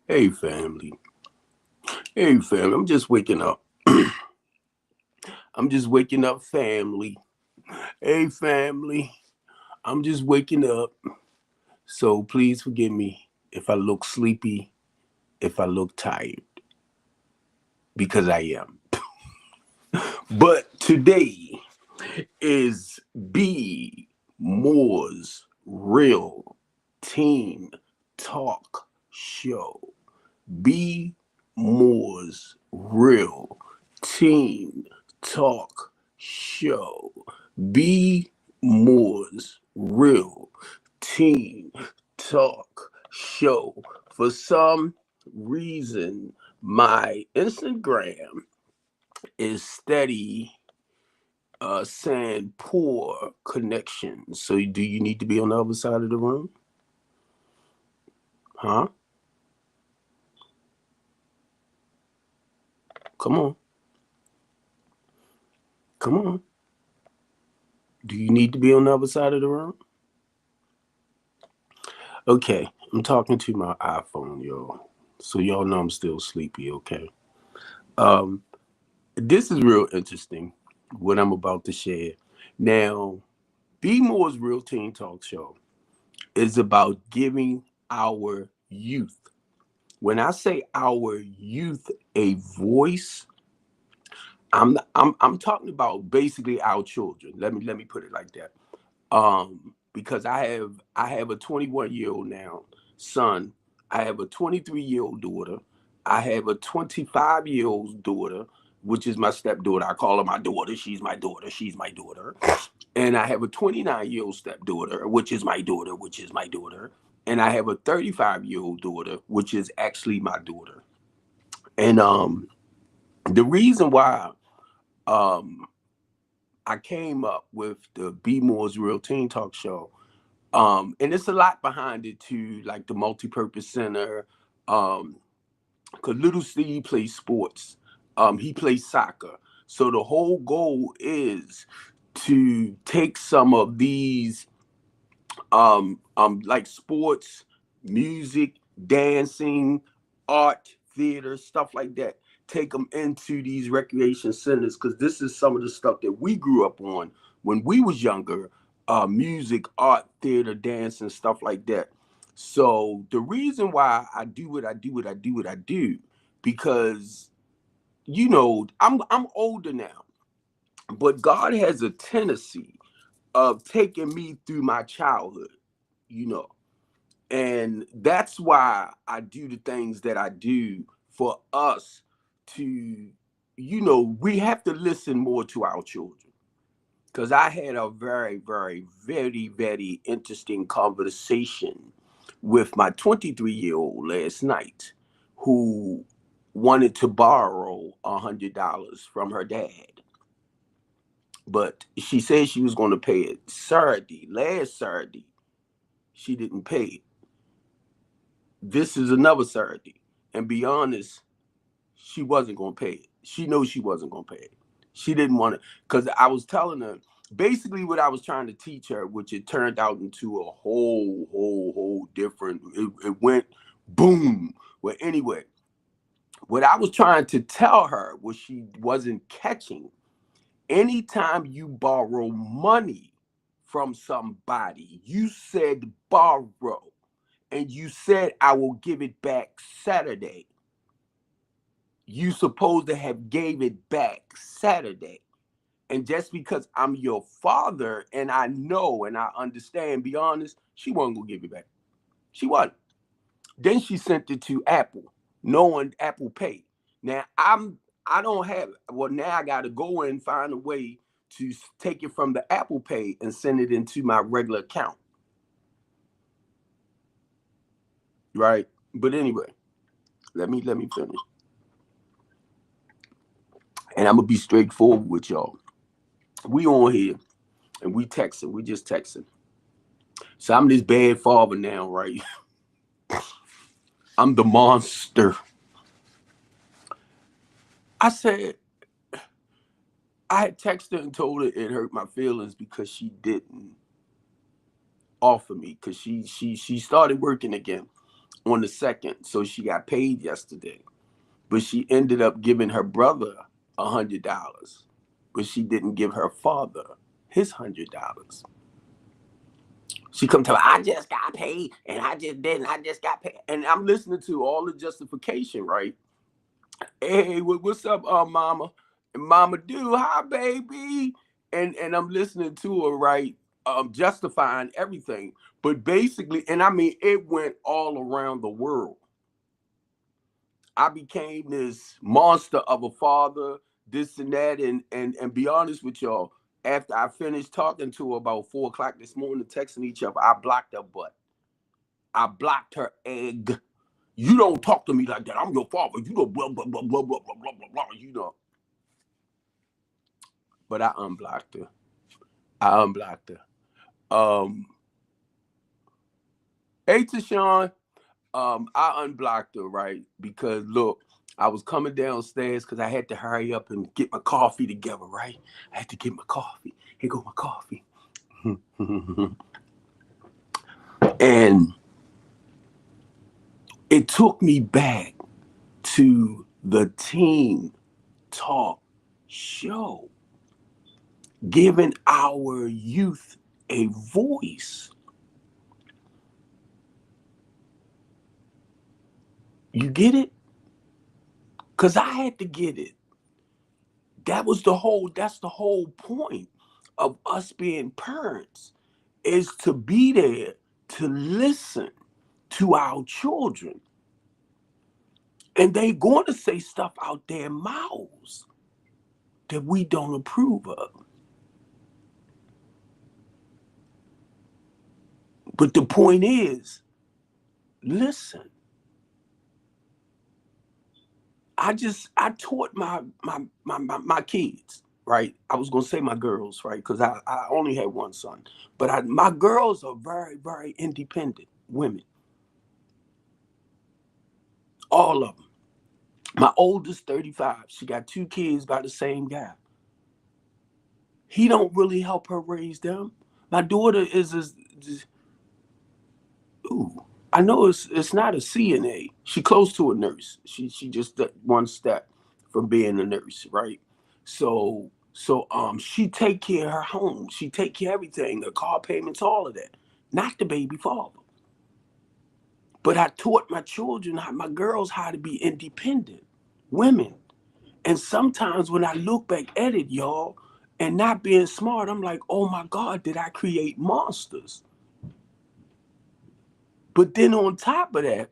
Hey, family. Hey, family. I'm just waking up. I'm just waking up, family. Hey, family. I'm just waking up. So please forgive me if I look sleepy, if I look tired, because I am. But today is B Moore's Real Teen Talk Show. B Moore's Real Teen Talk Show. B Moore's Real Teen Talk Show. For some reason, my Instagram is steady saying poor connection. So do you need to be on the other side of the room? Huh? Come on. Come on. Do you need to be on the other side of the room? Okay, I'm talking to my iPhone, y'all. So y'all know I'm still sleepy, okay? Um, this is real interesting, what I'm about to share. Now, Be More's Real Teen Talk Show is about giving our youth, when I say our youth, a voice, I'm talking about basically our children. Let me put it like that. Because I have a 21-year-old now son. I have a 23-year-old daughter. I have a 25-year-old daughter, which is my stepdaughter. I call her my daughter. She's my daughter. She's my daughter. And I have a 29-year-old stepdaughter, which is my daughter, which is my daughter. And I have a 35-year-old daughter, which is actually my daughter. And the reason why um I came up with the Be More's Real Teen Talk Show. And it's a lot behind it too, like the multi-purpose center. Cause little Steve plays sports. He plays soccer. So the whole goal is to take some of these like sports, music, dancing, art, theater, stuff like that. Take them into these recreation centers because this is some of the stuff that we grew up on when we was younger. Music, art, theater, dance, and stuff like that. So the reason why I do what I do, because I'm older now, but God has a tendency of taking me through my childhood, you know. And that's why I do the things that I do for us to, we have to listen more to our children. Because I had a very, very, very, very interesting conversation with my 23-year-old last night who wanted to borrow $100 from her dad. But she said she was going to pay it Saturday, last Saturday. She didn't pay it. This is another Saturday. And be honest, she wasn't going to pay it. She knows she wasn't going to pay it. She didn't want it because I was telling her basically what I was trying to teach her, which it turned out into a whole different. It went boom. Well, anyway, what I was trying to tell her was she wasn't catching. Anytime you borrow money from somebody, you said borrow, and you said I will give it back Saturday. You supposed to have gave it back Saturday. And just because I'm your father and I know and I understand, be honest, she wasn't gonna give it back. She wasn't. Then she sent it to Apple, knowing Apple Pay. Now I don't have, well, now I gotta go and find a way to take it from the Apple Pay and send it into my regular account. Right? But anyway, let me finish. And I'm gonna be straightforward with y'all. We on here and we texting, we just texting. So I'm this bad father now, right? I'm the monster. I said, I had texted her and told her it hurt my feelings because she didn't offer me, because she started working again on the 2nd, so she got paid yesterday. But she ended up giving her brother $100, but she didn't give her father his $100. She come tell me, I just got paid, and I just didn't. I just got paid, and I'm listening to all the justification, right? Hey, what's up, mama? And mama do, hi, baby. And I'm listening to her, right? Justifying everything. But basically, and I mean, it went all around the world. I became this monster of a father, this and that, and be honest with y'all, after I finished talking to her about 4 o'clock this morning, texting each other, I blocked her butt. I blocked her egg. You don't talk to me like that. I'm your father. You know, blah, blah, blah, blah, blah, blah, blah, blah, blah, you know. But I unblocked her. I unblocked her. Hey, Tashawn. I unblocked her, right? Because look, I was coming downstairs because I had to hurry up and get my coffee together, right? I had to get my coffee. Here go my coffee. And it took me back to the Teen Talk show, giving our youth a voice. You get it? Because I had to get it. That's the whole point of us being parents, is to be there to listen to our children. And they going to say stuff out their mouths that we don't approve of. But the point is, listen. I taught my kids, right? I was gonna say my girls, right? Because I only had one son. But my girls are very, very independent women. All of them. My oldest, 35. She got 2 kids by the same guy. He don't really help her raise them. My daughter is ooh, I know it's not a CNA. She close to a nurse. She just one step from being a nurse, right? So she take care of her home. She take care of everything, the car payments, all of that. Not the baby father. But I taught my children, my girls, how to be independent women. And sometimes when I look back at it, y'all, and not being smart, I'm like, oh my God, did I create monsters? But then on top of that,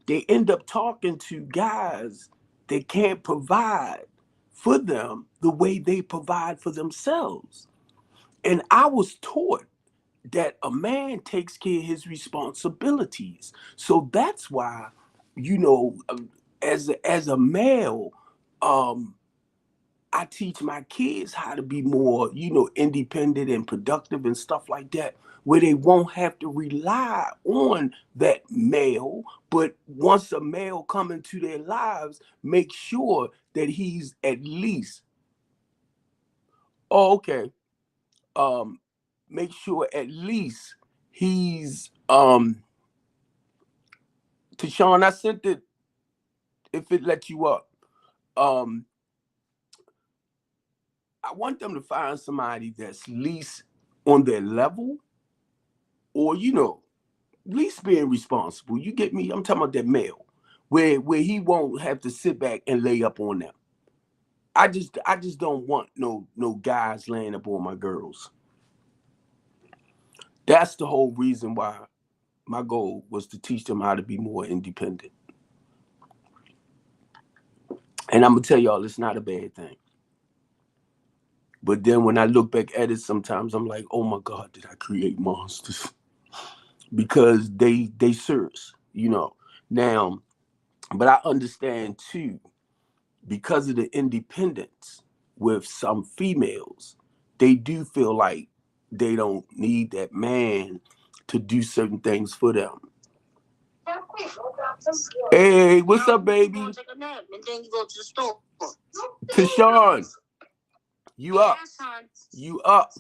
they end up talking to guys that can't provide for them the way they provide for themselves. And I was taught that a man takes care of his responsibilities. So that's why, you know, as a male, I teach my kids how to be more, independent and productive and stuff like that, where they won't have to rely on that male. But once a male come into their lives, make sure that he's at least, oh, okay, make sure at least he's, Tashawn, I sent it, if it let you up. Um, I want them to find somebody that's least on their level, or least being responsible. You get me? I'm talking about that male, where he won't have to sit back and lay up on them. I just don't want no guys laying up on my girls. That's the whole reason why my goal was to teach them how to be more independent. And I'm gonna tell y'all, it's not a bad thing. But then when I look back at it, sometimes I'm like, oh my God, did I create monsters? Because they serious, Now, but I understand too, because of the independence with some females, they do feel like they don't need that man to do certain things for them. Hey, what's up, baby? Take a nap, and then you go to the store. Tashawn, You up? You up?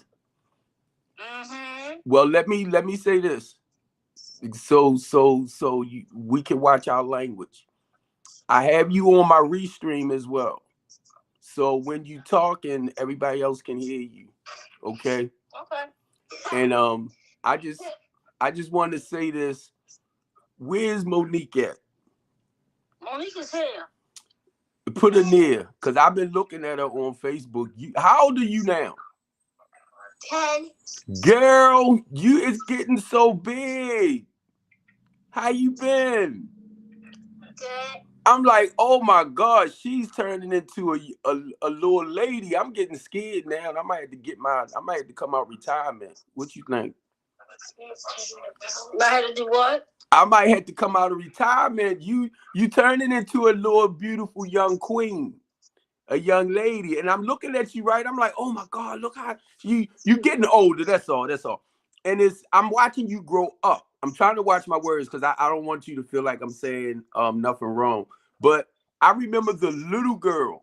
Well, let me say this, so we can watch our language. I have you on my restream as well, so when you talking, everybody else can hear you. Okay. Okay. And I just wanted to say this. Where's Monique at? Monique is here. Put her near, cause I've been looking at her on Facebook. How old are you now? 10. Girl, you is getting so big. How you been? Good. I'm like, oh my God, she's turning into a little lady. I'm getting scared now, and I might have to come out retirement. What you think? I had to do what? I might have to come out of retirement. You turning into a little beautiful young queen, a young lady, and I'm looking at you, right? I'm like, oh my God, look how you getting older. That's all. And I'm watching you grow up. I'm trying to watch my words because I don't want you to feel like I'm saying nothing wrong. But I remember the little girl.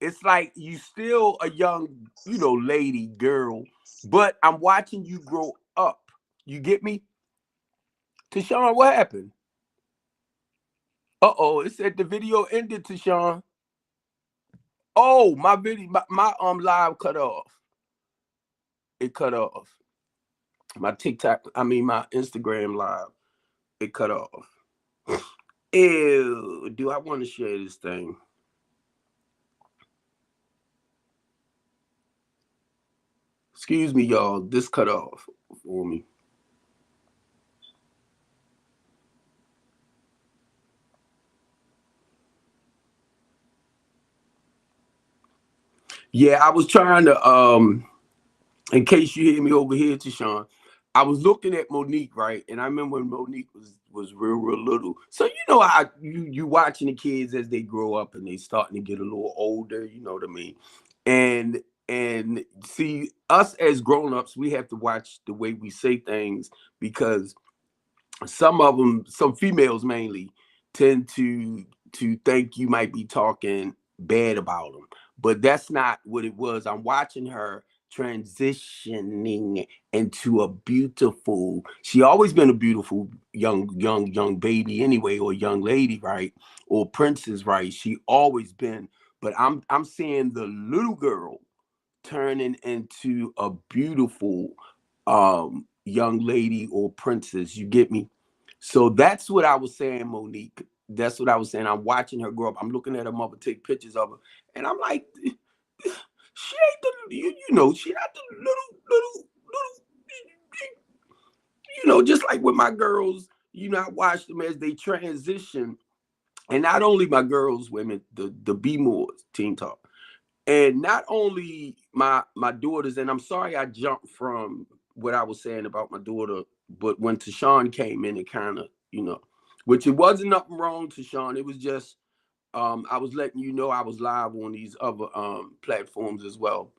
It's like you still a young, lady girl, but I'm watching you grow up. You get me? Tashawn, what happened? Uh-oh, it said the video ended, Tashawn. Oh, my video, my live cut off. It cut off. My my Instagram live, it cut off. Ew, do I want to share this thing? Excuse me, y'all. This cut off for me. Yeah, I was trying to in case you hear me over here, Tashawn, I was looking at Monique, right? And I remember when Monique was real little. So you know how you watching the kids as they grow up and they starting to get a little older, you know what I mean? And see, us as grown-ups, we have to watch the way we say things, because some of them, some females mainly, tend to think you might be talking bad about them, but that's not what it was. I'm watching her transitioning into a beautiful, she always been a beautiful young baby anyway, or young lady, right? Or princess, right? She always been, but I'm seeing the little girl turning into a beautiful young lady or princess. You get me? So that's what I was saying, Monique. That's what I was saying. I'm watching her grow up. I'm looking at her mother take pictures of her, and I'm like, she ain't the she not the little, just like with my girls. I watch them as they transition, and not only my girls, women, the B Moors, Team Talk. And not only my daughters, and I'm sorry I jumped from what I was saying about my daughter, but when Tashawn came in, it kind of, which it wasn't nothing wrong, Tashawn. It was just I was letting you know I was live on these other platforms as well.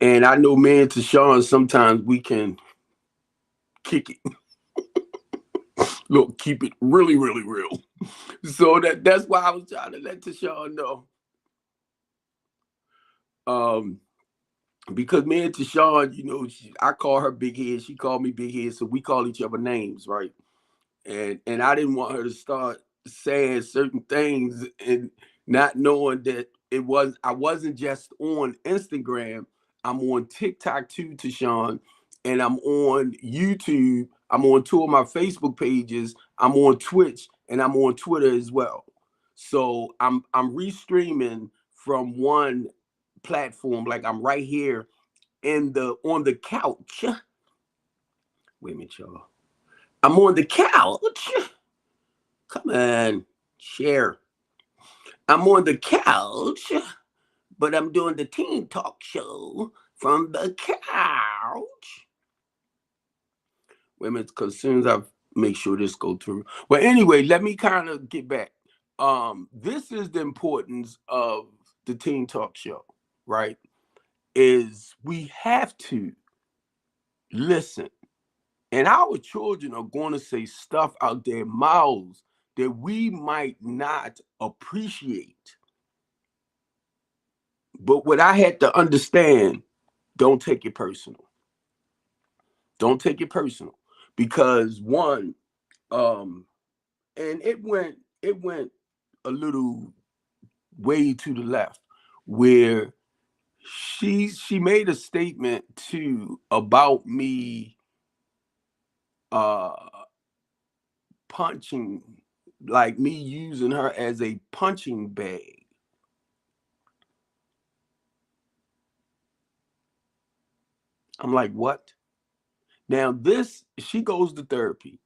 And I know me and Tashawn, sometimes we can kick it. Look, keep it really, really real. So that's why I was trying to let Tashawn know. Because me and Tashawn, I call her Big Head, she called me Big Head, so we call each other names, right? And I didn't want her to start saying certain things and not knowing that I wasn't just on Instagram. I'm on TikTok too, Tashawn, and I'm on YouTube. I'm on two of my Facebook pages. I'm on Twitch and I'm on Twitter as well. So I'm restreaming from one platform, like I'm right here on the couch. Wait a minute, y'all. I'm on the couch. Come on, share. I'm on the couch, but I'm doing the Teen Talk show from the couch. Wait a minute, because as soon as I make sure this go through. Well, anyway, let me kind of get back. This is the importance of the Teen Talk show, right? Is we have to listen. And our children are going to say stuff out their mouths that we might not appreciate. But what I had to understand, don't take it personal. Don't take it personal. Because one, um, and it went a little way to the left, where she made a statement too about me uh punching, like me using her as a punching bag. I'm like, what? Now this, she goes to therapy.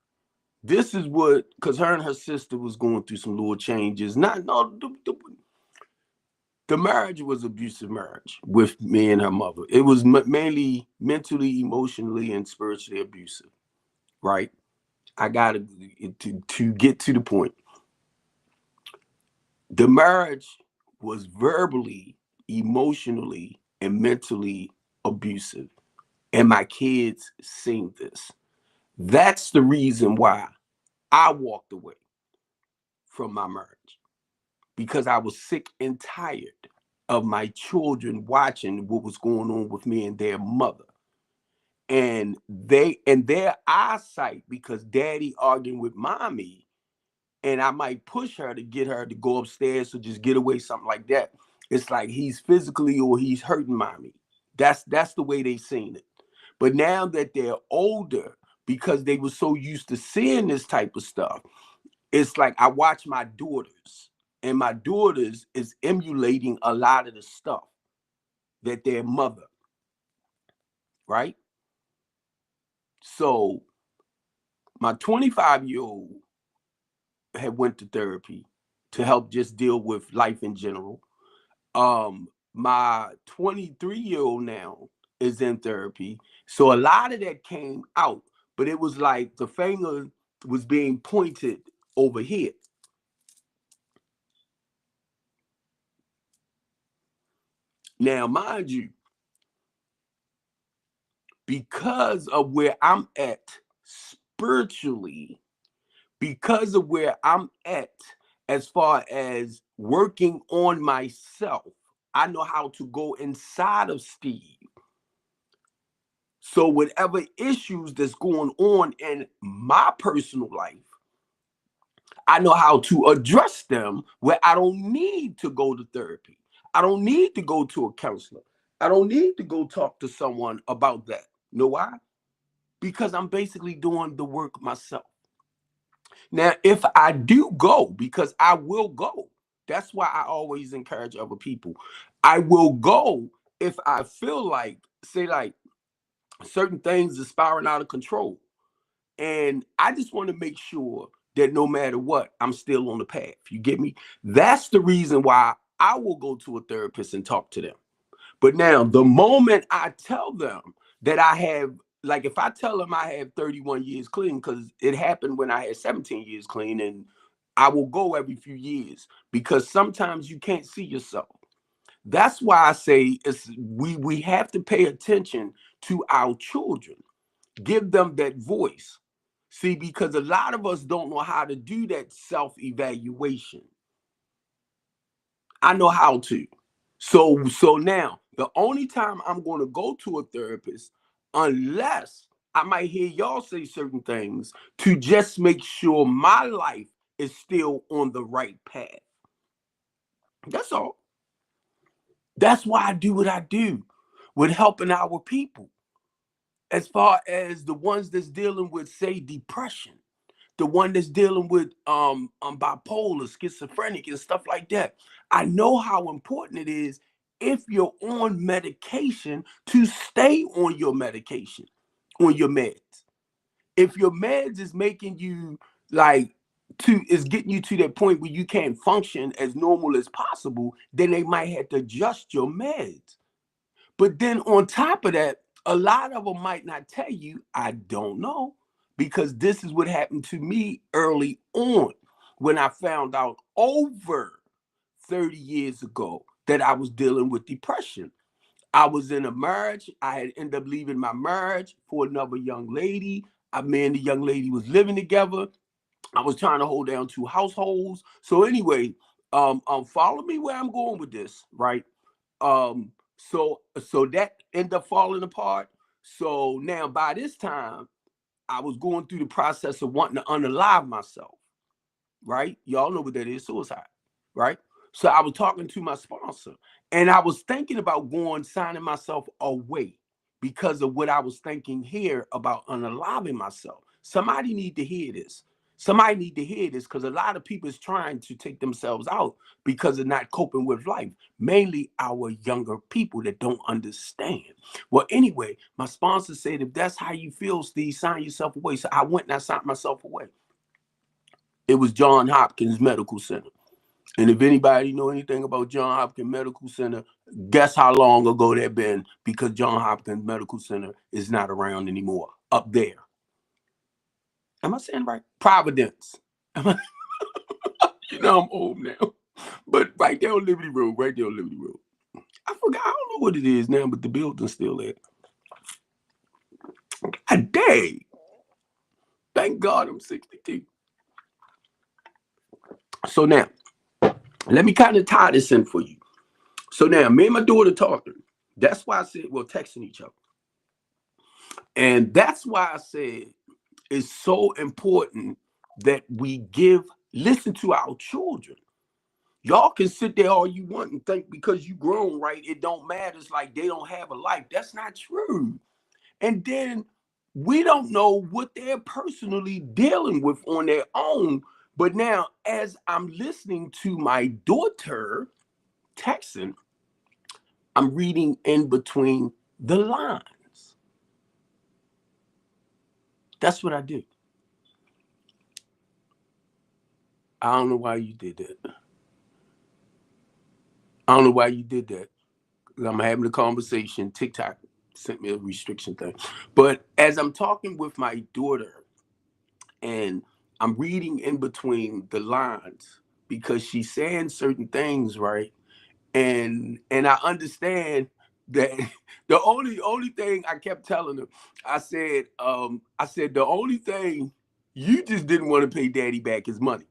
This is what, because her and her sister was going through some little changes. Not no, the marriage was abusive marriage with me and her mother. It was mainly mentally, emotionally, and spiritually abusive. Right? I got to get to the point. The marriage was verbally, emotionally, and mentally abusive, and my kids seen this. That's the reason why I walked away from my marriage, because I was sick and tired of my children watching what was going on with me and their mother. And they and their eyesight, because daddy arguing with mommy, and I might push her to get her to go upstairs or just get away, something like that. It's like he's physically or he's hurting mommy. That's the way they seen it. But now that they're older, because they were so used to seeing this type of stuff, it's like I watch my daughters, and my daughters is emulating a lot of the stuff that their mother, right? So my 25-year-old had went to therapy to help just deal with life in general. My 23-year-old now is in therapy. So a lot of that came out, but it was like the finger was being pointed over here. Now, mind you, because of where I'm at spiritually, because of where I'm at as far as working on myself, I know how to go inside of Steve. So, whatever issues that's going on in my personal life, I know how to address them where I don't need to go to therapy. I don't need to go to a counselor. I don't need to go talk to someone about that. You know why? Because I'm basically doing the work myself. Now, if I do go, because I will go, that's why I always encourage other people. I will go if I feel like, say, like certain things are spiraling out of control. And I just want to make sure that no matter what, I'm still on the path. You get me? That's the reason why I will go to a therapist and talk to them. But now, the moment I tell them that I have, like if I tell them I have 31 years clean, because it happened when I had 17 years clean, and I will go every few years because sometimes you can't see yourself. That's why I say we have to pay attention to our children, give them that voice. See, because a lot of us don't know how to do that self-evaluation. I know how to. So now the only time I'm going to go to a therapist, unless I might hear y'all say certain things to just make sure my life is still on the right path. That's all. That's why I do what I do with helping our people. As far as the ones that's dealing with, say, depression, the one that's dealing with bipolar, schizophrenic, and stuff like that. I know how important it is, if you're on medication, to stay on your medication, on your meds. If your meds is making you like is getting you to that point where you can't function as normal as possible, then they might have to adjust your meds. But then on top of that, a lot of them might not tell you, I don't know, because this is what happened to me early on when I found out over 30 years ago that I was dealing with depression. I was in a marriage. I had ended up leaving my marriage for another young lady. Me and the young lady was living together. I was trying to hold down two households. So anyway, follow me where I'm going with this, right? So that ended up falling apart. So now by this time, I was going through the process of wanting to unalive myself, right? Y'all know what that is, suicide, right? So I was talking to my sponsor, and I was thinking about signing myself away because of what I was thinking here about unaliving myself. Somebody need to hear this. Somebody need to hear this, because a lot of people is trying to take themselves out because of not coping with life. Mainly our younger people that don't understand. Well, anyway, my sponsor said, if that's how you feel, Steve, sign yourself away. So I went and I signed myself away. It was Johns Hopkins Medical Center. And if anybody know anything about Johns Hopkins Medical Center, guess how long ago that been, because Johns Hopkins Medical Center is not around anymore up there. Am I saying right? Providence. You know, I'm old now. But right there on Liberty Road, right there on Liberty Road. I forgot, I don't know what it is now, but the building's still there. God dang. Thank God I'm 62. So now, let me kind of tie this in for you. So now, me and my daughter talking. That's why I said, well, texting each other. And that's why I said it's so important that we listen to our children. Y'all can sit there all you want and think because you grown, right, it don't matter. It's like they don't have a life. That's not true. And then we don't know what they're personally dealing with on their own. But now, as I'm listening to my daughter texting, I'm reading in between the lines. That's what I do. I don't know why you did that. I don't know why you did that. I'm having a conversation. TikTok sent me a restriction thing. But as I'm talking with my daughter and I'm reading in between the lines because she's saying certain things, right? And I understand that the only thing I kept telling her, I said the only thing you just didn't want to pay daddy back his money.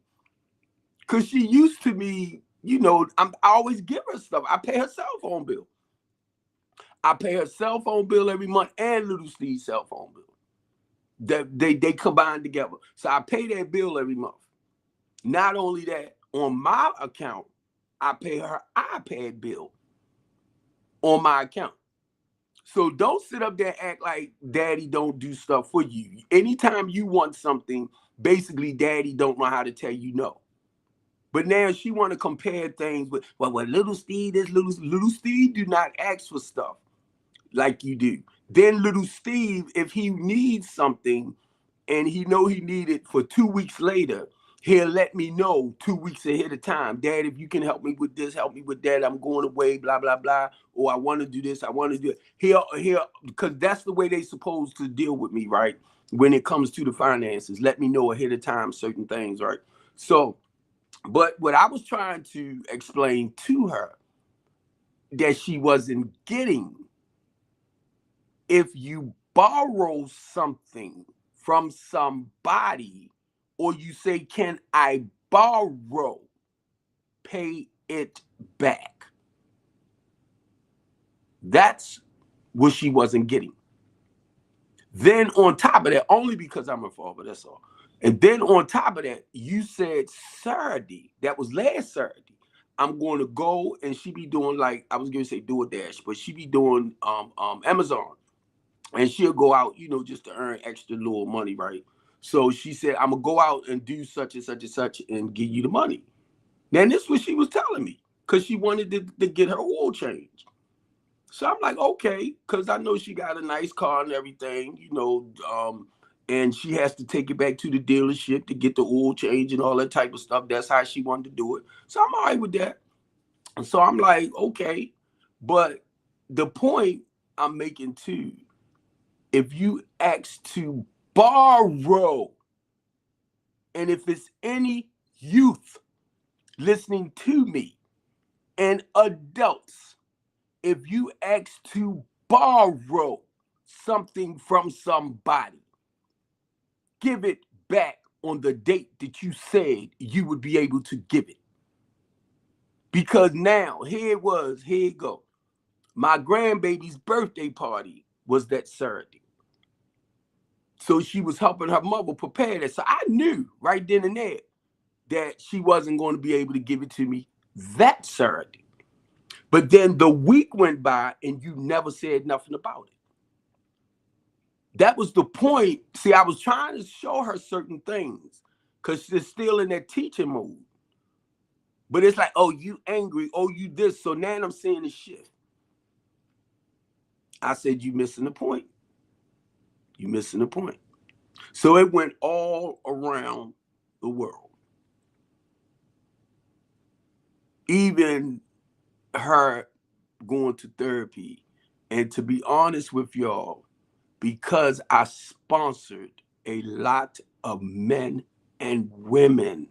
Cause she used to me, you know, I always give her stuff. I pay her cell phone bill. I pay her cell phone bill every month and Little Steve's cell phone bill. They combine together. So I pay that bill every month. Not only that, on my account, I pay her iPad bill on my account. So don't sit up there and act like daddy don't do stuff for you. Anytime you want something, basically daddy don't know how to tell you no. But now she want to compare things with, well, what Little Steve is, Little Steve do not ask for stuff like you do. Then Little Steve, if he needs something and he know he need it for 2 weeks later, he'll let me know 2 weeks ahead of time. Dad, if you can help me with this, help me with that. I'm going away, blah, blah, blah. Or I want to do this, I want to do it. He'll, because that's the way they supposed to deal with me, right? When it comes to the finances, let me know ahead of time certain things, right? So, but what I was trying to explain to her that she wasn't getting, if you borrow something from somebody or you say, can I borrow, pay it back. That's what she wasn't getting. Then on top of that, only because I'm her father, that's all. And then on top of that, you said Saturday, that was last Saturday, I'm going to go, and she be doing, like, I was going to say DoorDash, but she be doing Amazon. And she'll go out, you know, just to earn extra little money, right? So she said, I'm going to go out and do such and such and such and give you the money. Now, this is what she was telling me, because she wanted to get her oil changed. So I'm like, okay, because I know she got a nice car and everything, you know, and she has to take it back to the dealership to get the oil change and all that type of stuff. That's how she wanted to do it. So I'm all right with that. And so I'm like, okay. But the point I'm making too, if you ask to borrow, and if it's any youth listening to me and adults, if you ask to borrow something from somebody, give it back on the date that you said you would be able to give it. Because now, here it go. My grandbaby's birthday party was that Saturday. So she was helping her mother prepare that. So I knew right then and there that she wasn't going to be able to give it to me that Saturday. But then the week went by and you never said nothing about it. That was the point. See, I was trying to show her certain things because she's still in that teaching mode. But it's like, oh, you angry. Oh, you this. So now I'm seeing the shift. I said, you missing the point. You missing the point. So it went all around the world. Even her going to therapy. And to be honest with y'all, because I sponsored a lot of men and women,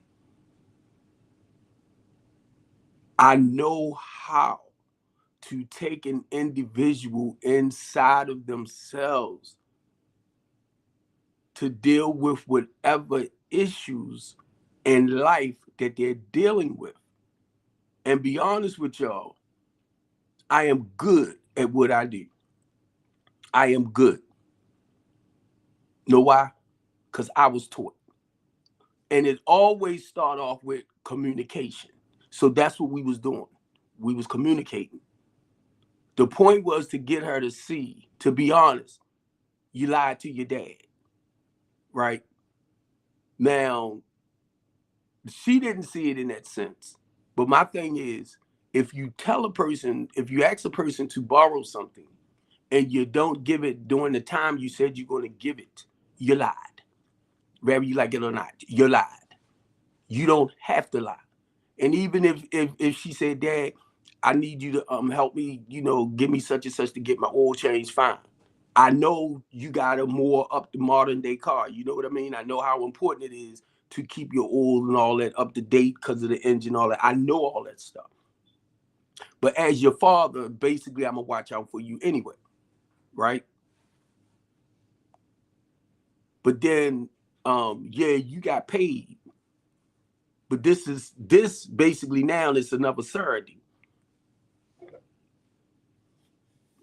I know how to take an individual inside of themselves to deal with whatever issues in life that they're dealing with. And be honest with y'all, I am good at what I do. I am good. Know why? Because I was taught. And it always start off with communication. So that's what we was doing. We was communicating. The point was to get her to see, to be honest, you lied to your dad, right? Now, she didn't see it in that sense. But my thing is, if you tell a person, if you ask a person to borrow something and you don't give it during the time you said you're going to give it, you lied. Whether you like it or not, you lied. You don't have to lie. And even if she said, Dad, I need you to help me, give me such and such to get my oil change, fine. I know you got a more up to modern day car. You know what I mean? I know how important it is to keep your oil and all that up to date because of the engine, all that. I know all that stuff. But as your father, basically, I'm gonna watch out for you anyway, right? But then, yeah, you got paid. But this basically now is another Saturday.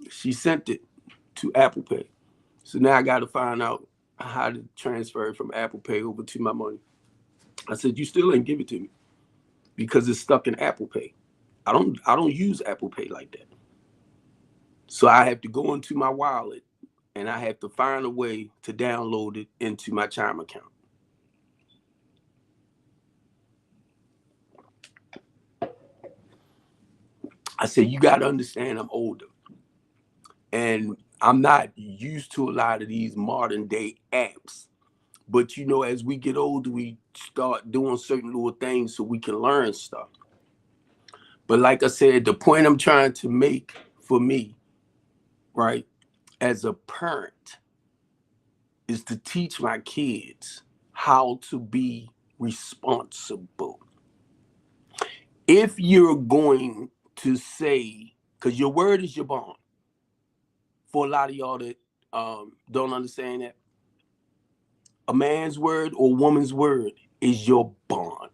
She sent it to Apple Pay. So now I got to find out how to transfer it from Apple Pay over to my money. I said, you still ain't give it to me because it's stuck in Apple Pay. I don't use Apple Pay like that. So I have to go into my wallet and I have to find a way to download it into my Chime account. I said, you got to understand I'm older. And I'm not used to a lot of these modern day apps. But as we get older, we start doing certain little things so we can learn stuff. But like I said, the point I'm trying to make for me, right, as a parent, is to teach my kids how to be responsible. If you're going to say, because your word is your bond, for a lot of y'all that don't understand that, a man's word or woman's word is your bond.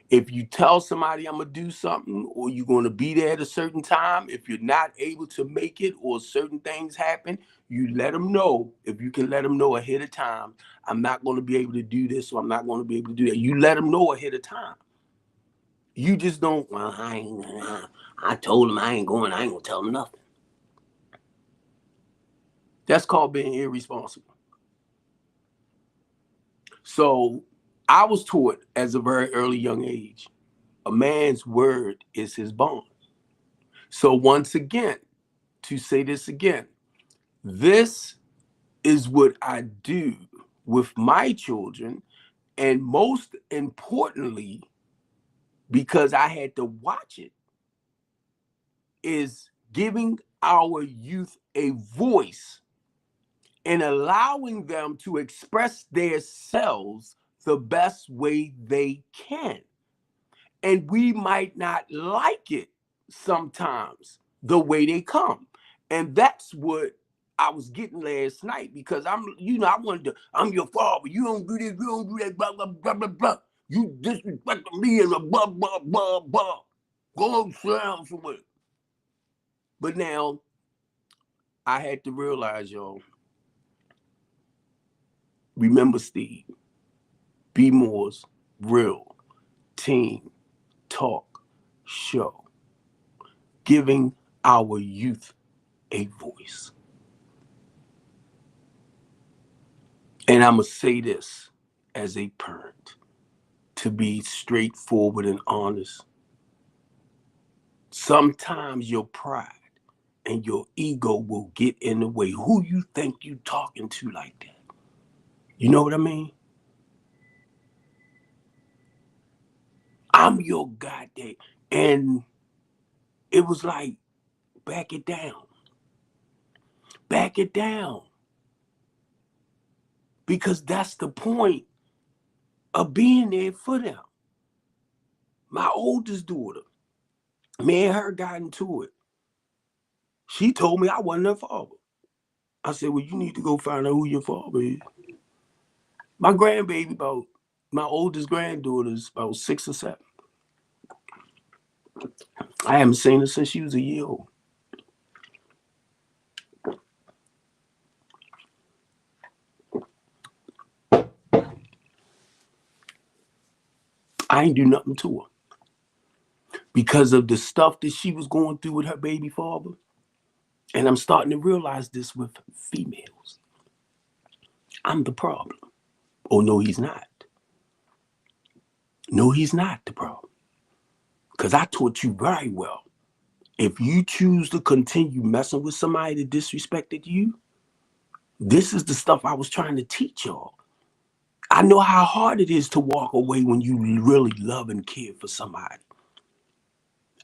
If you tell somebody I'm going to do something or you're going to be there at a certain time, if you're not able to make it or certain things happen, you let them know. If you can let them know ahead of time, I'm not going to be able to do this or I'm not going to be able to do that. You let them know ahead of time. You just don't, well, I told him I ain't going. I ain't going to tell him nothing. That's called being irresponsible. So I was taught as a very early young age, a man's word is his bond. So once again, to say this again, this is what I do with my children. And most importantly, because I had to watch it, is giving our youth a voice and allowing them to express themselves the best way they can. And we might not like it sometimes the way they come. And that's what I was getting last night because I wanted to, I'm your father. You don't do this, you don't do that, blah, blah, blah, blah, blah. You disrespect me and a blah, blah, blah, blah. Go sit down somewhere. But now I had to realize, y'all, remember Steve, Be More's real team talk show, giving our youth a voice. And I'm going to say this as a parent, to be straightforward and honest. Sometimes your pride and your ego will get in the way. Who you think you talking to like that? You know what I mean? I'm your goddamn. And it was like, back it down. Back it down. Because that's the point of being there for them. My oldest daughter, me and her got into it. She told me I wasn't her father. I said, well, you need to go find out who your father is. My grandbaby, my oldest granddaughter's about 6 or 7. I haven't seen her since she was a year old. I ain't do nothing to her because of the stuff that she was going through with her baby father. And I'm starting to realize this with females. I'm the problem. Oh, no, he's not. No, he's not the problem. Because I taught you very well. If you choose to continue messing with somebody that disrespected you, this is the stuff I was trying to teach y'all. I know how hard it is to walk away when you really love and care for somebody.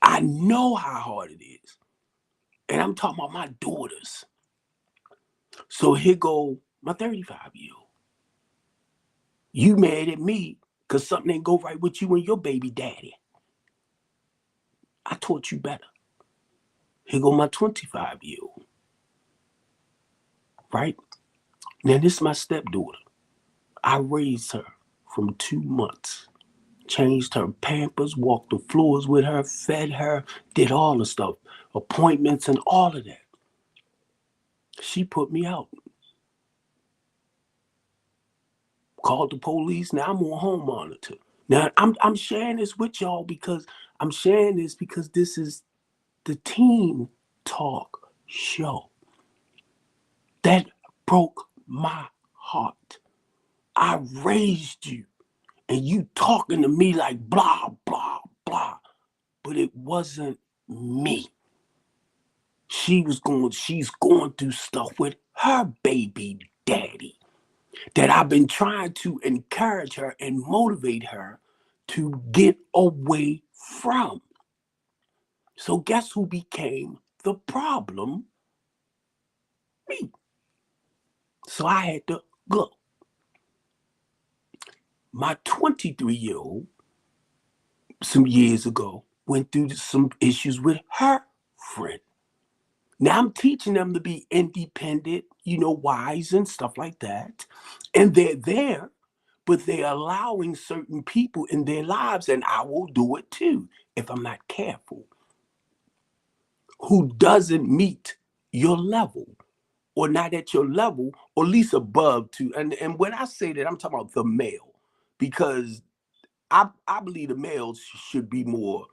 I know how hard it is. And I'm talking about my daughters. So here go my 35-year-old. You mad at me because something ain't go right with you and your baby daddy. I taught you better. Here go my 25-year-old. Right? Now this is my stepdaughter. I raised her from 2 months. Changed her Pampers, walked the floors with her, fed her, did all the stuff. Appointments and all of that. She put me out. Called the police. Now I'm on home monitor. Now I'm sharing this with y'all because this is the teen talk show. That broke my heart. I raised you and you talking to me like blah, blah, blah. But it wasn't me. She's going through stuff with her baby daddy that I've been trying to encourage her and motivate her to get away from. So guess who became the problem? Me. So I had to go. My 23-year-old, some years ago, went through some issues with her friend. Now I'm teaching them to be independent, wise and stuff like that. And they're there, but they're allowing certain people in their lives, and I will do it too if I'm not careful, who doesn't meet your level or not at your level or at least above to. And when I say that, I'm talking about the male, because I believe the males should be more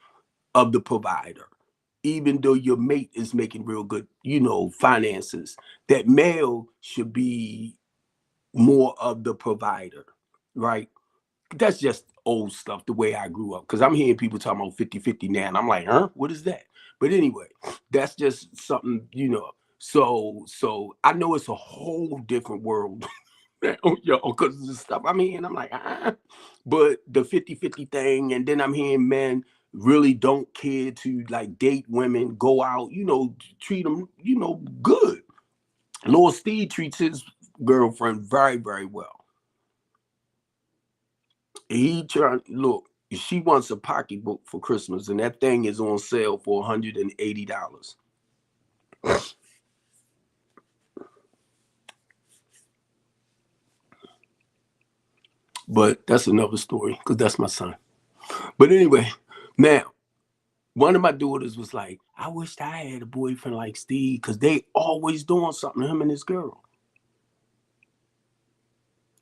of the provider. Even though your mate is making real good, finances, that male should be more of the provider, right? That's just old stuff, the way I grew up. Because I'm hearing people talking about 50-50 now, and I'm like, huh? What is that? But anyway, that's just something, So I know it's a whole different world, because of the stuff I'm hearing. I'm like, But the 50-50 thing, and then I'm hearing men really don't care to like date women, go out, treat them, good. Lord Steve treats his girlfriend very, very well. Look, she wants a pocketbook for Christmas, and that thing is on sale for $180. But that's another story, because that's my son. But anyway, now, one of my daughters was like, I wished I had a boyfriend like Steve, because they always doing something, him and his girl.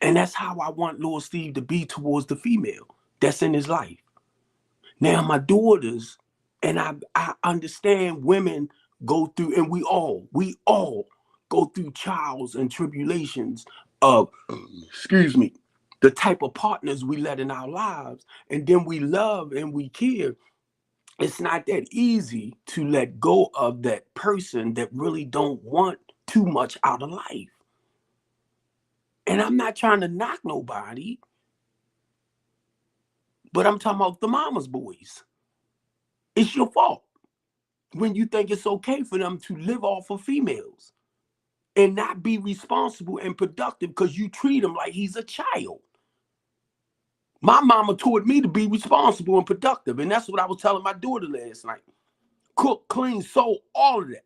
And that's how I want Lord Steve to be towards the female that's in his life. Now, my daughters, and I understand women go through, and we all go through trials and tribulations of, excuse me, the type of partners we let in our lives, and then we love and we care. It's not that easy to let go of that person that really don't want too much out of life. And I'm not trying to knock nobody, but I'm talking about the mama's boys. It's your fault when you think it's okay for them to live off of females and not be responsible and productive because you treat him like he's a child. My mama taught me to be responsible and productive, and that's what I was telling my daughter last night. Cook, clean, sew, all of that.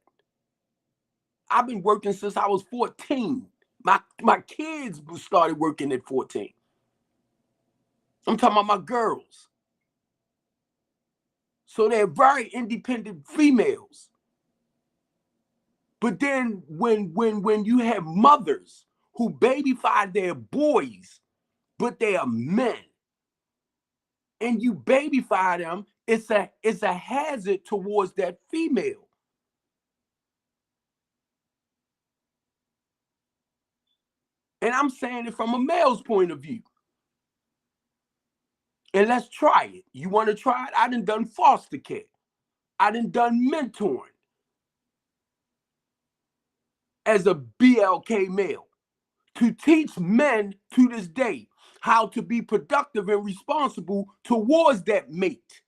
I've been working since I was 14. My kids started working at 14. I'm talking about my girls. So they're very independent females. But then when you have mothers who babyfy their boys, but they are men, and you babyfy them, it's a hazard towards that female. And I'm saying it from a male's point of view. And let's try it. You want to try it? I done foster care. I done mentoring as a BLK male to teach men to this day how to be productive and responsible towards that mate.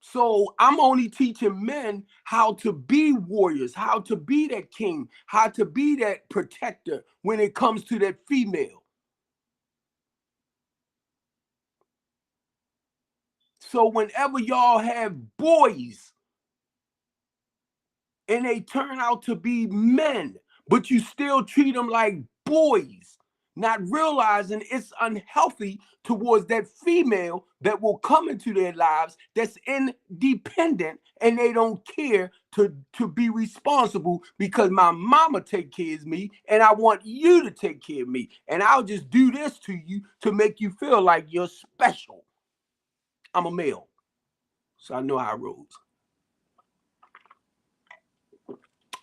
So I'm only teaching men how to be warriors, how to be that king, how to be that protector when it comes to that female. So whenever y'all have boys and they turn out to be men, but you still treat them like boys, not realizing it's unhealthy towards that female that will come into their lives that's independent and they don't care to be responsible because my mama take care of me and I want you to take care of me. And I'll just do this to you to make you feel like you're special. I'm a male, so I know how it rolls.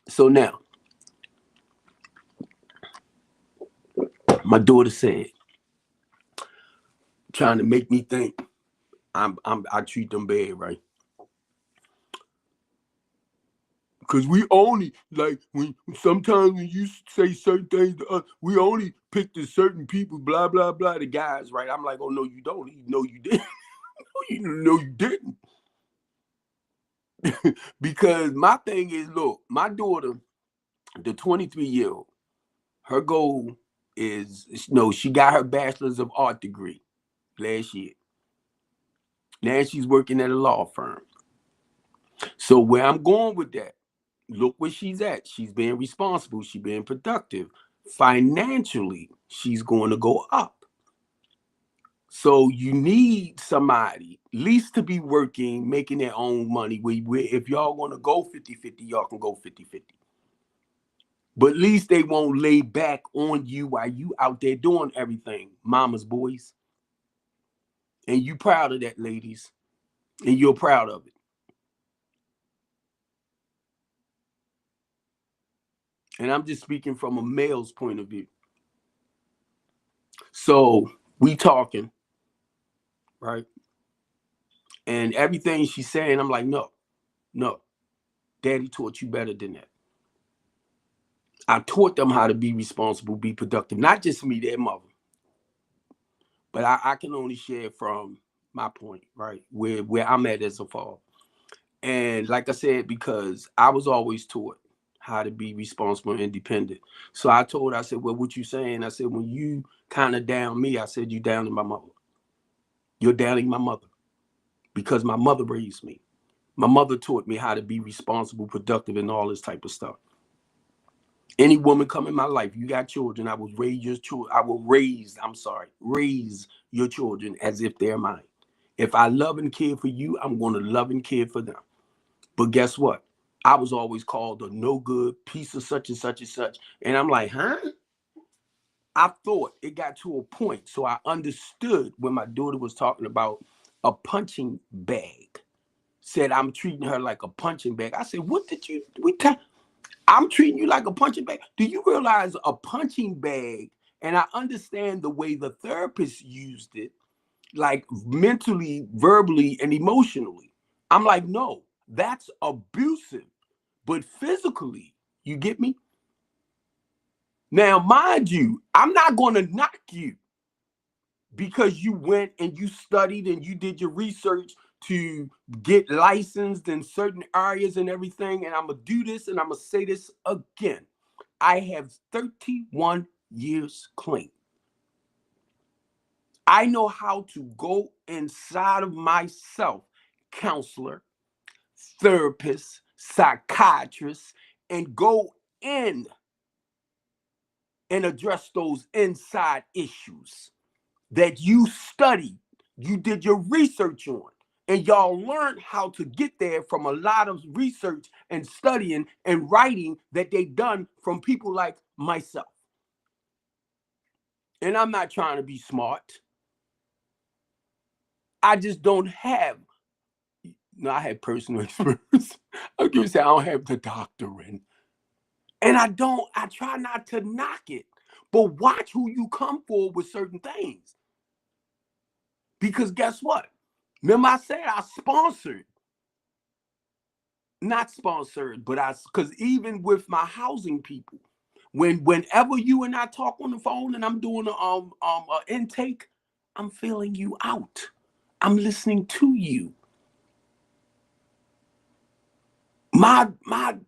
So now, my daughter said, trying to make me think I treat them bad, right? Because we only like when sometimes when you say certain things to us, we only pick the certain people, blah blah blah, the guys, right? I'm like, oh no, you don't. You know you didn't. You know you didn't. Because my thing is, look, my daughter, the 23-year-old, her goal is she got her bachelor's of art degree last year. Now she's working at a law firm. So where I'm going with that, look where she's at. She's being responsible. She's being productive. Financially, she's going to go up. So you need somebody, at least to be working, making their own money. Where if y'all want to go 50-50, y'all can go 50-50. But at least they won't lay back on you while you out there doing everything, mama's boys. And you proud of that, ladies. And you're proud of it. And I'm just speaking from a male's point of view. So we talking, right? And everything she's saying, I'm like, no, daddy taught you better than that. I taught them how to be responsible, be productive, not just me, their mother. But I can only share from my point, right? Where I'm at as a father. And like I said, because I was always taught how to be responsible and independent. So I said, well, what you saying? I said, when you kind of down me, I said, you downing my mother. You're downing my mother because my mother raised me. My mother taught me how to be responsible, productive, and all this type of stuff. Any woman come in my life, you got children, I will raise your children. Raise your children as if they're mine. If I love and care for you, I'm going to love and care for them. But guess what? I was always called a no good piece of such and such and such. And I'm like, huh? I thought it got to a point. So I understood when my daughter was talking about a punching bag. Said I'm treating her like a punching bag. I said, what did you, I'm treating you like a punching bag. Do you realize a punching bag? And I understand the way the therapist used it, like mentally, verbally, and emotionally. I'm like, no, that's abusive. But physically, you get me? Now, mind you, I'm not going to knock you because you went and you studied and you did your research to get licensed in certain areas and everything. And I'm going to do this and I'm going to say this again. I have 31 years clean. I know how to go inside of myself, counselor, therapist, psychiatrist, and go in and address those inside issues that you studied, you did your research on, and y'all learned how to get there from a lot of research and studying and writing that they done from people like myself. And I'm not trying to be smart. I just don't have, no, I had personal experience. I can say I don't have the doctorate. And I try not to knock it, but watch who you come for with certain things. Because guess what? Remember I said I sponsored, not sponsored, but because even with my housing people, whenever you and I talk on the phone and I'm doing an intake, I'm feeling you out. I'm listening to you. My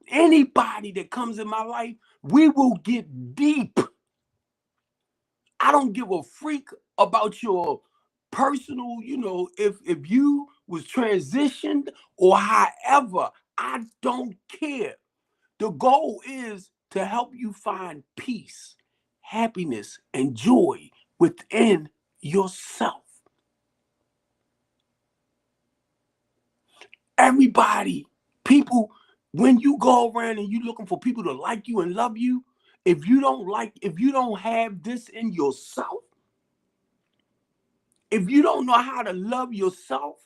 anybody that comes in my life, we will get deep. I don't give a freak about your personal, if you was transitioned or however, I don't care. The goal is to help you find peace, happiness, and joy within yourself. Everybody, people, when you go around and you looking for people to like you and love you, if you don't have this in yourself, if you don't know how to love yourself,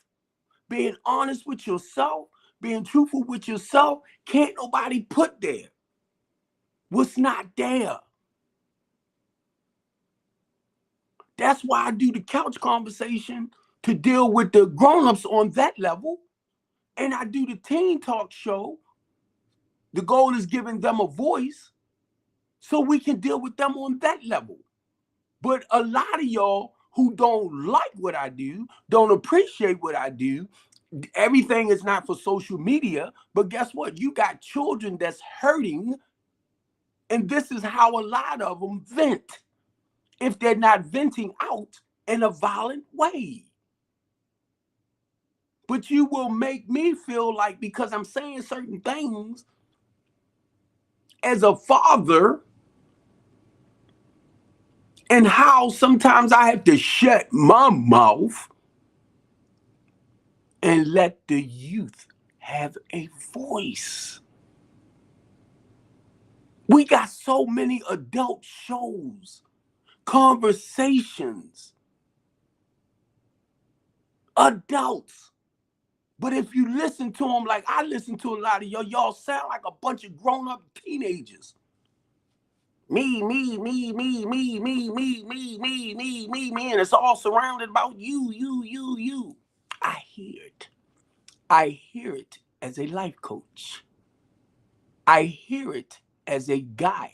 being honest with yourself, being truthful with yourself, can't nobody put there what's not there. That's why I do the couch conversation to deal with the grown-ups on that level. And I do the teen talk show. The goal is giving them a voice so we can deal with them on that level. But a lot of y'all who don't like what I do, don't appreciate what I do, everything is not for social media. But guess what? You got children that's hurting. And this is how a lot of them vent if they're not venting out in a violent way. But you will make me feel like because I'm saying certain things as a father, and how sometimes I have to shut my mouth and let the youth have a voice. We got so many adult shows, conversations, adults. But if you listen to them like I listen to a lot of y'all sound like a bunch of grown-up teenagers. Me, me, me, me, me, me, me, me, me, me, me, and it's all surrounded about you, you, you, you. I hear it. I hear it as a life coach. I hear it as a guy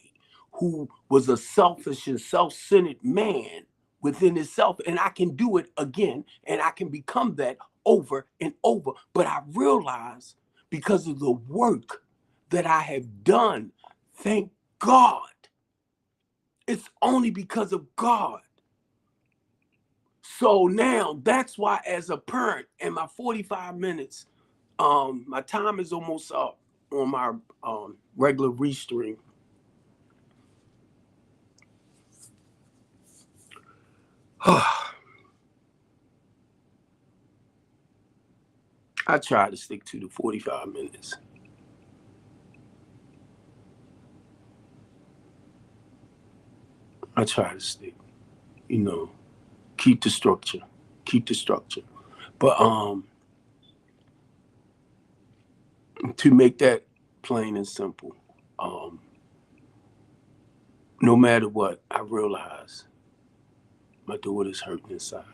who was a selfish and self-centered man within himself, and I can do it again, and I can become that over and over. But I realize because of the work that I have done, thank God, it's only because of God. So now that's why as a parent in my 45 minutes, my time is almost up on my regular restream. I try to stick to the 45 minutes. I try to stick, you know, keep the structure, keep the structure. But to make that plain and simple, um, no matter what, I realize my daughter's hurting inside.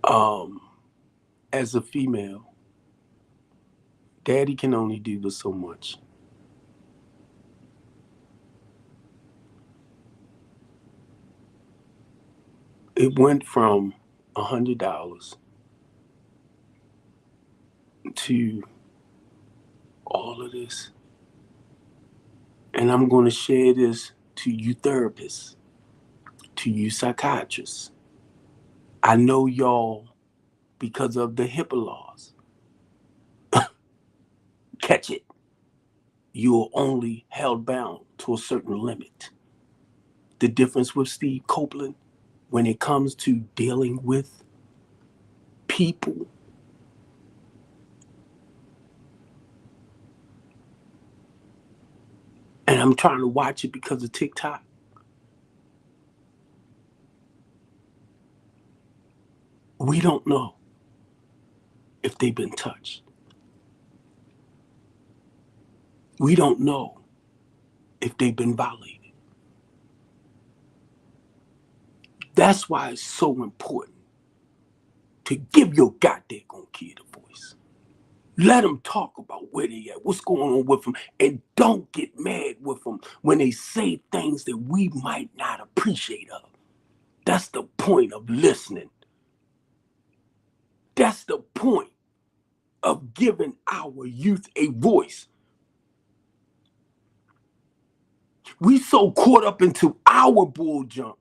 Um, as a female, daddy can only do but so much. It went from $100 to all of this. And I'm going to share this to you therapists, to you psychiatrists. I know y'all, because of the HIPAA laws, catch it. You're only held bound to a certain limit. The difference with Steve Copeland when it comes to dealing with people, and I'm trying to watch it because of TikTok. We don't know if they've been touched. We don't know if they've been violated. That's why it's so important to give your goddamn kid a voice. Let them talk about where they at, what's going on with them, and don't get mad with them when they say things that we might not appreciate of. That's the point of listening. That's the point of giving our youth a voice. We so caught up into our bull junk.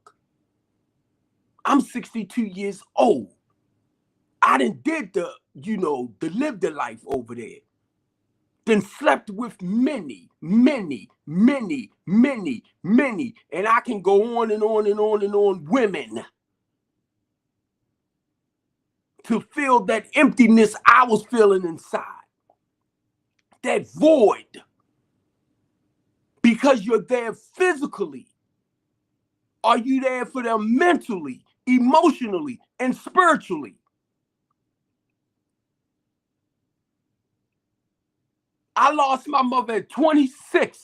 I'm 62 years old. I done did the live the life over there. Then slept with many, many, many, many, many, and I can go on and on and on and on, women, to fill that emptiness I was feeling inside. That void. Because you're there physically. Are you there for them mentally, emotionally, and spiritually? I lost my mother at 26.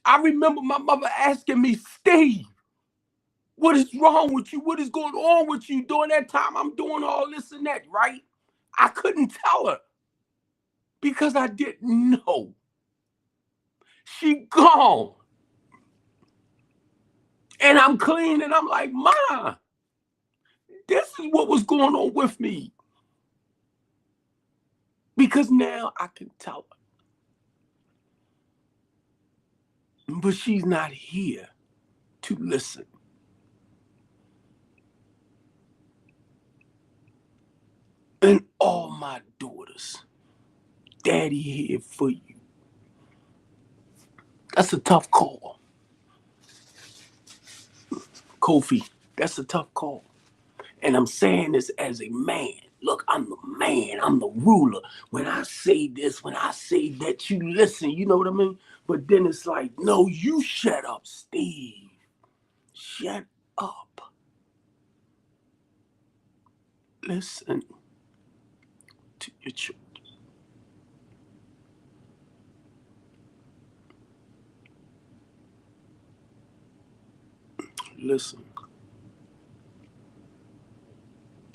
I remember my mother asking me, Steve, what is wrong with you? What is going on with you? During that time, I'm doing all this and that, right? I couldn't tell her because I didn't know. She gone. And I'm clean and I'm like, Ma, this is what was going on with me. Because now I can tell her. But she's not here to listen. And all my daughters, daddy here for you. That's a tough call. Kofi, that's a tough call. And I'm saying this as a man. Look, I'm the man. I'm the ruler. When I say this, when I say that, you listen. You know what I mean? But then it's like, no, you shut up, Steve. Shut up. Listen to your children. Listen.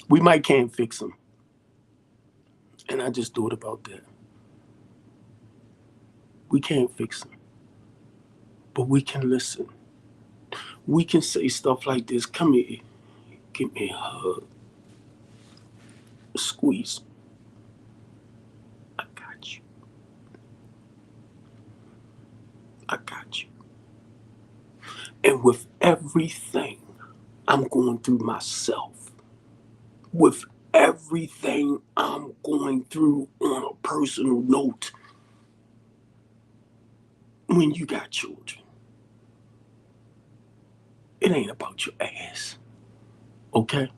We might can't fix them. And I just thought about that. We can't fix them. But we can listen. We can say stuff like this. Come here. Give me a hug. A squeeze. I got you. I got you. And with everything I'm going through myself, with everything I'm going through on a personal note. When you got children, it ain't about your ass, okay?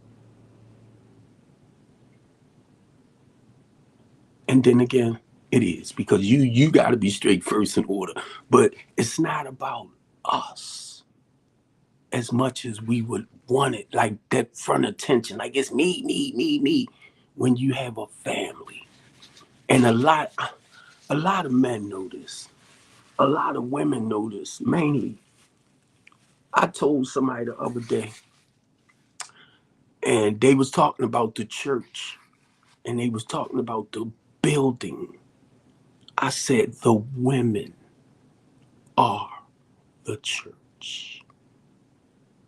And then again, it is, because you got to be straight first in order. But it's not about us as much as we would want it, like that front attention, like it's me, me, me, me. When you have a family, and a lot of men know this, a lot of women know this. Mainly, I told somebody the other day, and they was talking about the church, and they was talking about the building. I said the women are the church.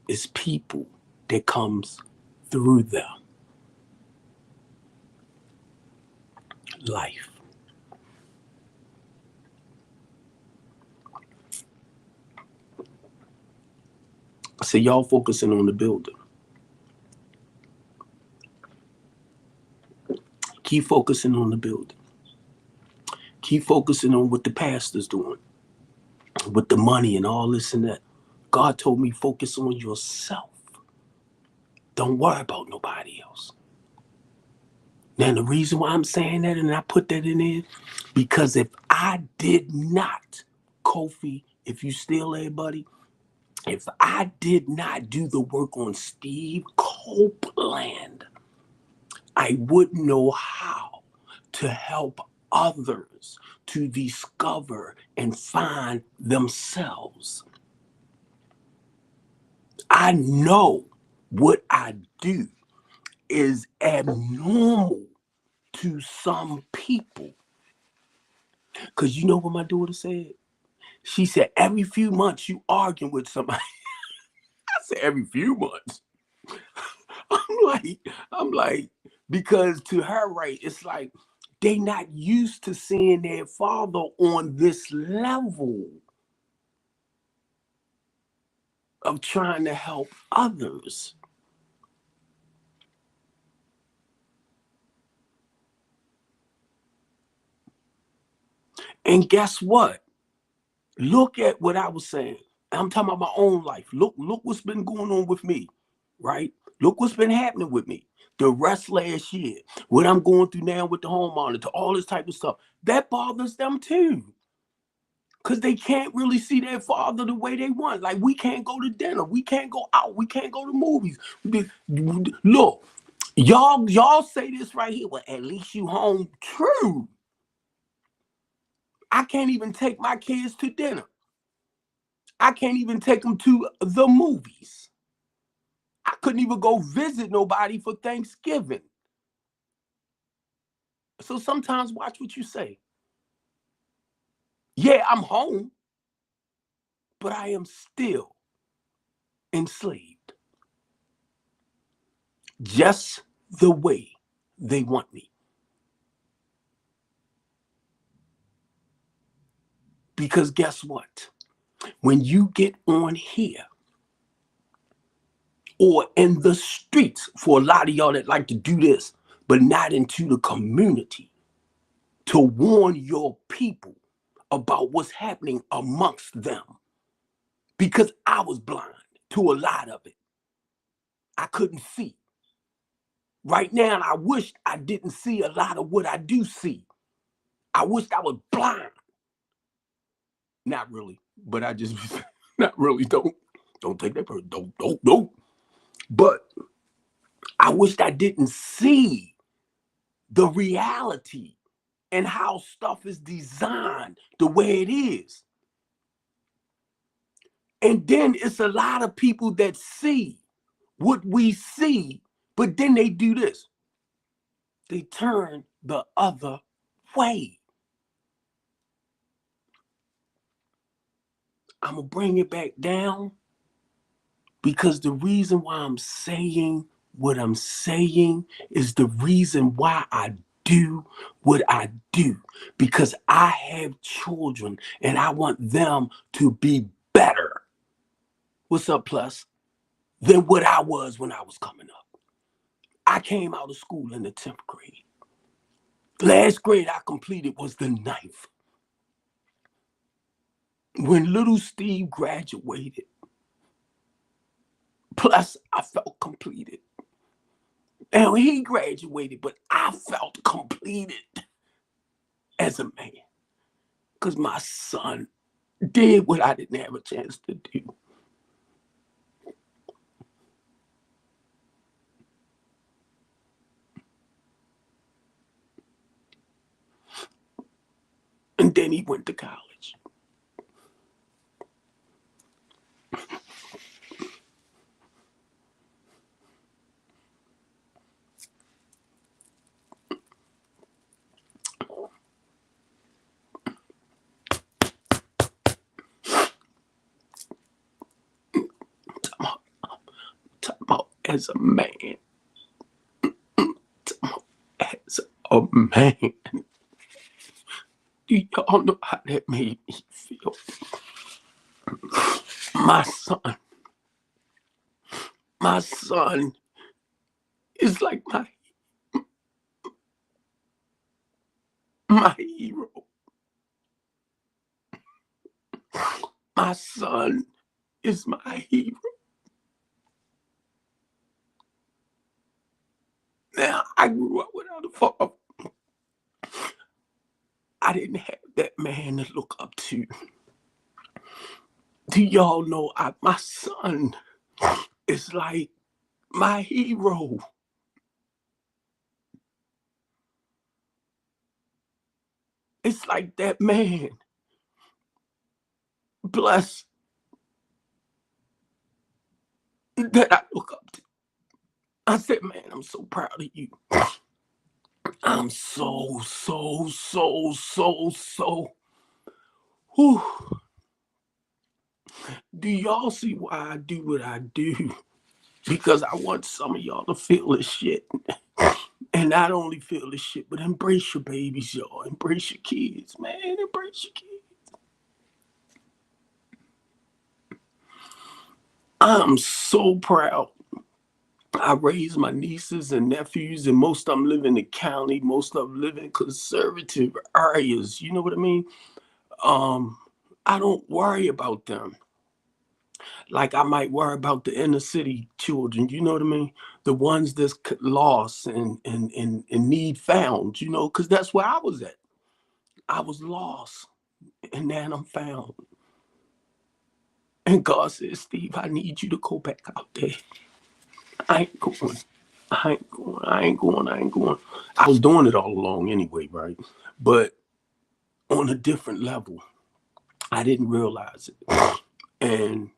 It's people that comes through them. Life. I said, y'all focusing on the building. Keep focusing on the building. Keep focusing on what the pastor's doing with the money and all this and that. God told me focus on yourself. Don't worry about nobody else. Now, the reason why I'm saying that and I put that in there, because if I did not, Kofi, if you still there, buddy, if I did not do the work on Steve Copeland, I wouldn't know how to help others to discover and find themselves. I know what I do is abnormal to some people. Because you know what my daughter said? She said, every few months you arguing with somebody. I said, every few months. I'm like, because to her, right, it's like they not used to seeing their father on this level of trying to help others. And guess what? Look at what I was saying. I'm talking about my own life. Look what's been going on with me, right? Look what's been happening with me. The rest last year, what I'm going through now with the home monitor, all this type of stuff. That bothers them too. Because they can't really see their father the way they want. Like, we can't go to dinner. We can't go out. We can't go to movies. Look, y'all say this right here. Well, at least you home. True. I can't even take my kids to dinner. I can't even take them to the movies. I couldn't even go visit nobody for Thanksgiving. So sometimes watch what you say. Yeah, I'm home, but I am still enslaved. Just the way they want me. Because guess what? When you get on here or in the streets, for a lot of y'all that like to do this, but not into the community, to warn your people about what's happening amongst them. Because I was blind to a lot of it. I couldn't see. Right now, I wish I didn't see a lot of what I do see. I wished I was blind. Not really, but I just not really. Don't take that person. Don't. But I wished I didn't see the reality and how stuff is designed the way it is. And then it's a lot of people that see what we see, but then they do this. They turn the other way. I'm going to bring it back down because the reason why I'm saying what I'm saying is the reason why I do what I do, because I have children and I want them to be better. What's up, Plus? Than what I was when I was coming up. I came out of school in the 10th grade. Last grade I completed was the 9th. When little Steve graduated, plus I felt completed. And he graduated, but I felt completed as a man. Because my son did what I didn't have a chance to do. And then he went to college. Talking about as a man. As a man. Do y'all know how that made me feel? My son is like my hero. My son is my hero. Now, I grew up without a father. I didn't have that man to look up to. Do y'all know my son is like my hero? It's like that man. Bless that I look up to. I said, man, I'm so proud of you. I'm so. Whew. Do y'all see why I do what I do? Because I want some of y'all to feel this shit. And not only feel this shit, but embrace your babies, y'all. Embrace your kids, man. Embrace your kids. I'm so proud. I raised my nieces and nephews, and most of them live in the county. Most of them live in conservative areas. You know what I mean? I don't worry about them like I might worry about the inner city children. You know what I mean? The ones that's lost and need found. You know, because that's where I was at. I was lost, and then I'm found. And God says, Steve, I need you to go back out there. I ain't going. I ain't going. I was doing it all along anyway, right? But on a different level. I didn't realize it. And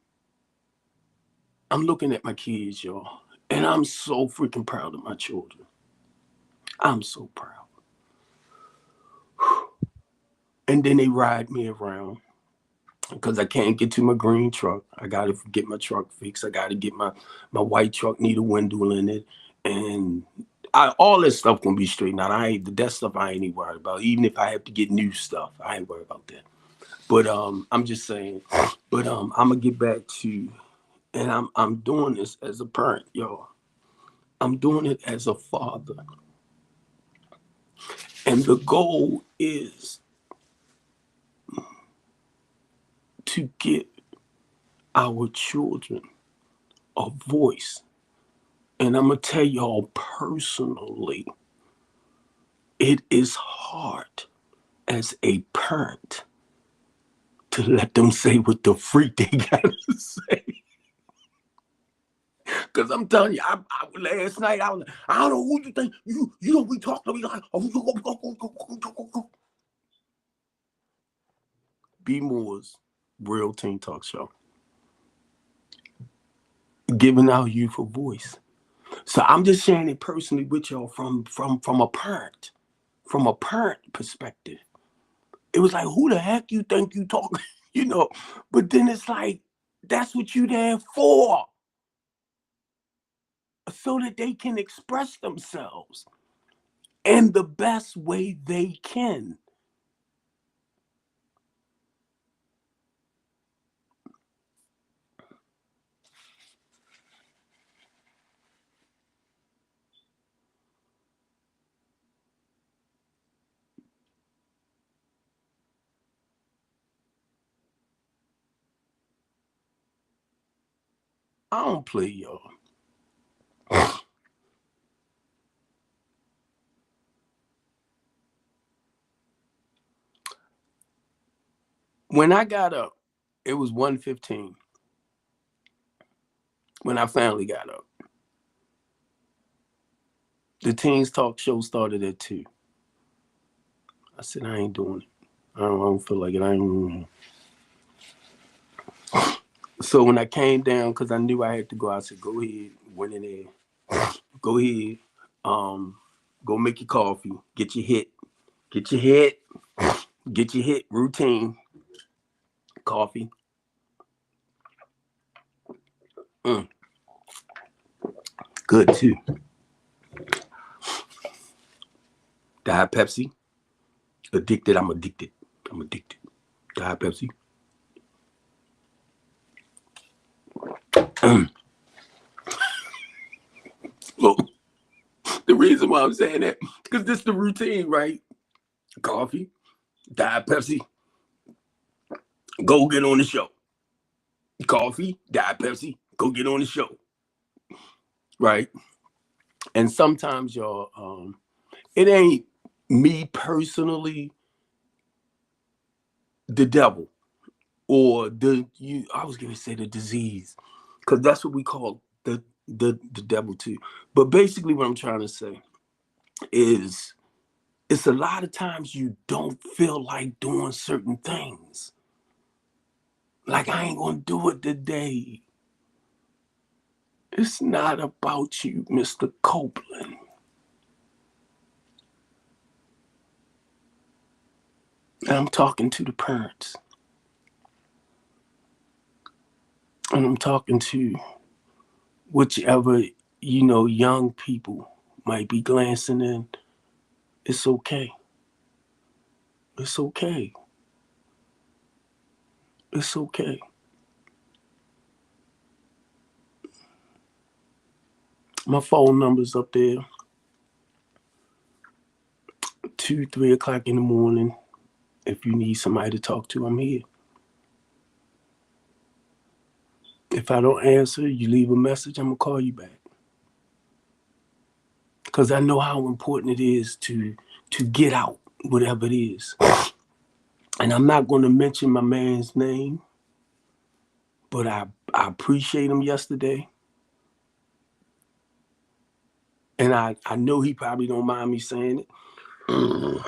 I'm looking at my kids, y'all, and I'm so freaking proud of my children. I'm so proud. And then they ride me around because I can't get to my green truck. I got to get my truck fixed. I got to get my white truck, need a window in it. And all this stuff gonna be straightened out. That stuff I ain't even worried about. Even if I have to get new stuff, I ain't worried about that. But I'm just saying. But I'm gonna get back to, and I'm doing this as a parent, y'all. I'm doing it as a father. And the goal is to get our children a voice. And I'm going to tell y'all personally, it is hard as a parent to let them say what the freak they got to say. Because I'm telling you, last night I was like, I don't know who you think, you know, we talked to me like, B Moore's Real Teen Talk Show. Giving our youth a voice. So I'm just sharing it personally with y'all from a parent perspective. It was like, who the heck you think you talking, you know? But then it's like, that's what you there for, so that they can express themselves in the best way they can. I don't play, y'all. When I got up, it was 1:15 when I finally got up. The Teens Talk show started at 2. I said, I ain't doing it. I don't feel like it. I ain't. So when I came down, because I knew I had to go, I said, go ahead, went in there. Go ahead. Go make your coffee. Get your hit. Get your hit. Get your hit routine. Coffee. Good too. Diet Pepsi. Addicted. I'm addicted. I'm addicted. Diet Pepsi. Look, the reason why I'm saying that, because this is the routine, right? Coffee, Diet Pepsi, go get on the show. Coffee, Diet Pepsi, go get on the show. Right? And sometimes, y'all, it ain't me personally, the devil, or I was gonna say the disease, because that's what we call the devil too. But basically what I'm trying to say is it's a lot of times you don't feel like doing certain things. Like, I ain't gonna do it today. It's not about you, Mr. Copeland. And I'm talking to the parents. And I'm talking to whichever, young people might be glancing in. It's okay. It's okay. It's okay. My phone number's up there. 2, 3 o'clock in the morning. If you need somebody to talk to, I'm here. If I don't answer, you leave a message, I'm going to call you back. Because I know how important it is to get out, whatever it is. And I'm not going to mention my man's name, but I appreciate him yesterday. And I know he probably don't mind me saying it,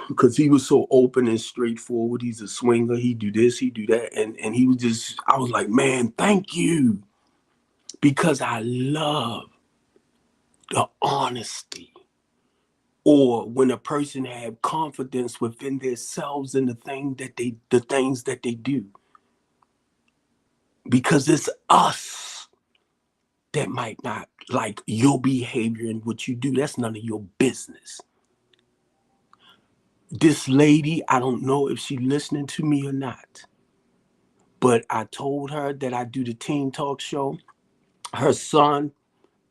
because he was so open and straightforward. He's a swinger. He do this, he do that. And he was just, I was like, man, thank you. Because I love the honesty. Or when a person have confidence within themselves and the things that they do. Because it's us that might not like your behavior and what you do. That's none of your business. This lady, I don't know if she's listening to me or not, but I told her that I do the Teen Talk show. Her son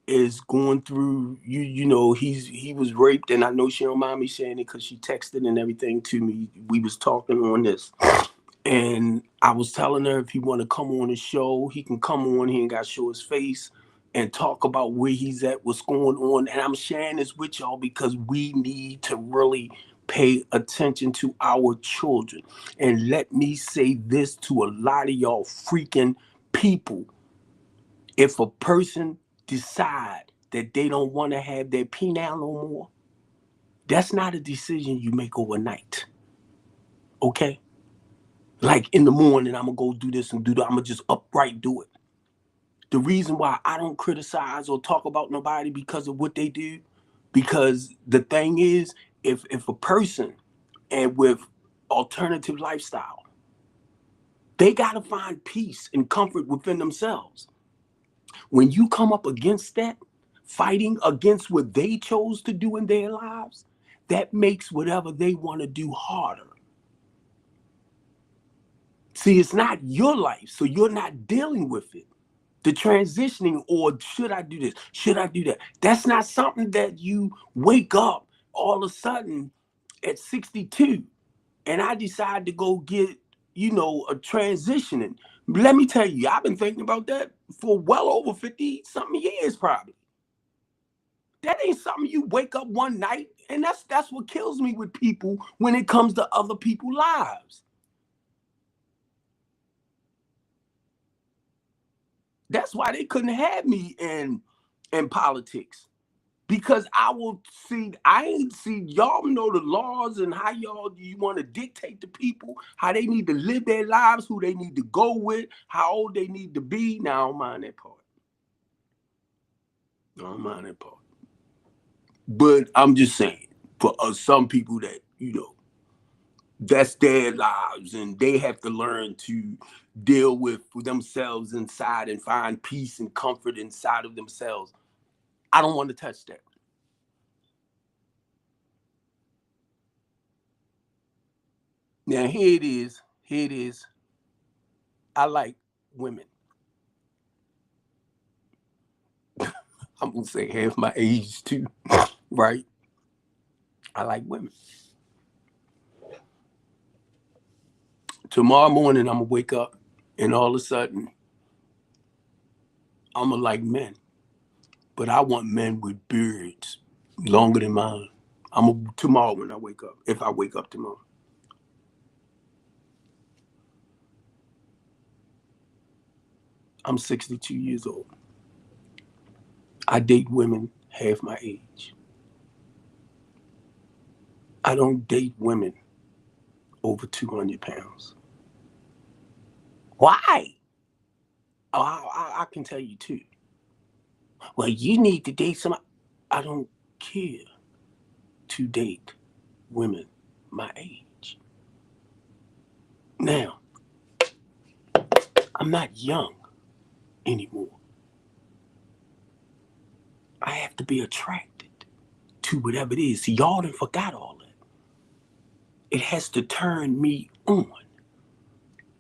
is going through, he was raped, and I know she don't mind me saying it because she texted and everything to me. We was talking on this. And I was telling her if he want to come on the show, he can come on. He ain't got to show his face and talk about where he's at, what's going on. And I'm sharing this with y'all because we need to really pay attention to our children. And let me say this to a lot of y'all freaking people. If a person decide that they don't want to have their penile no more, that's not a decision you make overnight. Okay? Like in the morning, I'm going to go do this and do that. I'm going to just upright do it. The reason why I don't criticize or talk about nobody because of what they do, because the thing is, if a person and with alternative lifestyle, they got to find peace and comfort within themselves. When you come up against that, fighting against what they chose to do in their lives, that makes whatever they want to do harder. See, it's not your life, so you're not dealing with it. The transitioning, or should I do this? Should I do that? That's not something that you wake up all of a sudden at 62 and I decide to go get, a transitioning. Let me tell you, I've been thinking about that for well over 50 something years, probably. That ain't something you wake up one night, and that's what kills me with people when it comes to other people's lives. That's why they couldn't have me in politics. Because I will see, I ain't see y'all know the laws and how y'all you want to dictate to people how they need to live their lives, who they need to go with, how old they need to be. Now I don't mind that part. I don't mind that part. But I'm just saying, for some people that, that's their lives and they have to learn to deal with themselves inside and find peace and comfort inside of themselves. I don't want to touch that. Now here it is. Here it is. I like women. I'm gonna say half my age too, right? I like women. Tomorrow morning I'm gonna wake up and all of a sudden I'm gonna like men. But I want men with beards longer than mine. Tomorrow when I wake up, if I wake up tomorrow. I'm 62 years old. I date women half my age. I don't date women over 200 pounds. Why? Oh, I can tell you too. Well, you need to date somebody. I don't care to date women my age. Now, I'm not young anymore. I have to be attracted to whatever it is. See, y'all done forgot all that. It has to turn me on.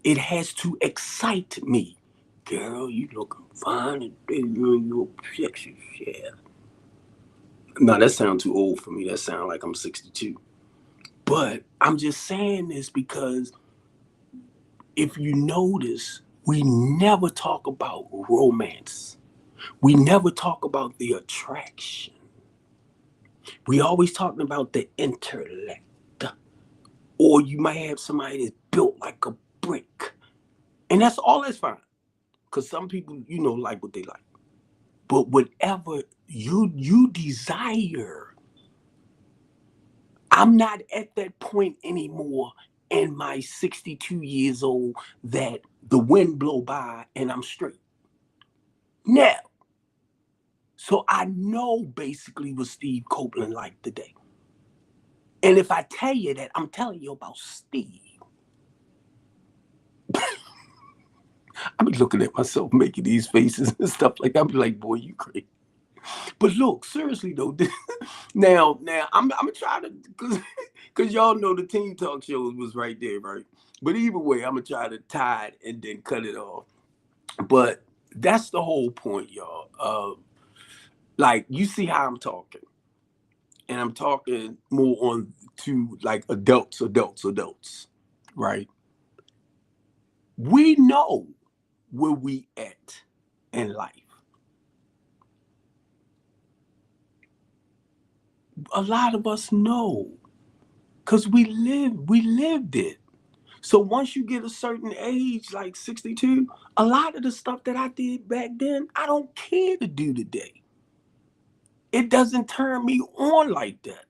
It has to excite me. Girl, you looking fine and you're sexy shit. No, that sounds too old for me. That sounds like I'm 62. But I'm just saying this because if you notice, we never talk about romance. We never talk about the attraction. We always talking about the intellect. Or you might have somebody that's built like a brick. And that's fine. Because some people, like what they like. But whatever you desire, I'm not at that point anymore in my 62 years old that the wind blow by and I'm straight. Now, so I know basically what Steve Copeland liked today. And if I tell you that, I'm telling you about Steve. I be looking at myself making these faces and stuff like that. I be like, boy, you crazy. But look, seriously though, now I'm gonna try to because y'all know the Team Talk shows was right there, right? But either way, I'm gonna try to tie it and then cut it off. But that's the whole point, y'all. Like you see how I'm talking, and I'm talking more on to like adults, right? We know where we at in life. A lot of us know because we lived it. So once you get a certain age, like 62, a lot of the stuff that I did back then, I don't care to do today. It doesn't turn me on like that.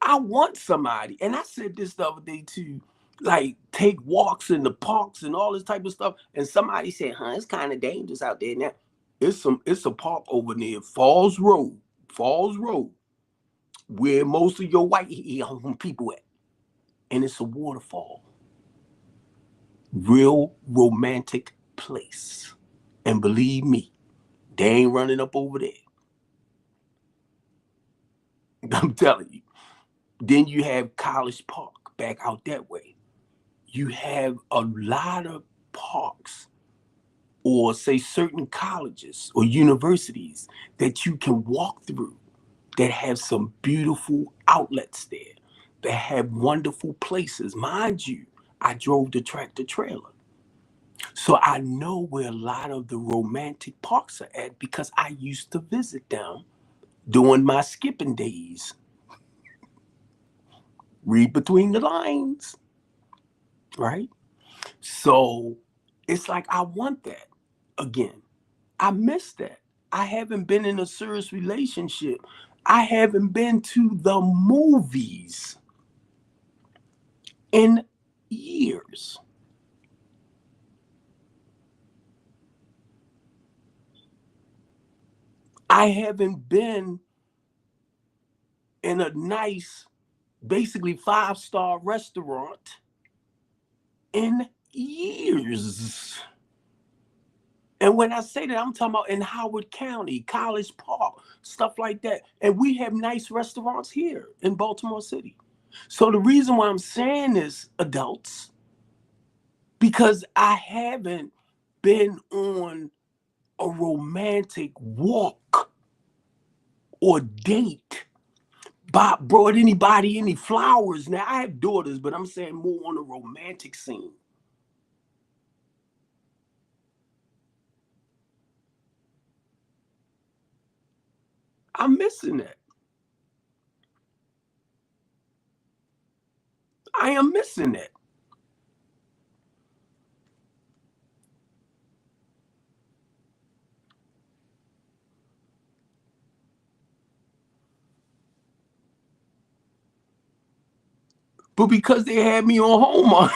I want somebody, and I said this the other day too, like take walks in the parks and all this type of stuff. And somebody said, "Huh, it's kind of dangerous out there now." It's a park over near Falls Road, where most of your white people at, and it's a waterfall. Real romantic place. And believe me, they ain't running up over there. I'm telling you. Then you have College Park back out that way. You have a lot of parks, or say certain colleges or universities that you can walk through that have some beautiful outlets there, that have wonderful places. Mind you, I drove the tractor trailer. So I know where a lot of the romantic parks are at because I used to visit them during my skipping days. Read between the lines, right? So it's like I want that again. I miss that. I haven't been in a serious relationship. I haven't been to the movies in years. I haven't been in a nice, basically 5-star restaurant in years. And when I say that, I'm talking about in Howard County, College Park, stuff like that. And we have nice restaurants here in Baltimore City. So the reason why I'm saying this, adults, because I haven't been on a romantic walk or date, brought anybody any flowers. Now I have daughters, but I'm saying more on a romantic scene. I'm missing that. I am missing that. But because they had me on Hallmark,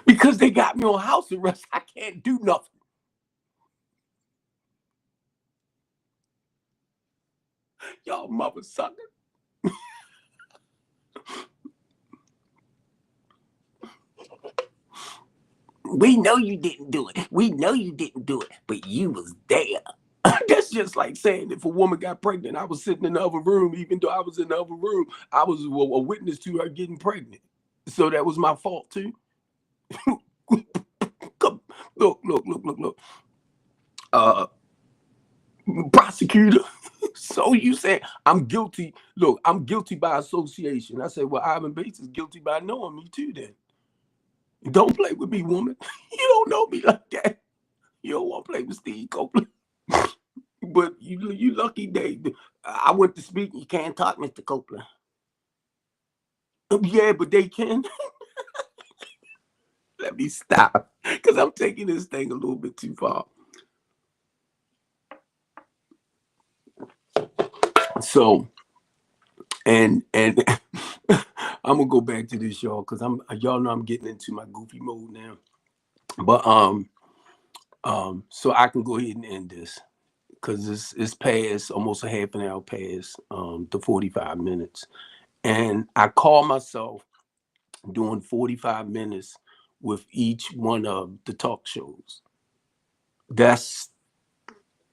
because they got me on house arrest, I can't do nothing. Y'all mother sucker. We know you didn't do it. We know you didn't do it, but you was there. That's just like saying if a woman got pregnant, I was sitting in the other room, even though I was in the other room, I was a witness to her getting pregnant. So that was my fault too. Come, look. Uh, Prosecutor. So you say I'm guilty. Look, I'm guilty by association. I said, well, Ivan Bates is guilty by knowing me too. Then don't play with me, woman. You don't know me like that. You don't want to play with Steve Copeland. But you lucky day. I went to speak. You can't talk, Mr. Copeland. Yeah, but they can. Let me stop because I'm taking this thing a little bit too far. So, and I'm gonna go back to this, y'all, because y'all know I'm getting into my goofy mode now. But so I can go ahead and end this because it's past almost a half an hour past the 45 minutes, and I call myself doing 45 minutes with each one of the talk shows. That's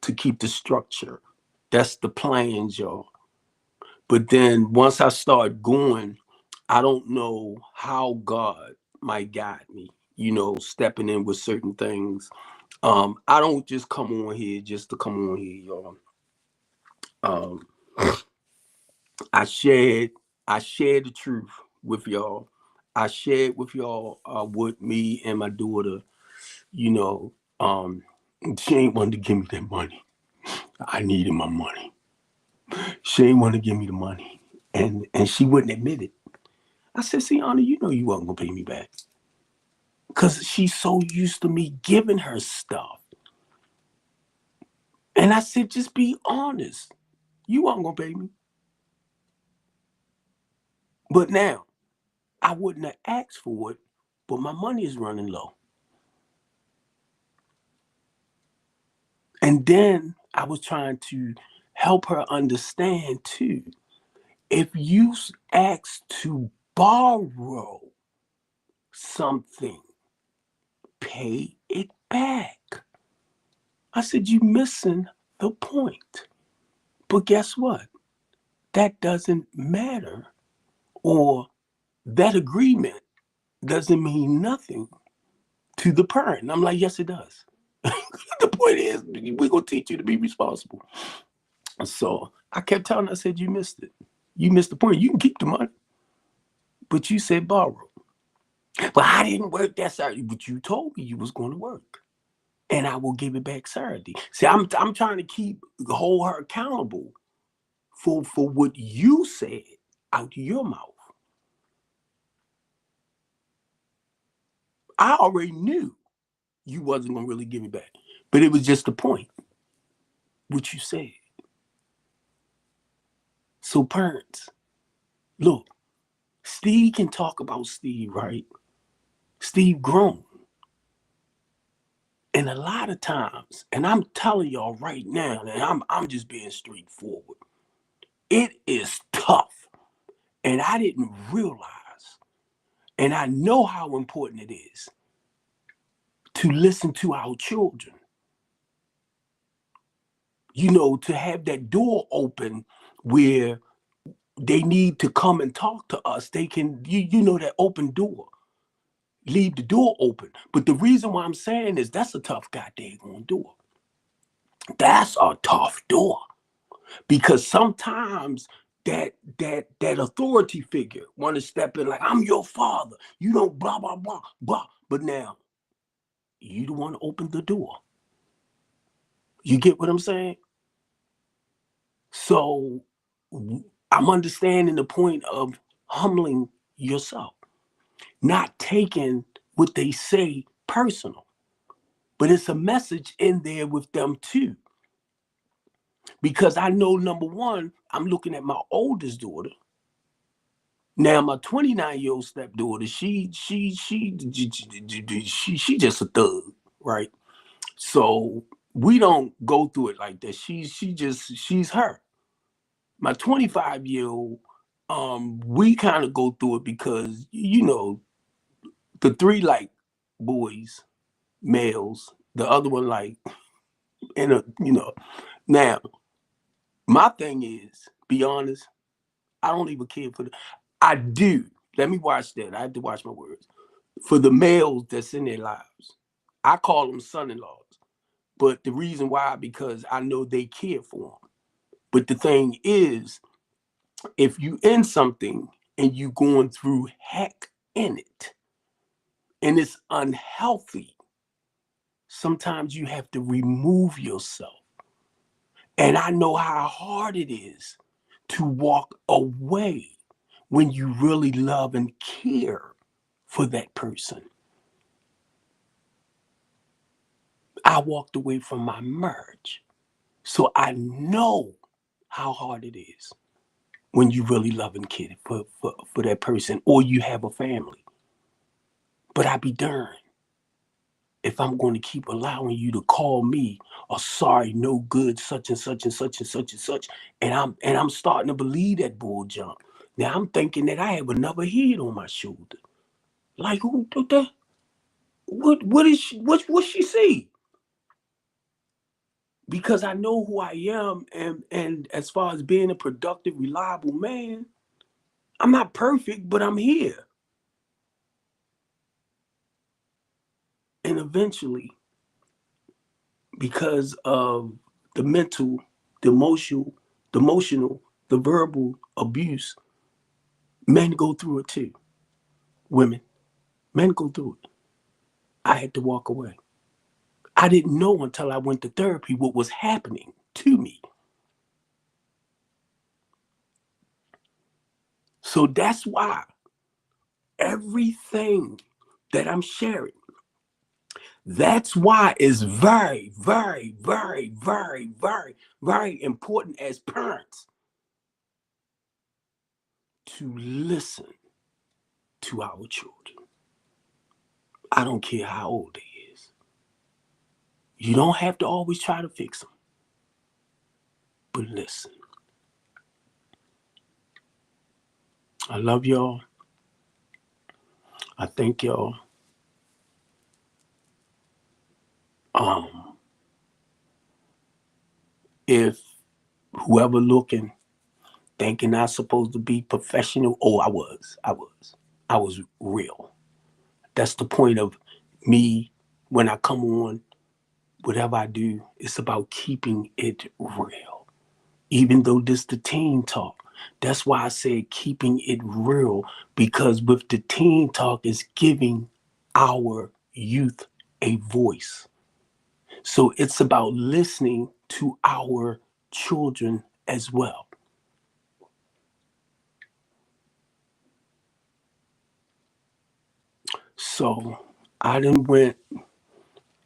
to keep the structure. That's the plans, y'all. But then once I start going, I don't know how God might guide me, stepping in with certain things. I don't just come on here just to come on here, y'all. Um, I shared I shared the truth with y'all. I shared with y'all what me and my daughter, you know, um, she ain't wanted to give me that money. I needed my money. She ain't want to give me the money. And she wouldn't admit it. I said, see, Anna, you know you wasn't gonna pay me back. Cause she's so used to me giving her stuff. And I said, just be honest. You weren't gonna pay me. But now I wouldn't have asked for it, but my money is running low. And then I was trying to help her understand too. If you ask to borrow something, pay it back. I said, you missing the point. But guess what? That doesn't matter. Or that agreement doesn't mean nothing to the parent. And I'm like, yes, it does. The point is, we're going to teach you to be responsible. So I kept telling her, I said, you missed it. You missed the point. You can keep the money, but you said borrow. But I didn't work that Saturday. But you told me you was going to work, and I will give it back Saturday. See, I'm trying to hold her accountable for what you said out of your mouth. I already knew you wasn't gonna really give it back, but it was just the point what you said. So parents, look, Steve can talk about Steve, right? Steve grown. And a lot of times, and I'm telling y'all right now, and I'm just being straightforward. It is tough. And I didn't realize, and I know how important it is to listen to our children. You know, to have that door open where they need to come and talk to us. They can, you know, that open door. Leave the door open. But the reason why I'm saying is that's a tough goddamn door. That's a tough door. Because sometimes that authority figure want to step in like, I'm your father. You don't blah, blah, blah, blah. But now, you the one to open the door. You get what I'm saying? So I'm understanding the point of humbling yourself, not taking what they say personal, but it's a message in there with them too. Because I know, number one, I'm looking at my oldest daughter. Now my 29-year-old stepdaughter, she just a thug, right? So we don't go through it like that. She's her. My 25-year-old, we kind of go through it because, you know, the three like boys, males, the other one like, you know. Now, my thing is, be honest, I don't even care for I do. Let me watch that. I have to watch my words. For the males that's in their lives, I call them son-in-laws. But the reason why, because I know they care for them. But the thing is, if you in something and you going through heck in it, and it's unhealthy, sometimes you have to remove yourself. And I know how hard it is to walk away when you really love and care for that person. I walked away from my marriage. So I know how hard it is when you really love and care for that person, or you have a family. But I be darned if I'm going to keep allowing you to call me a sorry, no good, such and such and such and such and such, and I'm starting to believe that bull jump. Now I'm thinking that I have another head on my shoulder. Like who? What is she? What she see? Because I know who I am, and as far as being a productive, reliable man, I'm not perfect, but I'm here. And eventually, because of the mental, the emotional, the verbal abuse, men go through it too. Women, men go through it. I had to walk away. I didn't know until I went to therapy what was happening to me. So that's why everything that I'm sharing, that's why it's very, very, very, very, very, very important as parents to listen to our children. I don't care how old they is. You don't have to always try to fix them, but listen. I love y'all. I thank y'all. Um, if whoever looking, thinking I'm supposed to be professional, oh, I was real. That's the point of me when I come on whatever I do, it's about keeping it real. Even though this the teen talk. That's why I said keeping it real, because with the teen talk is giving our youth a voice. So it's about listening to our children as well. So I done went,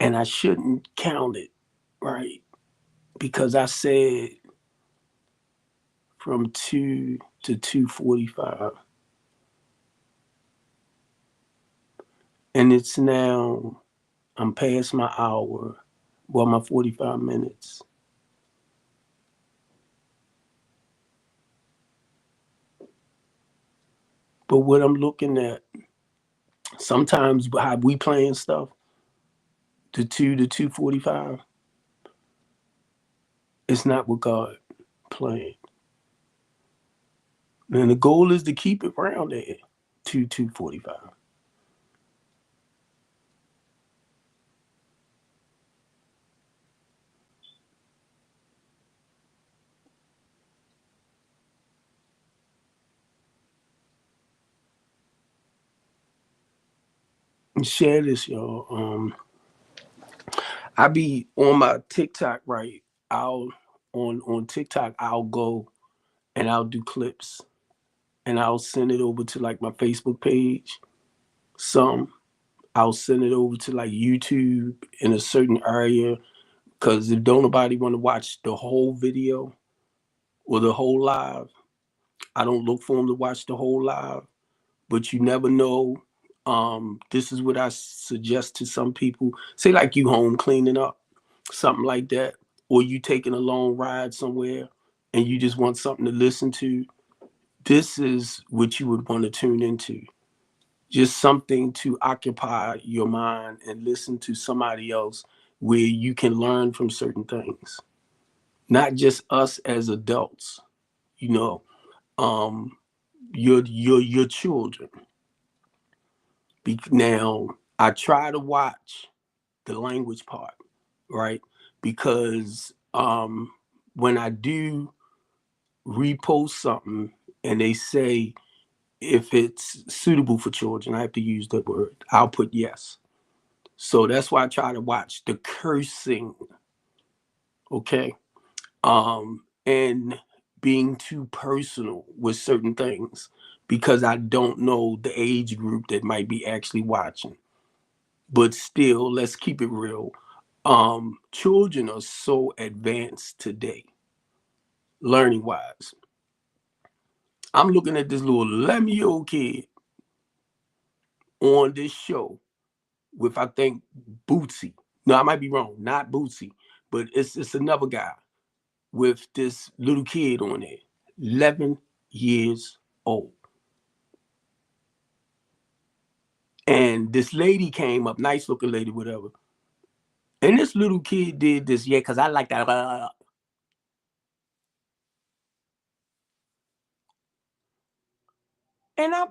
and I shouldn't count it, right? Because I said from 2 to 2:45. And it's now, I'm past my hour, well, my 45 minutes. But what I'm looking at, sometimes how we playing stuff, the 2 to 2:45, it's not what God planned. And the goal is to keep it around there, 2:45. And share this, y'all. I be on my TikTok, right? I'll on TikTok, I'll go and I'll do clips and I'll send it over to like my Facebook page. Some I'll send it over to like YouTube in a certain area, because if don't nobody want to watch the whole video or the whole live, I don't look for them to watch the whole live. But you never know. This is what I suggest to some people. Say like you home cleaning up, something like that, or you taking a long ride somewhere and you just want something to listen to. This is what you would want to tune into. Just something to occupy your mind and listen to somebody else where you can learn from certain things. Not just us as adults, you know, um, your children. Now, I try to watch the language part, right? Because when I do repost something and they say if it's suitable for children, I have to use that word. I'll put yes. So that's why I try to watch the cursing, okay? And being too personal with certain things, because I don't know the age group that might be actually watching. But still, let's keep it real. Children are so advanced today, learning wise. I'm looking at this little 11-year-old kid on this show with, I think, Bootsy. No, I might be wrong. Not Bootsy, but it's another guy with this little kid on there, 11 years old. And this lady came up, nice looking lady, whatever. And this little kid did this, yeah, because I like that. And I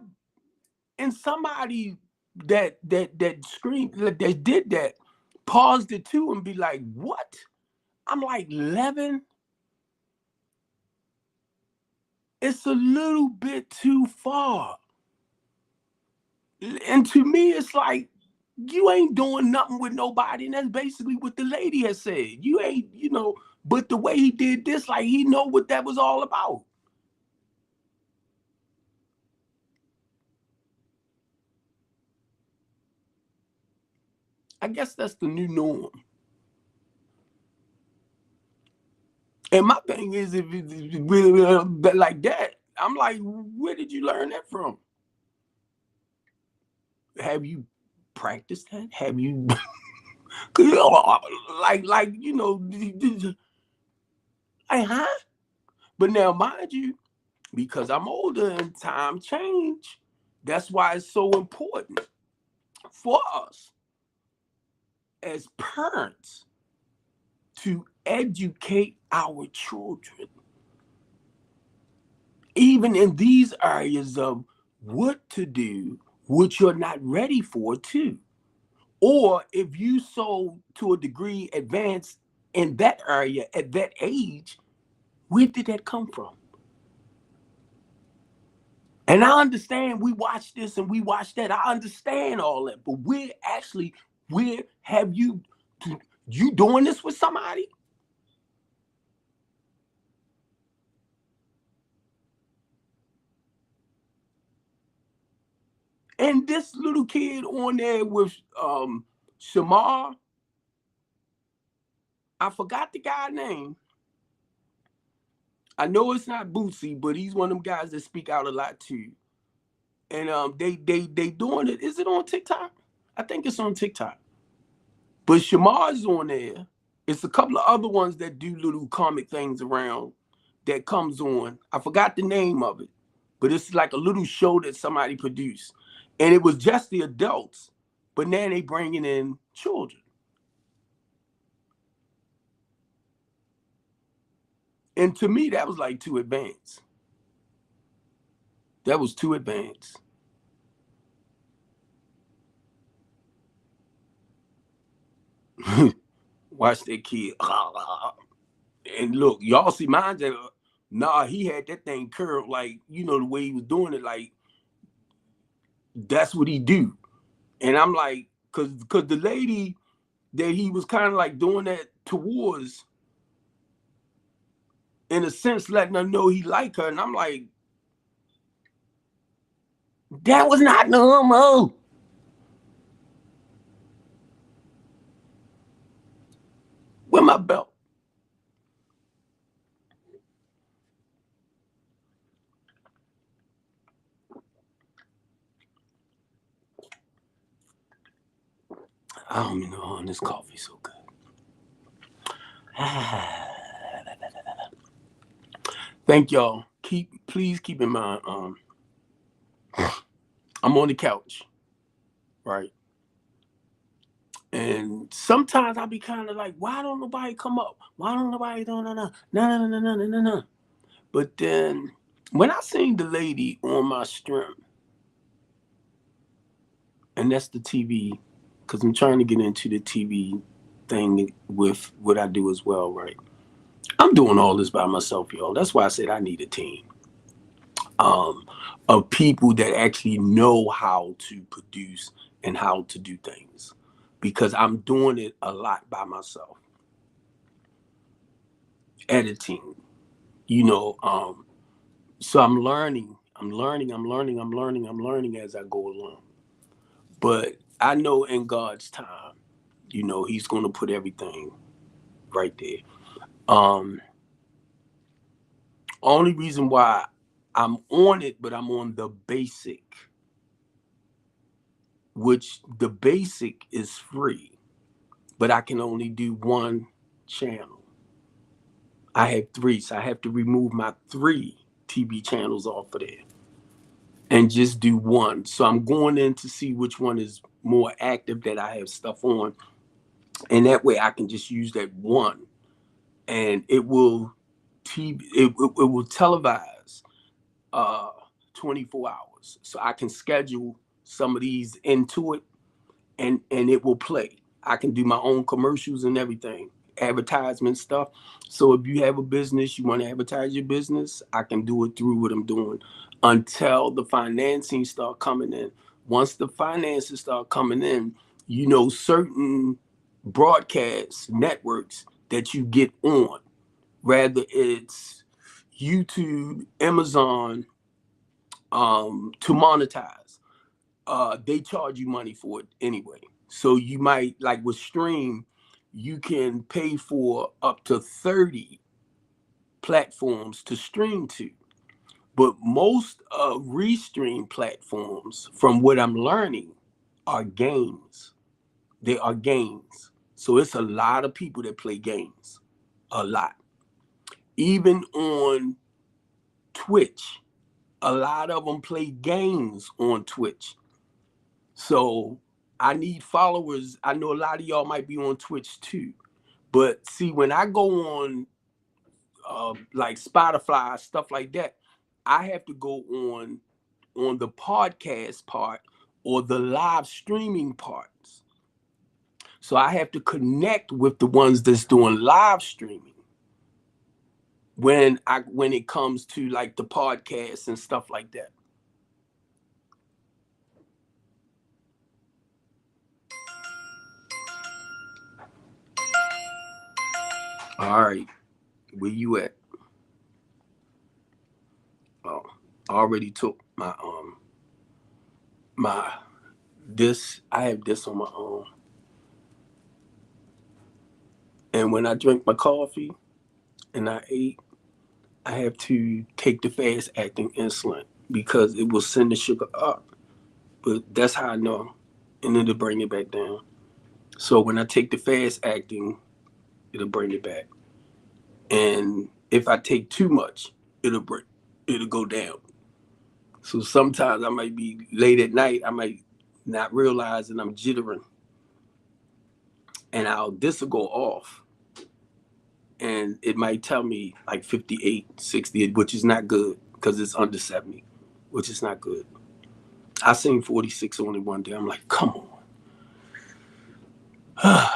and somebody that screamed, that did that, paused it too and be like, what? I'm like, 11? It's a little bit too far. And to me, it's like, you ain't doing nothing with nobody. And that's basically what the lady has said. You ain't, but the way he did this, like he know what that was all about. I guess that's the new norm. And my thing is, if it's like that, I'm like, where did you learn that from? Have you practiced that? Have you, like, like, huh? But now, mind you, because I'm older and time change, that's why it's so important for us as parents to educate our children, even in these areas of what to do, what you're not ready for, too. Or if you so to a degree advanced in that area at that age, where did that come from? And I understand we watch this and we watch that. I understand all that, but where have you doing this with somebody? And this little kid on there with Shamar, I forgot the guy's name. I know it's not Bootsy, but he's one of them guys that speak out a lot too. And they doing it. Is it on TikTok? I think it's on TikTok. But Shamar's on there. It's a couple of other ones that do little comic things around that comes on. I forgot the name of it, but it's like a little show that somebody produced. And it was just the adults, but now they bringing in children. And to me, that was like too advanced. That was too advanced. Watch that kid. And look, y'all see mine. Nah, he had that thing curled like, the way he was doing it, like that's what he do. And I'm like, cause the lady that he was kind of like doing that towards, in a sense, letting her know he liked her. And I'm like, that was not normal. Where my belt? I don't even know. This coffee's so good. Thank y'all. Please keep in mind, I'm on the couch, right? And sometimes I'll be kind of like, why don't nobody come up? Why don't nobody do no. But then when I seen the lady on my stream, and that's the TV, because I'm trying to get into the TV thing with what I do as well, right? I'm doing all this by myself, y'all. That's why I said I need a team um, of people that actually know how to produce and how to do things, because I'm doing it a lot by myself. Editing, you know. So I'm learning as I go along. But I know in God's time, He's going to put everything right there. Um, Only reason why I'm on it, but I'm on the basic, which the basic is free, but I can only do one channel. I have three, so I have to remove my three TV channels off of there and just do one. So I'm going in to see which one is more active that I have stuff on. And that way I can just use that one, and it will it will televise 24 hours. So I can schedule some of these into it, and it will play. I can do my own commercials and everything, advertisement stuff. So if you have a business, you want to advertise your business, I can do it through what I'm doing until the financing start coming in. Once the finances start coming in, certain broadcast networks that you get on, whether it's YouTube, Amazon, to monetize, they charge you money for it anyway. So you might, like with Stream, you can pay for up to 30 platforms to stream to. But most restream platforms, from what I'm learning, are games. They are games. So it's a lot of people that play games. A lot. Even on Twitch, a lot of them play games on Twitch. So I need followers. I know a lot of y'all might be on Twitch too. But see, when I go on like Spotify, stuff like that, I have to go on the podcast part or the live streaming parts. So I have to connect with the ones that's doing live streaming when it comes to like the podcasts and stuff like that. All right, where you at? Oh, I already took my this. I have this on my own, and when I drink my coffee and I ate, I have to take the fast acting insulin because it will send the sugar up. But that's how I know, and it'll bring it back down. So when I take the fast acting, it'll bring it back. And if I take too much, it'll go down. So sometimes I might be late at night, I might not realize that I'm jittering, and this will go off, and it might tell me like 58, 60, which is not good because it's under 70, which is not good. I seen 46 only one day. I'm like, come on.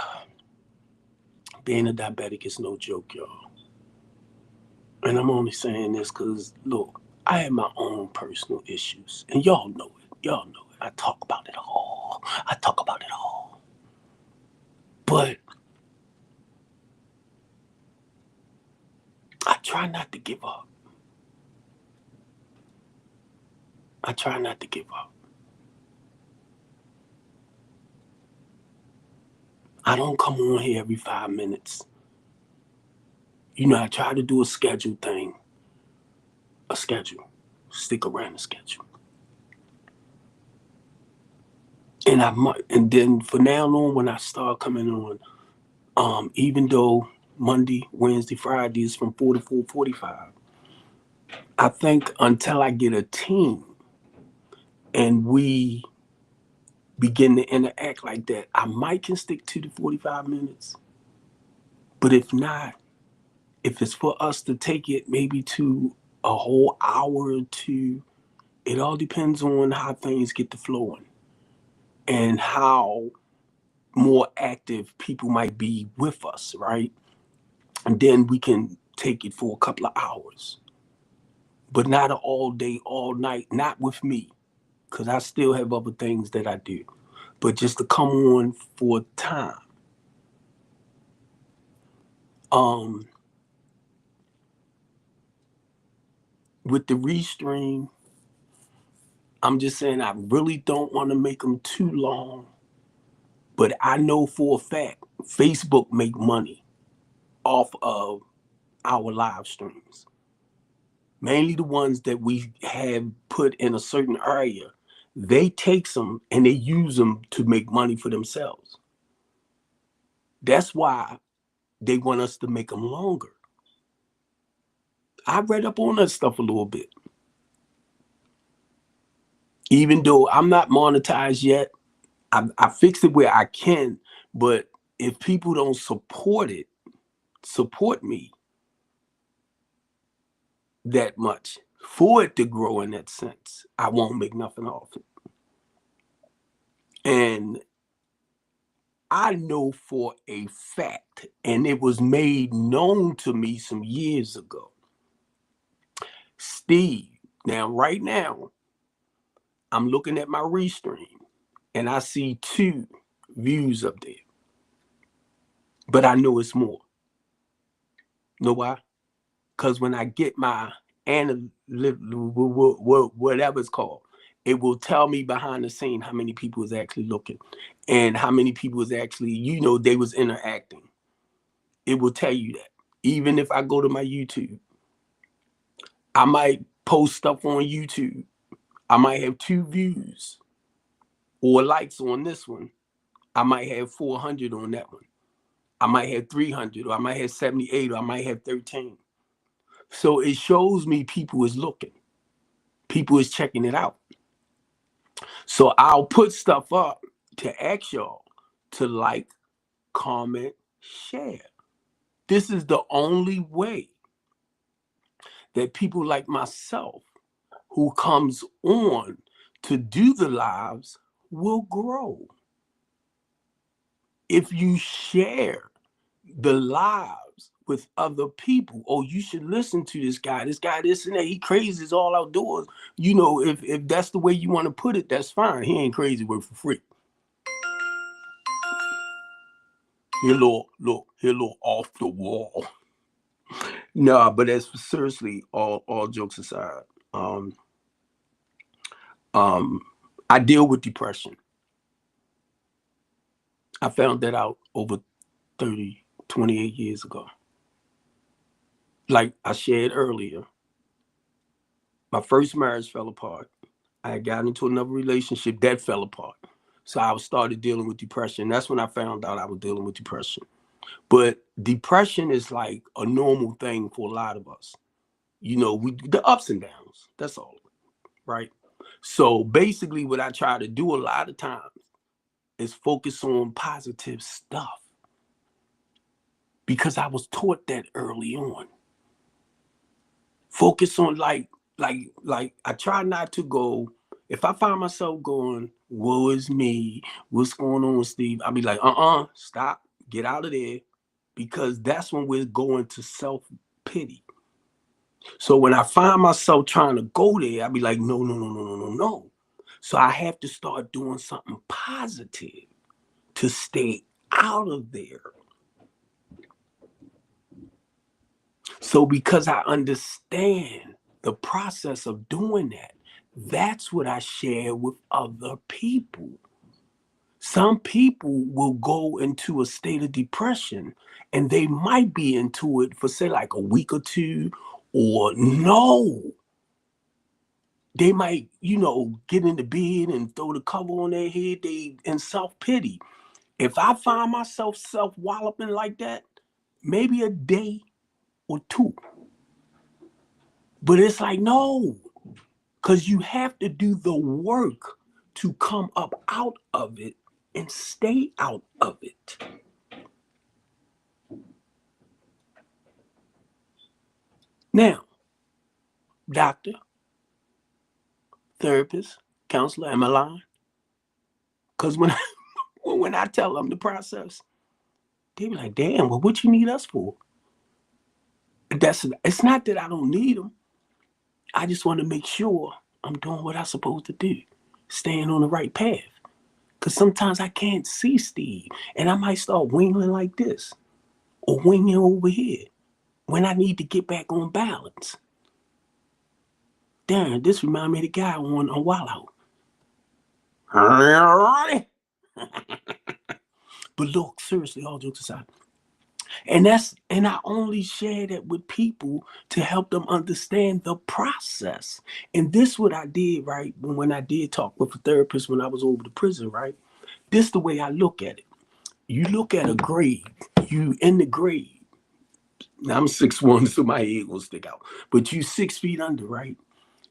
Being a diabetic is no joke, y'all. And I'm only saying this because, look, I have my own personal issues. And y'all know it. Y'all know it. I talk about it all. I talk about it all. But I try not to give up. I try not to give up. I don't come on here every 5 minutes. You know, I try to do a schedule thing. A schedule. Stick around the schedule. And then for now on, when I start coming on, even though Monday, Wednesday, Friday is from 4 to 4:45, I think until I get a team and we begin to interact like that, I might can stick to the 45 minutes. But if not, if it's for us to take it maybe to a whole hour or two, it all depends on how things get to flowing and how more active people might be with us, right? And then we can take it for a couple of hours, but not all day, all night, not with me, because I still have other things that I do, but just to come on for time. Um, with the restream, I'm just saying I really don't want to make them too long, but I know for a fact Facebook make money off of our live streams. Mainly the ones that we have put in a certain area, they take them and they use them to make money for themselves. That's why they want us to make them longer. I read up on that stuff a little bit. Even though I'm not monetized yet, I fixed it where I can. But if people don't support me that much for it to grow in that sense, I won't make nothing off it. And I know for a fact, and it was made known to me some years ago, Steve, now right now, I'm looking at my restream and I see 2 views up there. But I know it's more. Know why? Because when I get my whatever it's called, it will tell me behind the scene how many people is actually looking and how many people is actually, they was interacting. It will tell you that. Even if I go to my YouTube, I might post stuff on YouTube. I might have 2 views or likes on this one. I might have 400 on that one. I might have 300, or I might have 78, or I might have 13. So it shows me people is looking. People is checking it out. So I'll put stuff up to ask y'all to like, comment, share. This is the only way that people like myself who comes on to do the lives will grow. if you share the lives with other people, oh, you should listen to this guy, this and that, he crazy is all outdoors. You know, if that's the way you want to put it, that's fine. He ain't crazy, work for free. He a little off the wall. No, but as seriously, all jokes aside, um, I deal with depression. I found that out over 28 years ago. Like I shared earlier, my first marriage fell apart. I got into another relationship that fell apart. So I started dealing with depression. That's when I found out I was dealing with depression. But depression is like a normal thing for a lot of us. You know, the ups and downs. That's all, right? So basically, what I try to do a lot of times is focus on positive stuff because I was taught that early on. Focus on like I try not to go. If I find myself going, woe is me, what's going on, Steve? I'll be like, stop, get out of there, because that's when we're going to self-pity. So when I find myself trying to go there, I'll be like, no, no, no, no, no, no, no. So I have to start doing something positive to stay out of there. So because I understand the process of doing that, that's what I share with other people. Some people will go into a state of depression and they might be into it for, say, like a week or two, or no. They might, get in the bed and throw the cover on their head. They in self-pity. If I find myself self-walloping like that, maybe a day or two. But it's like, no, because you have to do the work to come up out of it and stay out of it. Now, doctor, therapist, counselor, am I lying? Because when I tell them the process, they be like, damn, well, what you need us for? It's not that I don't need them. I just want to make sure I'm doing what I'm supposed to do, staying on the right path. Because sometimes I can't see Steve, and I might start wingling like this or winging over here when I need to get back on balance. Darn, this reminds me of the guy on Wild Out. But look, seriously, all jokes aside, and I only share that with people to help them understand the process. And this what I did, right? When I did talk with a therapist when I was over the prison, right? This the way I look at it. You look at a grave, you in the grave. Now I'm 6'1", so my head will stick out. But you 6 feet under, right?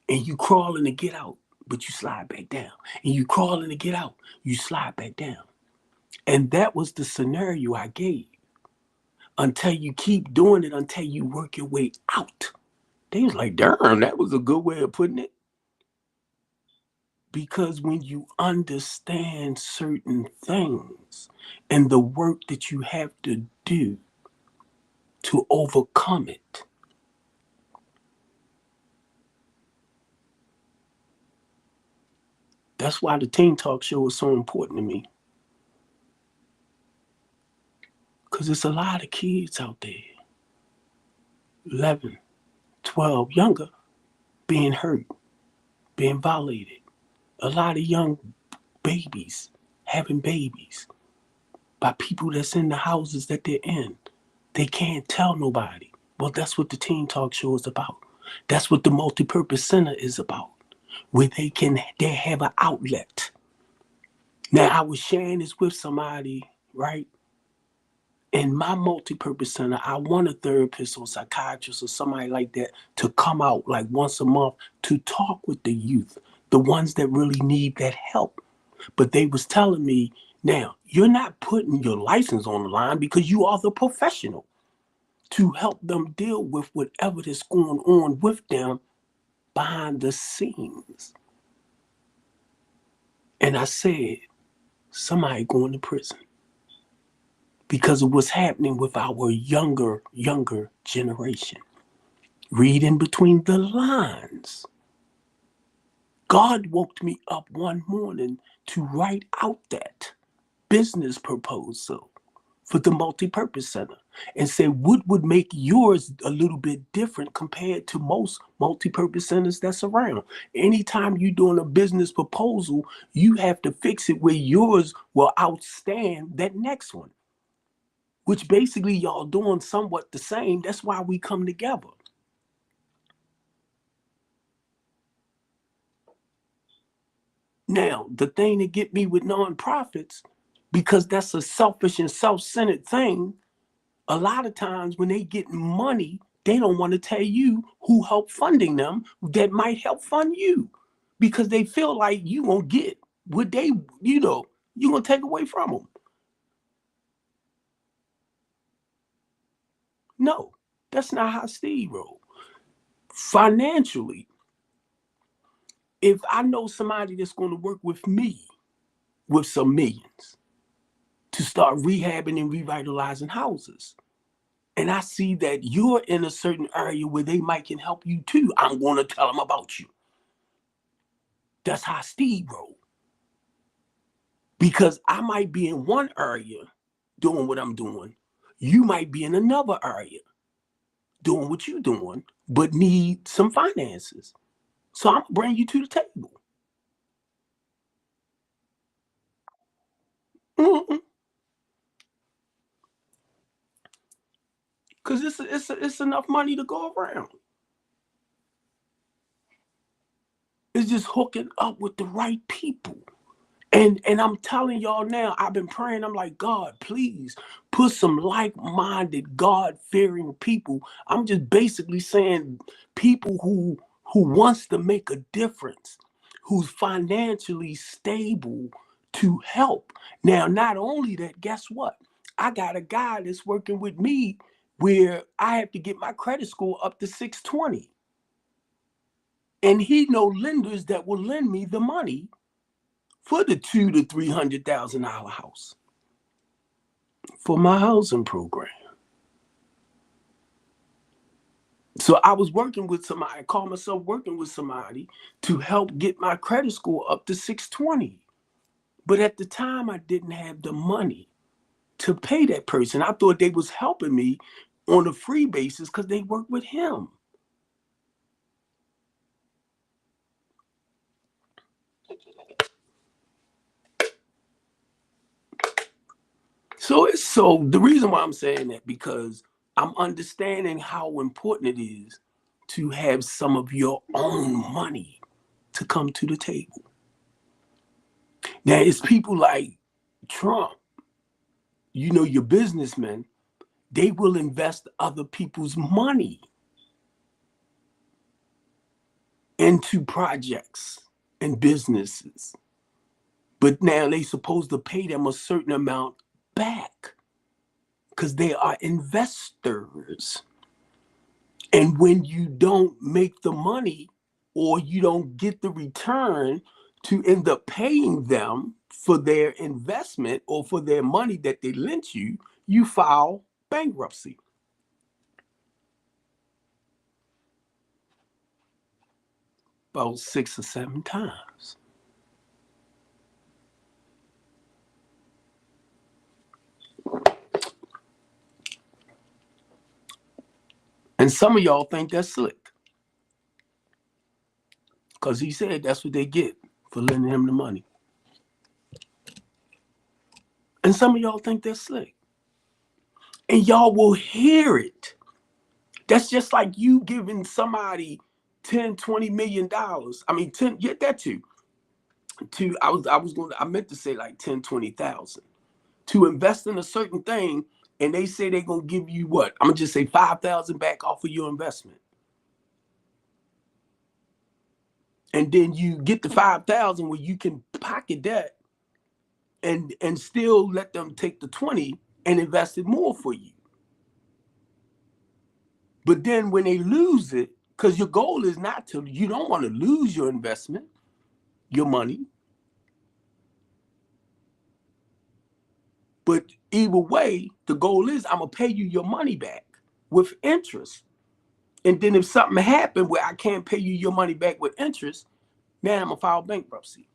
And you crawling to get out, but you slide back down. And you crawling to get out, you slide back down. And that was the scenario I gave. Until you keep doing it, until you work your way out. They was like, darn, that was a good way of putting it. Because when you understand certain things and the work that you have to do to overcome it, that's why the Teen Talk Show is so important to me. Because there's a lot of kids out there, 11, 12, younger, being hurt, being violated. A lot of young babies having babies by people that's in the houses that they're in. They can't tell nobody. Well, that's what the Teen Talk Show is about. That's what the Multipurpose Center is about, where they have an outlet. Now, I was sharing this with somebody, right? In my multipurpose center, I want a therapist or psychiatrist or somebody like that to come out like once a month to talk with the youth, the ones that really need that help. But they was telling me, now, you're not putting your license on the line because you are the professional to help them deal with whatever that's going on with them behind the scenes. And I said, somebody going to prison. because of what's happening with our younger generation. Read in between the lines. God woke me up one morning to write out that business proposal for the multipurpose center and say what would make yours a little bit different compared to most multipurpose centers that's around. Anytime you're doing a business proposal, you have to fix it where yours will outstand that next one, which basically y'all doing somewhat the same. That's why we come together. Now, the thing that get me with nonprofits, because that's a selfish and self-centered thing, a lot of times when they get money, they don't want to tell you who helped funding them that might help fund you, because they feel like you won't get what they, you're going to take away from them. No, that's not how Steve rolled. Financially, if I know somebody that's going to work with me with some millions to start rehabbing and revitalizing houses, and I see that you're in a certain area where they might can help you too, I'm going to tell them about you. That's how Steve rolled. Because I might be in one area doing what I'm doing. You might be in another area doing what you're doing, but need some finances. So I'm going to bring you to the table. Because it's enough money to go around. It's just hooking up with the right people. And I'm telling y'all now, I've been praying. I'm like, God, please put some like-minded, God-fearing people. I'm just basically saying people who wants to make a difference, who's financially stable to help. Now, not only that, guess what? I got a guy that's working with me where I have to get my credit score up to 620. And he know lenders that will lend me the money for the $200,000 to $300,000 house for my housing program. So I was working with somebody, I call myself working with somebody to help get my credit score up to 620. But at the time, I didn't have the money to pay that person. I thought they was helping me on a free basis because they work with him. So the reason why I'm saying that, because I'm understanding how important it is to have some of your own money to come to the table. Now, it's people like Trump, your businessmen, they will invest other people's money into projects and businesses. But now they supposed to pay them a certain amount back because they are investors. And when you don't make the money or you don't get the return to end up paying them for their investment or for their money that they lent you, you file bankruptcy. About 6 or 7 times. And some of y'all think that's slick, because he said that's what they get for lending him the money. And some of y'all think that's slick. And y'all will hear it. That's just like you giving somebody 10, $20 million. I mean, 10, get that too. I meant to say like 10, 20,000 to invest in a certain thing. And they say they're going to give you what? I'm going to just say 5,000 back off of your investment. And then you get the 5,000 where you can pocket that and still let them take the 20 and invest it more for you. But then when they lose it, because your goal is you don't want to lose your investment, your money. But either way, the goal is I'm going to pay you your money back with interest. And then if something happened where I can't pay you your money back with interest, then I'm going to file bankruptcy.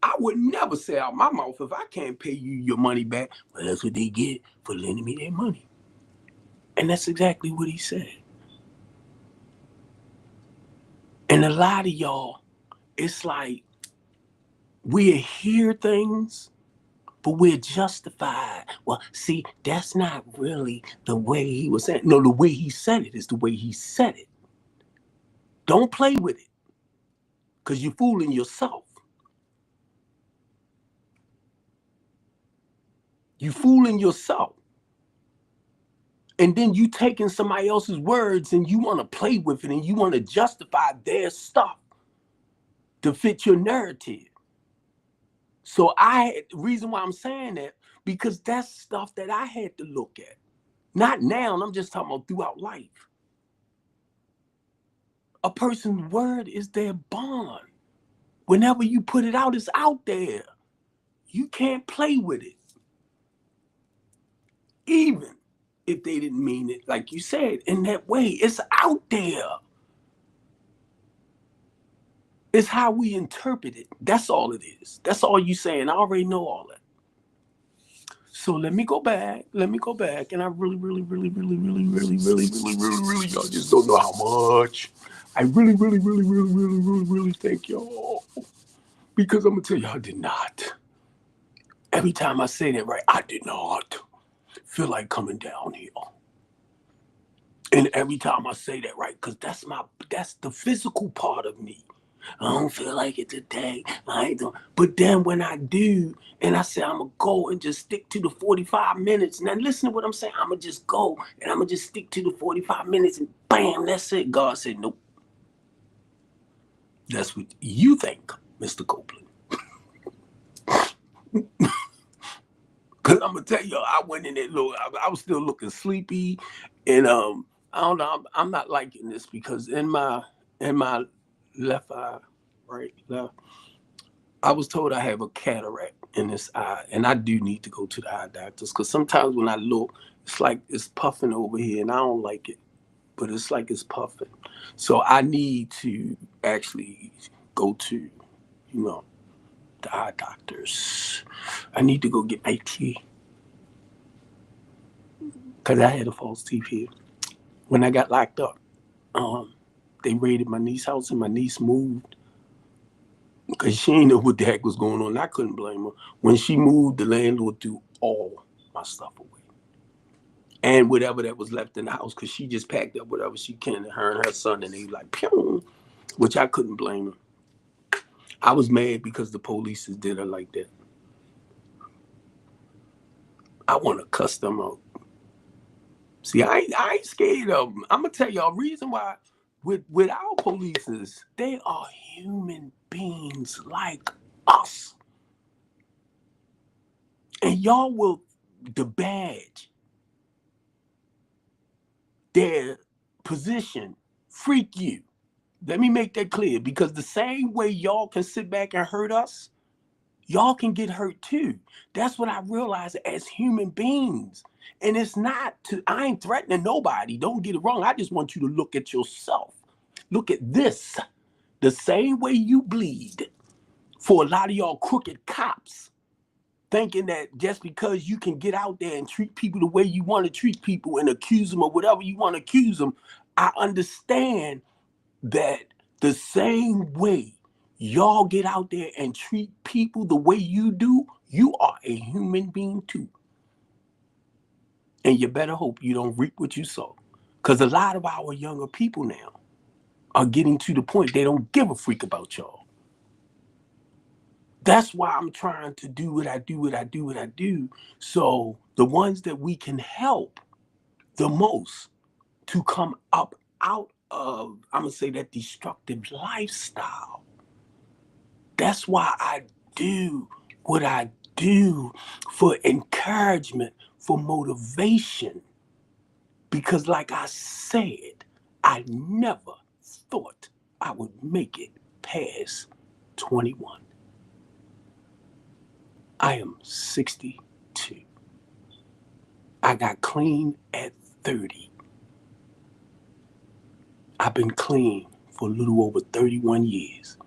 I would never say out my mouth, if I can't pay you your money back, well, that's what they get for lending me their money. And that's exactly what he said. And a lot of y'all, it's like we hear things, but we're justified. Well, see, that's not really the way he was saying. No, the way he said it is the way he said it. Don't play with it, because you're fooling yourself. You fooling yourself. And then you taking somebody else's words and you want to play with it and you want to justify their stuff to fit your narrative. So the reason why I'm saying that, because that's stuff that I had to look at. Not now, I'm just talking about throughout life. A person's word is their bond. Whenever you put it out, it's out there. You can't play with it. Even if they didn't mean it, like you said, in that way, it's out there. It's how we interpret it. That's all it is. That's all you saying. I already know all that. So let me go back. And I really, y'all just don't know how much. I really thank y'all. Because I'm going to tell you, I did not. Every time I say that right, I did not feel like coming down here. And every time I say that right, because that's the physical part of me. I don't feel like it today. I ain't doing. But then when I do, and I say I'm gonna go and just stick to the 45 minutes. Now listen to what I'm saying. I'm gonna just go and I'm gonna just stick to the 45 minutes and bam, that's it. God said, nope. That's what you think, Mr. Copeland. Cause I'm gonna tell you, I went in there. I was still looking sleepy, and I don't know. I'm not liking this because in my left eye, left, I was told I have a cataract in this eye, and I do need to go to the eye doctors because sometimes when I look, it's like it's puffing over here, and I don't like it. But it's like it's puffing, so I need to actually go to, the eye doctors. I need to go get my teeth because I had a false teeth here. When I got locked up, they raided my niece's house and my niece moved because she didn't know what the heck was going on. I couldn't blame her. When she moved, the landlord threw all my stuff away. And whatever that was left in the house, because she just packed up whatever she can, her and her son, and they like, pew, which I couldn't blame her. I was mad because the police did her like that. I want to cuss them out. See, I ain't scared of them. I'm going to tell y'all a reason why with our police, they are human beings like us. And y'all will, the badge, their position, freak you. Let me make that clear, because the same way y'all can sit back and hurt us, y'all can get hurt too. That's what I realized as human beings. And it's not I ain't threatening nobody. Don't get it wrong. I just want you to look at yourself. Look at this. The same way you bleed for a lot of y'all crooked cops, thinking that just because you can get out there and treat people the way you want to treat people and accuse them of whatever you want to accuse them, I understand that the same way y'all get out there and treat people the way you do, you are a human being too. And you better hope you don't reap what you sow. Because a lot of our younger people now are getting to the point they don't give a freak about y'all. That's why I'm trying to do what I do. So the ones that we can help the most to come up out of, I'm going to say, that destructive lifestyle. That's why I do what I do, for encouragement, for motivation. Because like I said, I never thought I would make it past 21. I am 62. I got clean at 30. I've been clean for a little over 31 years.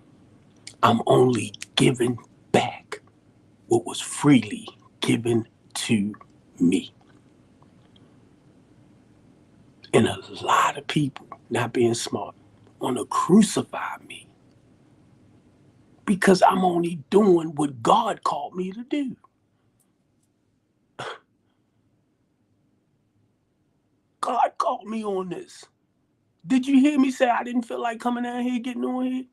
I'm only giving back what was freely given to me. And a lot of people, not being smart, want to crucify me because I'm only doing what God called me to do. God called me on this. Did you hear me say I didn't feel like coming down here getting on here?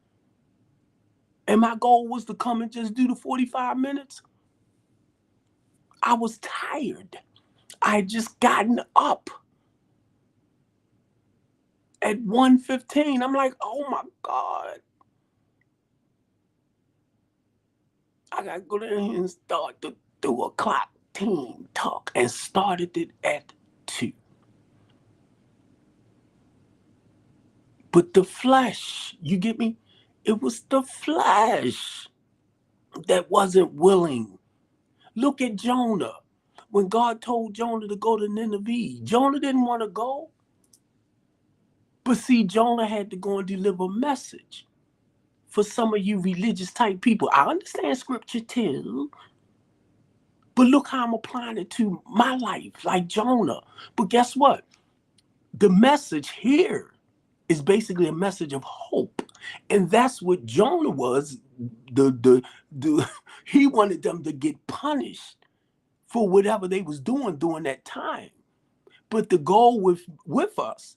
And my goal was to come and just do the 45 minutes. I was tired. I had just gotten up at 1:15. I'm like, oh my God. I got to go down here and start the 2:00 team talk, and started it at 2. But the flesh, you get me? It was the flesh that wasn't willing. Look at Jonah. When God told Jonah to go to Nineveh, Jonah didn't want to go. But see, Jonah had to go and deliver a message. For some of you religious type people, I understand scripture too. But look how I'm applying it to my life, like Jonah. But guess what? The message here is basically a message of hope. And that's what Jonah was. He wanted them to get punished for whatever they was doing during that time. But the goal with us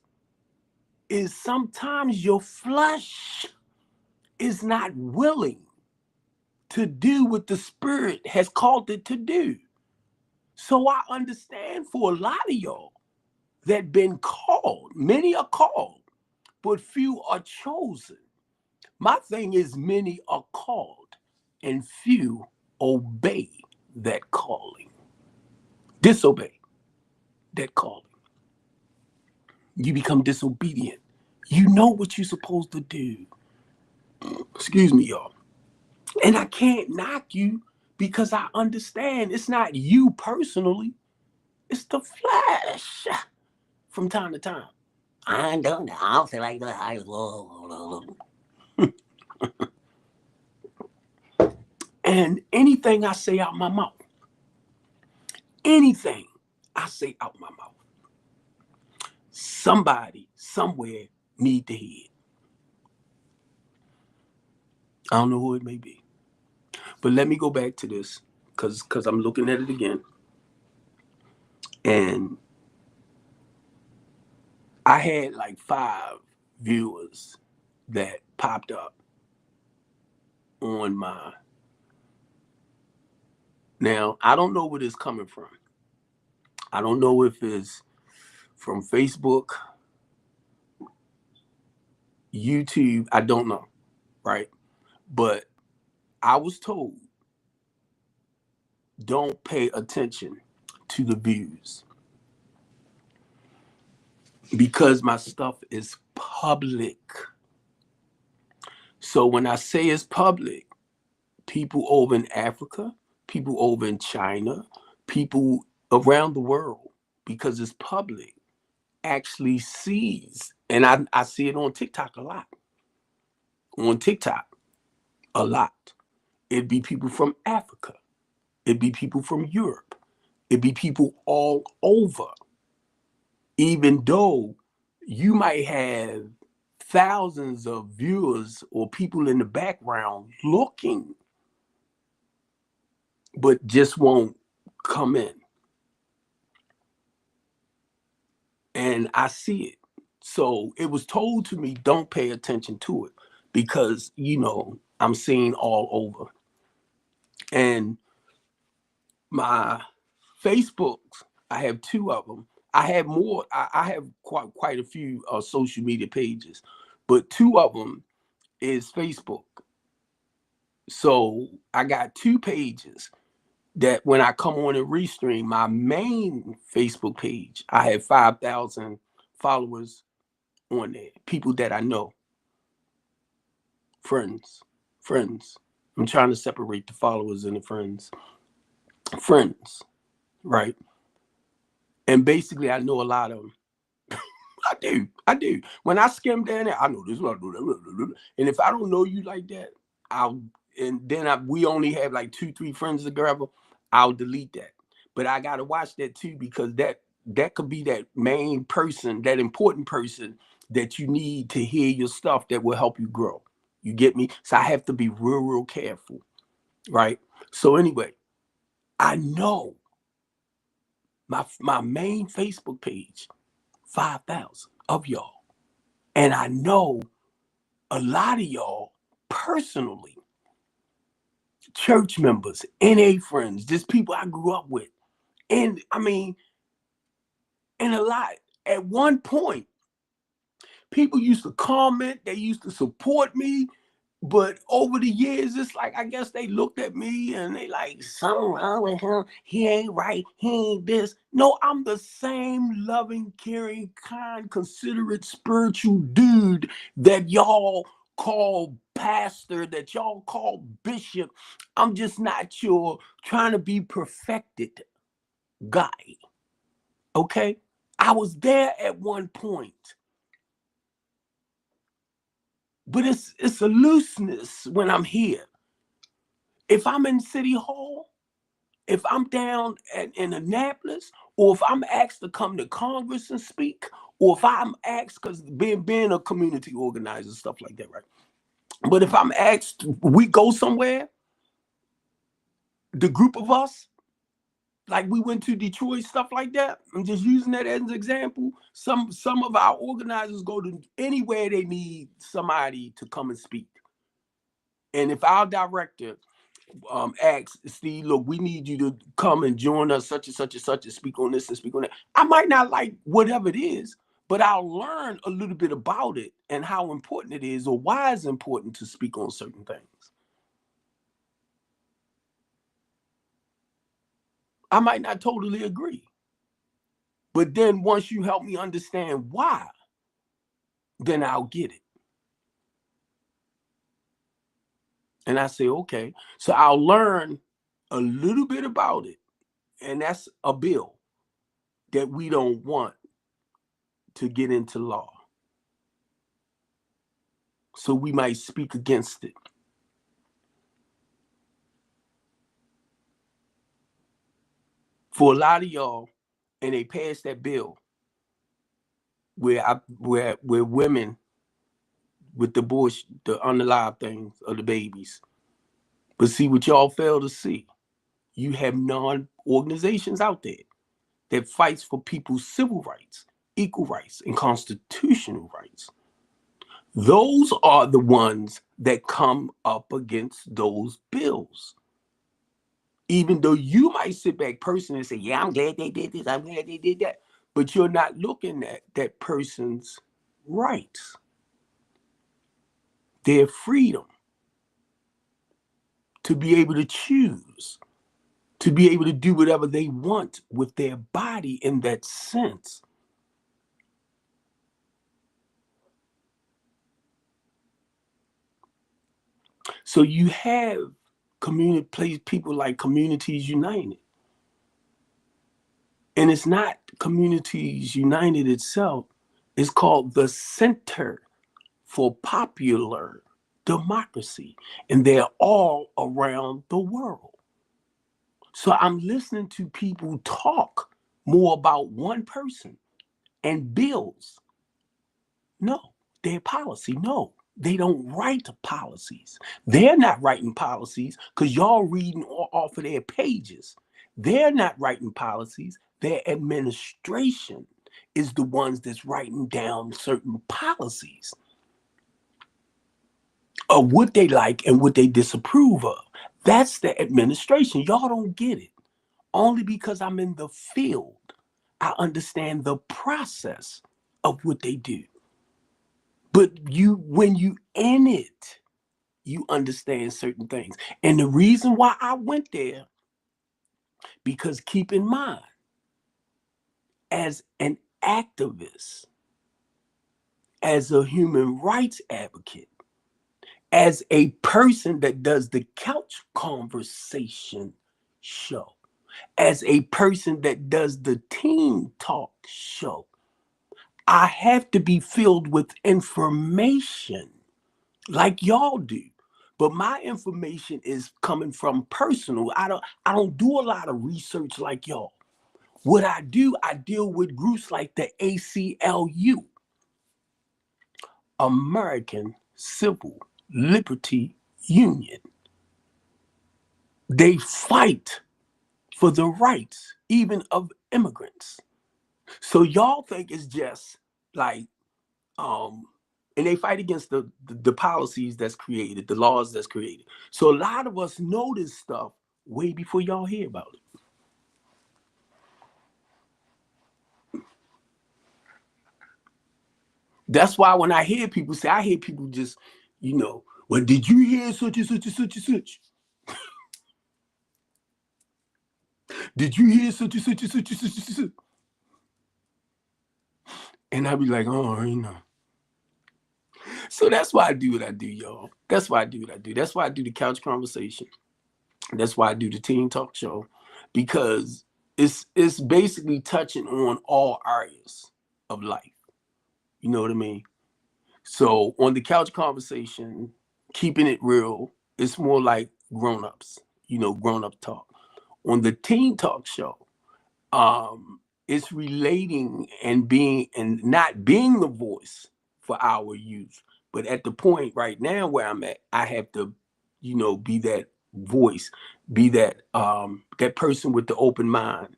is sometimes your flesh is not willing to do what the Spirit has called it to do. So I understand for a lot of y'all that been called, many are called, but few are chosen. My thing is, many are called and few obey that calling. Disobey that calling. You become disobedient. You know what you're supposed to do. Excuse me, y'all. And I can't knock you because I understand it's not you personally. It's the flesh from time to time. I don't know. I'll say like that. And anything I say out my mouth, anything I say out my mouth, somebody somewhere need to hear it. I don't know who it may be. But let me go back to this because I'm looking at it again. And I had like 5 viewers that popped up on my. Now, I don't know where it's coming from. I don't know if it's from Facebook, YouTube. I don't know, right? But I was told, don't pay attention to the views because my stuff is public. So when I say it's public, people over in Africa, people over in China, people around the world, because it's public, actually sees. And I see it on TikTok a lot. On TikTok, a lot. It'd be people from Africa. It'd be people from Europe. It'd be people all over. Even though you might have thousands of viewers or people in the background looking, but just won't come in. And I see it. So it was told to me, don't pay attention to it because, I'm seeing all over. And my Facebooks, I have 2 of them. I have more. I have quite a few social media pages, but 2 of them is Facebook. So I got 2 pages that when I come on and restream my main Facebook page, I have 5,000 followers on there, people that I know, friends. I'm trying to separate the followers and the friends, right? And basically, I know a lot of them. I do. When I skim down there, I know this, I know that. And if I don't know you like that, we only have like 2-3 friends together, I'll delete that. But I gotta watch that too, because that could be that main person, that important person that you need to hear your stuff that will help you grow. You get me? So I have to be real careful, right? So anyway, I know my main Facebook page, 5,000 of y'all. And I know a lot of y'all personally, church members, NA friends, just people I grew up with. And I mean, and a lot. At one point, people used to comment, they used to support me. But over the years, it's like, I guess they looked at me and they like, something wrong with him. He ain't right. He ain't this. No, I'm the same loving, caring, kind, considerate, spiritual dude that y'all call pastor, that y'all call bishop. I'm just not your trying to be perfected guy. Okay? I was there at one point. But it's a looseness when I'm here. If I'm in City Hall, if I'm down in Annapolis, or if I'm asked to come to Congress and speak, or if I'm asked, because being a community organizer, stuff like that, right? But if I'm asked, we go somewhere, the group of us, like we went to Detroit, stuff like that. I'm just using that as an example. Some of our organizers go to anywhere they need somebody to come and speak. And if our director asks Steve, look, we need you to come and join us, such and such and such, and speak on this and speak on that. I might not like whatever it is, but I'll learn a little bit about it and how important it is, or why it's important to speak on certain things. I might not totally agree, but then once you help me understand why, then I'll get it. And I say, okay, so I'll learn a little bit about it. And that's a bill that we don't want to get into law. So we might speak against it. For a lot of y'all, and they passed that bill where women with the bush, the unalive things of the babies. But see what y'all fail to see. You have non-organizations out there that fights for people's civil rights, equal rights, and constitutional rights. Those are the ones that come up against those bills. Even though you might sit back personally and say, yeah, I'm glad they did this, I'm glad they did that. But you're not looking at that person's rights, their freedom to be able to choose, to be able to do whatever they want with their body in that sense. So you have people like Communities United. And it's not Communities United itself. It's called the Center for Popular Democracy. And they're all around the world. So I'm listening to people talk more about one person and bills. No, their policy. No, they don't write policies. They're not writing policies because y'all reading off of their pages. They're not writing policies. Their administration is the ones that's writing down certain policies of what they like and what they disapprove of. That's the administration. Y'all don't get it. Only because I'm in the field, I understand the process of what they do. But when you in it, you understand certain things. And the reason why I went there, because keep in mind, as an activist, as a human rights advocate, as a person that does the couch conversation show, As a person that does the Teen Talk show, I have to be filled with information like y'all do. But my information is coming from personal. I don't do a lot of research like y'all. What I do, I deal with groups like the ACLU, American Civil Liberty Union. They fight for the rights even of immigrants. So y'all think it's just like and they fight against the policies that's created, the laws that's created. So a lot of us know this stuff way before y'all hear about it. That's why when I hear people say, I hear people just, well, did you hear such and such and such and such? Did you hear such and such and such and such and such? And I'll be like, oh, So that's why I do what I do, y'all. That's why I do what I do. That's why I do the couch conversation. That's why I do the Teen Talk show, because it's basically touching on all areas of life. You know what I mean? So on the couch conversation, keeping it real, it's more like grown-ups, grown-up talk. On the Teen Talk show, it's relating and not being the voice for our youth. But at the point right now where I'm at, I have to, be that voice, be that person with the open mind.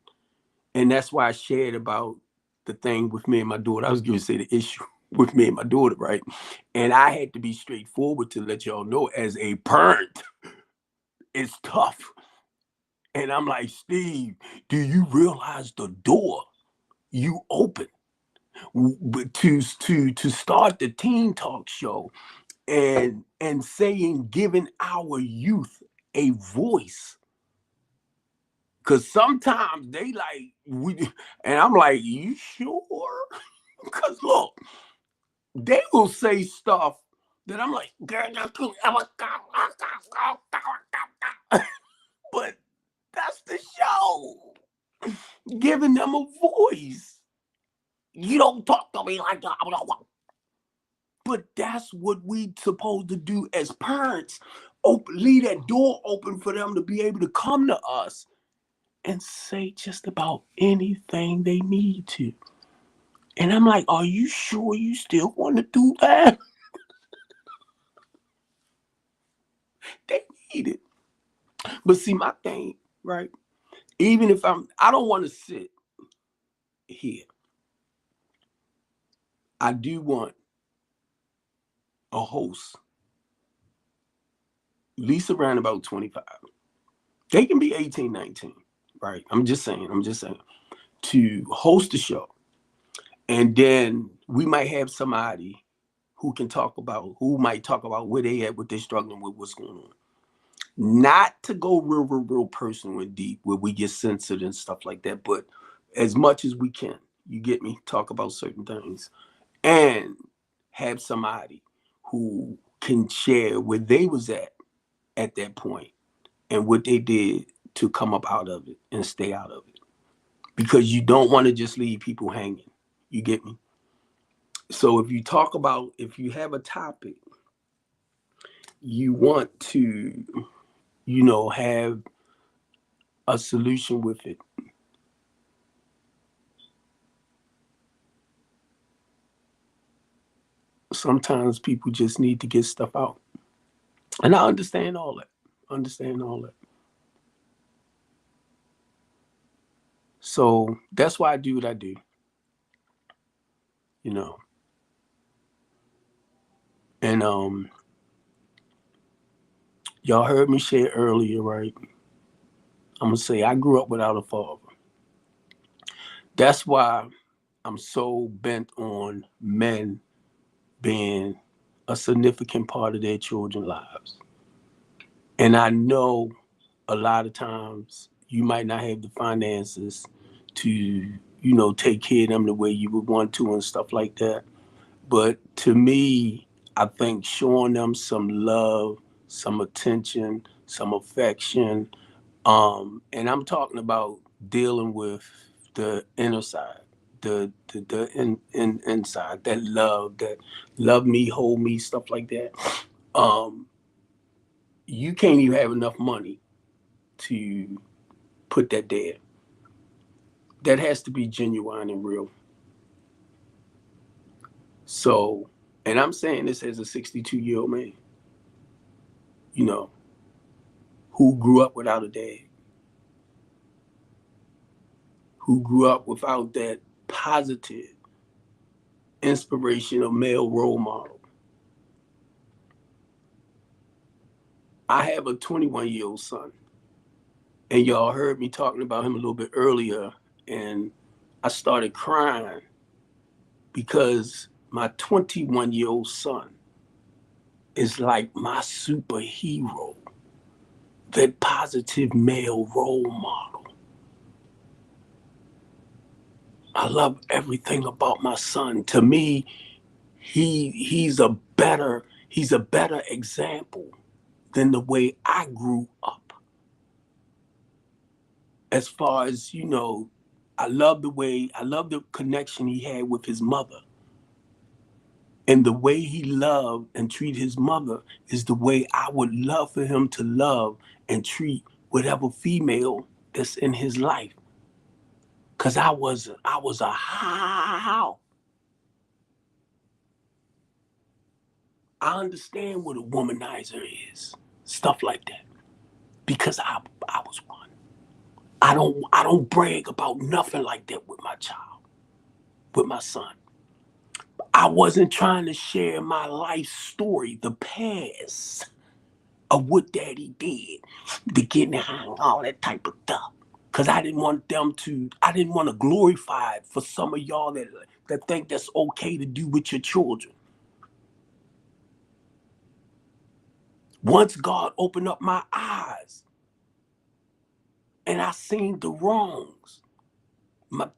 And that's why I shared about the thing with me and my daughter. I was going to say the issue with me and my daughter, right? And I had to be straightforward to let y'all know, as a parent, it's tough. And I'm like, Steve, do you realize the door you open to start the Teen Talk show and saying, giving our youth a voice? Because sometimes they and I'm like, you sure? Because look, they will say stuff that I'm like, but that's the show, giving them a voice. You don't talk to me like that. But that's what we supposed to do as parents. Leave that door open for them to be able to come to us and say just about anything they need to. And I'm like, are you sure you still want to do that? They need it. But see, my thing, right? Even if I don't want to sit here. I do want a host, at least around about 25. They can be 18, 19, right? I'm just saying, to host the show. And then we might have somebody who might talk about where they at, what they're struggling with, what's going on. Not to go real personal and deep where we get censored and stuff like that, but as much as we can, you get me, talk about certain things. And have somebody who can share where they was at that point and what they did to come up out of it and stay out of it. Because you don't want to just leave people hanging. You get me? So if you have a topic, you want to, have a solution with it. Sometimes people just need to get stuff out. And I understand all that. So that's why I do what I do. And y'all heard me share earlier, right? I'm gonna say I grew up without a father. That's why I'm so bent on men being a significant part of their children's lives. And I know a lot of times you might not have the finances to, take care of them the way you would want to and stuff like that. But to me, I think showing them some love, some attention, some affection, And I'm talking about dealing with the inner side, the inside, that love me, hold me, stuff like that. Um, you can't even have enough money to put that there. That has to be genuine and real. So, and I'm saying this as a 62-year-old man, you know, who grew up without a dad, who grew up without that positive, inspirational male role model. I have a 21-year-old son, and y'all heard me talking about him a little bit earlier, and I started crying because my 21-year-old son is like my superhero, that positive male role model. I love everything about my son. To me, he's a better example than the way I grew up. As far as, I love the connection he had with his mother. And the way he loved and treated his mother is the way I would love for him to love and treat whatever female that's in his life. Cause I was a how. I understand what a womanizer is, stuff like that, because I was one. I don't brag about nothing like that with my child, with my son. I wasn't trying to share my life story, the past of what daddy did, the getting high and all that type of stuff. Cause I didn't want to glorify it for some of y'all that think that's okay to do with your children. Once God opened up my eyes and I seen the wrongs,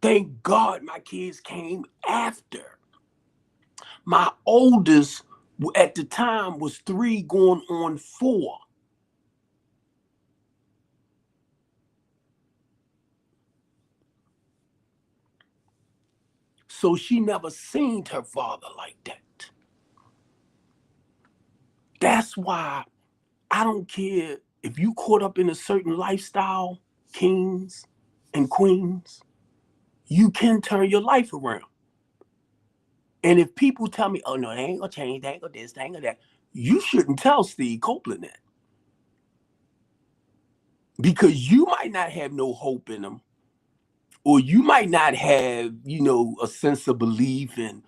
thank God my kids came after. My oldest at the time was 3 going on 4. So she never seen her father like that. That's why I don't care if you caught up in a certain lifestyle, kings and queens, you can turn your life around. And if people tell me, oh no, they ain't gonna change, they ain't gonna this, they ain't gonna that, you shouldn't tell Steve Copeland that. Because you might not have no hope in them, or you might not have, a sense of belief in,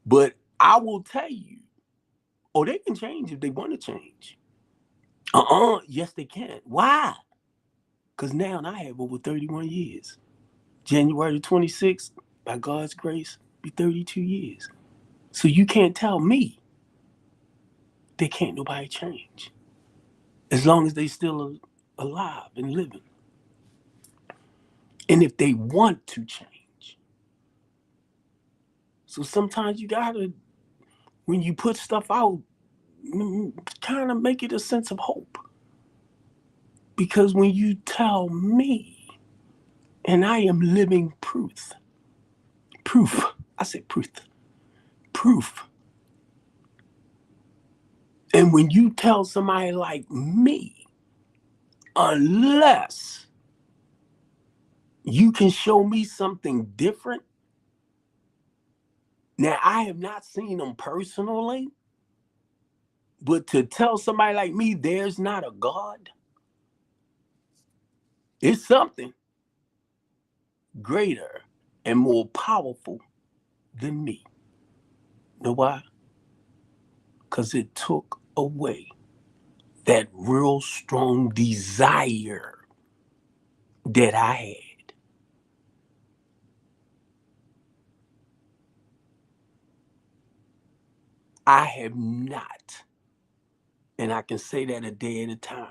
but I will tell you, oh, they can change if they want to change. Yes, they can. Why? Because now I have over 31 years. January 26th, by God's grace, be 32 years. So you can't tell me they can't nobody change as long as they still alive and living. And if they want to change. So sometimes you gotta, when you put stuff out, kind of make it a sense of hope. Because when you tell me, and I am living proof, I said proof. And when you tell somebody like me, unless you can show me something different, now I have not seen them personally, but to tell somebody like me there's not a God, it's something greater and more powerful than me. Know why? Because it took away that real strong desire that I had. I have not, and I can say that a day at a time,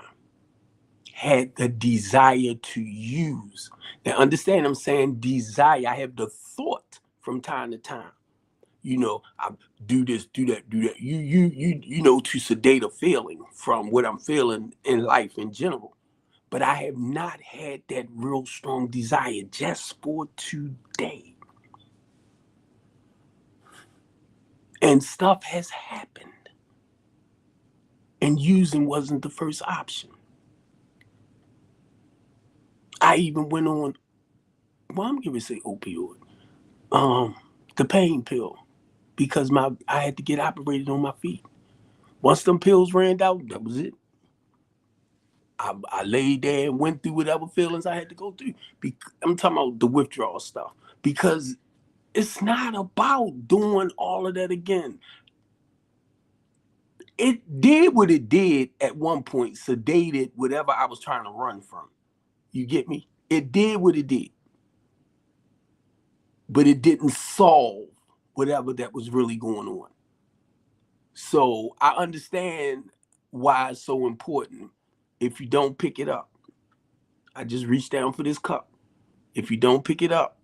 had the desire to use. Now, understand I'm saying desire. I have the thought from time to time. I do this, do that, do that. To sedate a feeling from what I'm feeling in life in general. but I have not had that real strong desire just for today. And stuff has happened, and using wasn't the first option. I even went on, well, I'm going to say opioid, the pain pill, because I had to get operated on my feet. Once them pills ran out, that was it. I laid there and went through whatever feelings I had to go through. I'm talking about the withdrawal stuff, because it's not about doing all of that again. It did what it did at one point, sedated whatever I was trying to run from. You get me? It did what it did, but it didn't solve whatever that was really going on. So I understand why it's so important. If you don't pick it up, I just reached down for this cup. If you don't pick it up,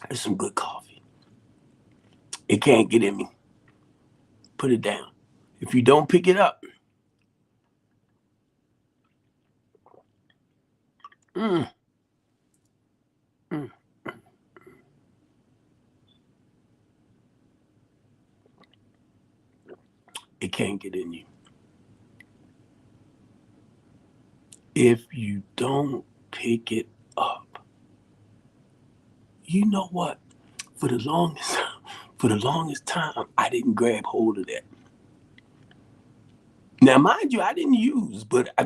it's some good coffee. It can't get in me. Put it down. If you don't pick it up, mm, mm, it can't get in you. If you don't pick it up, you know what? For the longest, for the longest time, I didn't grab hold of that. Now, mind you, I didn't use, but I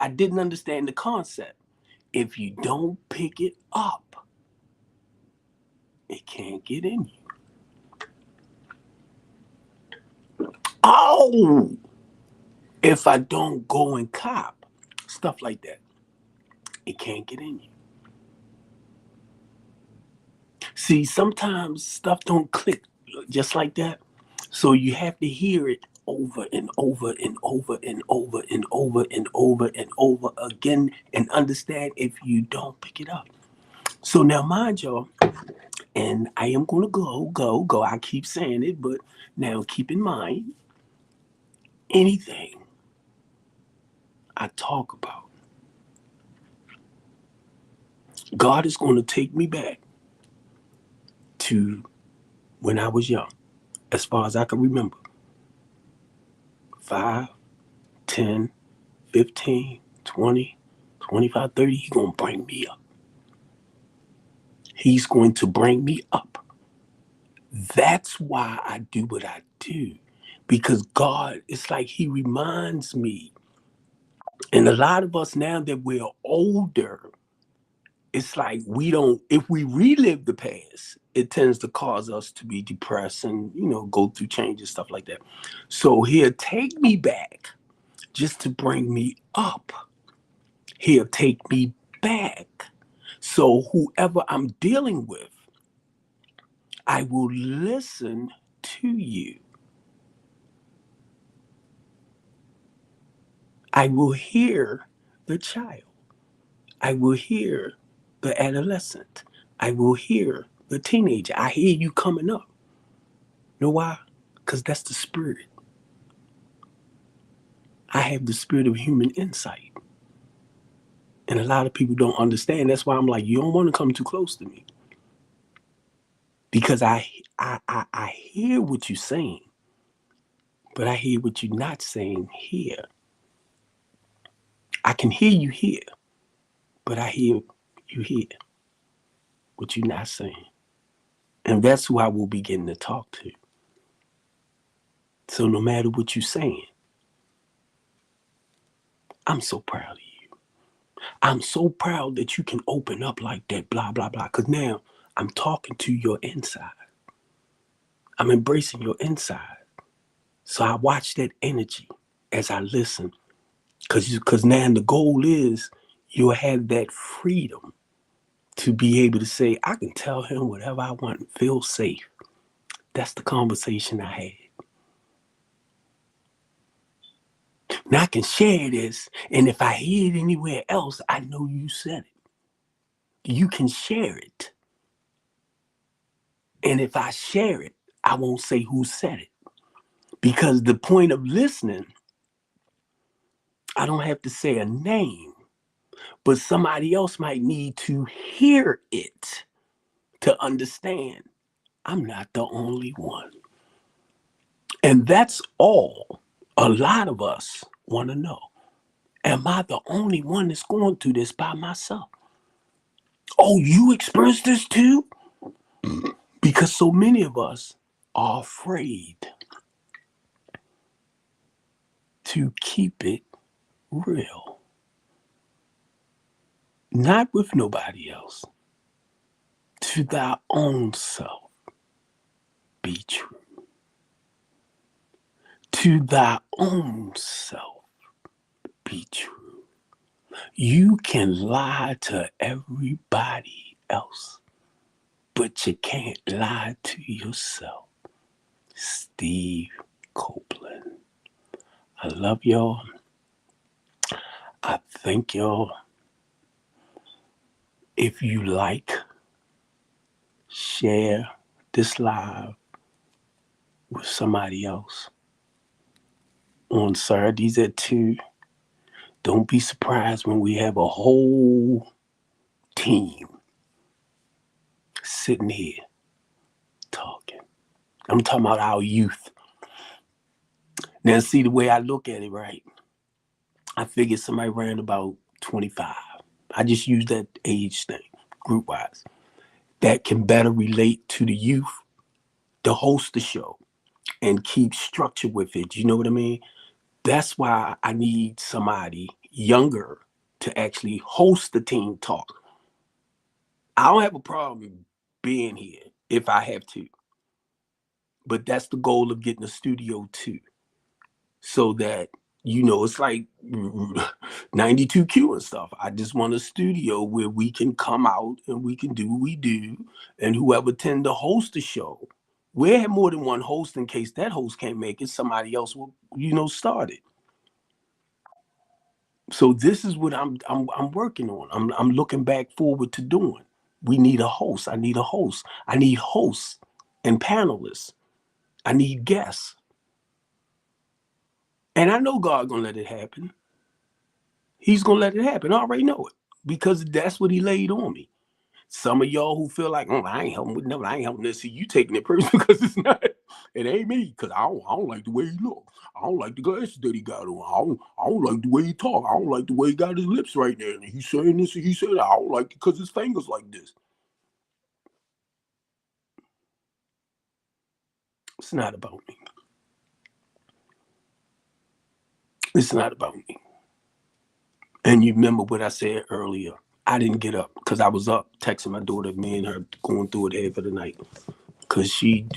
didn't understand the concept. If you don't pick it up, it can't get in you. Oh, if I don't go and cop, stuff like that, it can't get in you. See, sometimes stuff don't click just like that. So you have to hear it over and over and over and over and over and over and over again and understand if you don't pick it up. So now, mind y'all, and I am going to go. I keep saying it, but now keep in mind, anything I talk about, God is going to take me back to when I was young, as far as I can remember. 5, 10, 15, 20, 25, 30. He's going to bring me up. He's going to bring me up. That's why I do what I do. Because God, it's like he reminds me. And a lot of us now that we're older, it's like we don't, if we relive the past, it tends to cause us to be depressed and, go through changes, stuff like that. So he'll take me back just to bring me up. He'll take me back. So whoever I'm dealing with, I will listen to you. I will hear the child. I will hear the adolescent. I will hear the teenager. I hear you coming up. You know why? Because that's the spirit. I have the spirit of human insight. And a lot of people don't understand. That's why I'm like, you don't want to come too close to me. Because I hear what you're saying, but I hear what you're not saying here. I can hear you here, but I hear you here, what you're not saying. And that's who I will begin to talk to. So no matter what you're saying, I'm so proud of you. I'm so proud that you can open up like that, blah, blah, blah. Because now I'm talking to your inside. I'm embracing your inside. So I watch that energy as I listen. Because now the goal is you'll have that freedom to be able to say, I can tell him whatever I want and feel safe. That's the conversation I had. Now I can share this, and if I hear it anywhere else, I know you said it. You can share it. And if I share it, I won't say who said it. Because the point of listening, I don't have to say a name, but somebody else might need to hear it to understand I'm not the only one. And that's all a lot of us want to know. Am I the only one that's going through this by myself? Oh, you experienced this too? Because so many of us are afraid to keep it real. Not with nobody else. To thy own self be true. To thy own self be true. You can lie to everybody else, but you can't lie to yourself. Steve Copeland. I love y'all. I thank y'all. If you like, share this live with somebody else on Saturdays at 2. Don't be surprised when we have a whole team sitting here talking. I'm talking about our youth. Now, see the way I look at it, right? I figured somebody around about 25. I just use that age thing, group wise, that can better relate to the youth to host the show and keep structure with it. You know what I mean? That's why I need somebody younger to actually host the team talk. I don't have a problem being here if I have to, but that's the goal of getting a studio too, so that it's like 92Q and stuff. I just want a studio where we can come out and we can do what we do, and whoever tend to host the show, we have more than one host in case that host can't make it. Somebody else will, start it. So this is what I'm working on. I'm looking back forward to doing. We need a host. I need a host. I need hosts and panelists. I need guests. And I know God gonna let it happen. He's gonna let it happen. I already know it because that's what he laid on me. Some of y'all who feel like, I ain't helping with nothing. I ain't helping this. See, you taking it personal because it's not. It ain't me because I don't like the way he look. I don't like the glasses that he got on. I don't like the way he talk. I don't like the way he got his lips right there. And he's saying this and he said that. I don't like it because his fingers like this. It's not about me. It's not about me. And you remember what I said earlier. I didn't get up because I was up texting my daughter, me and her going through it half of the night because she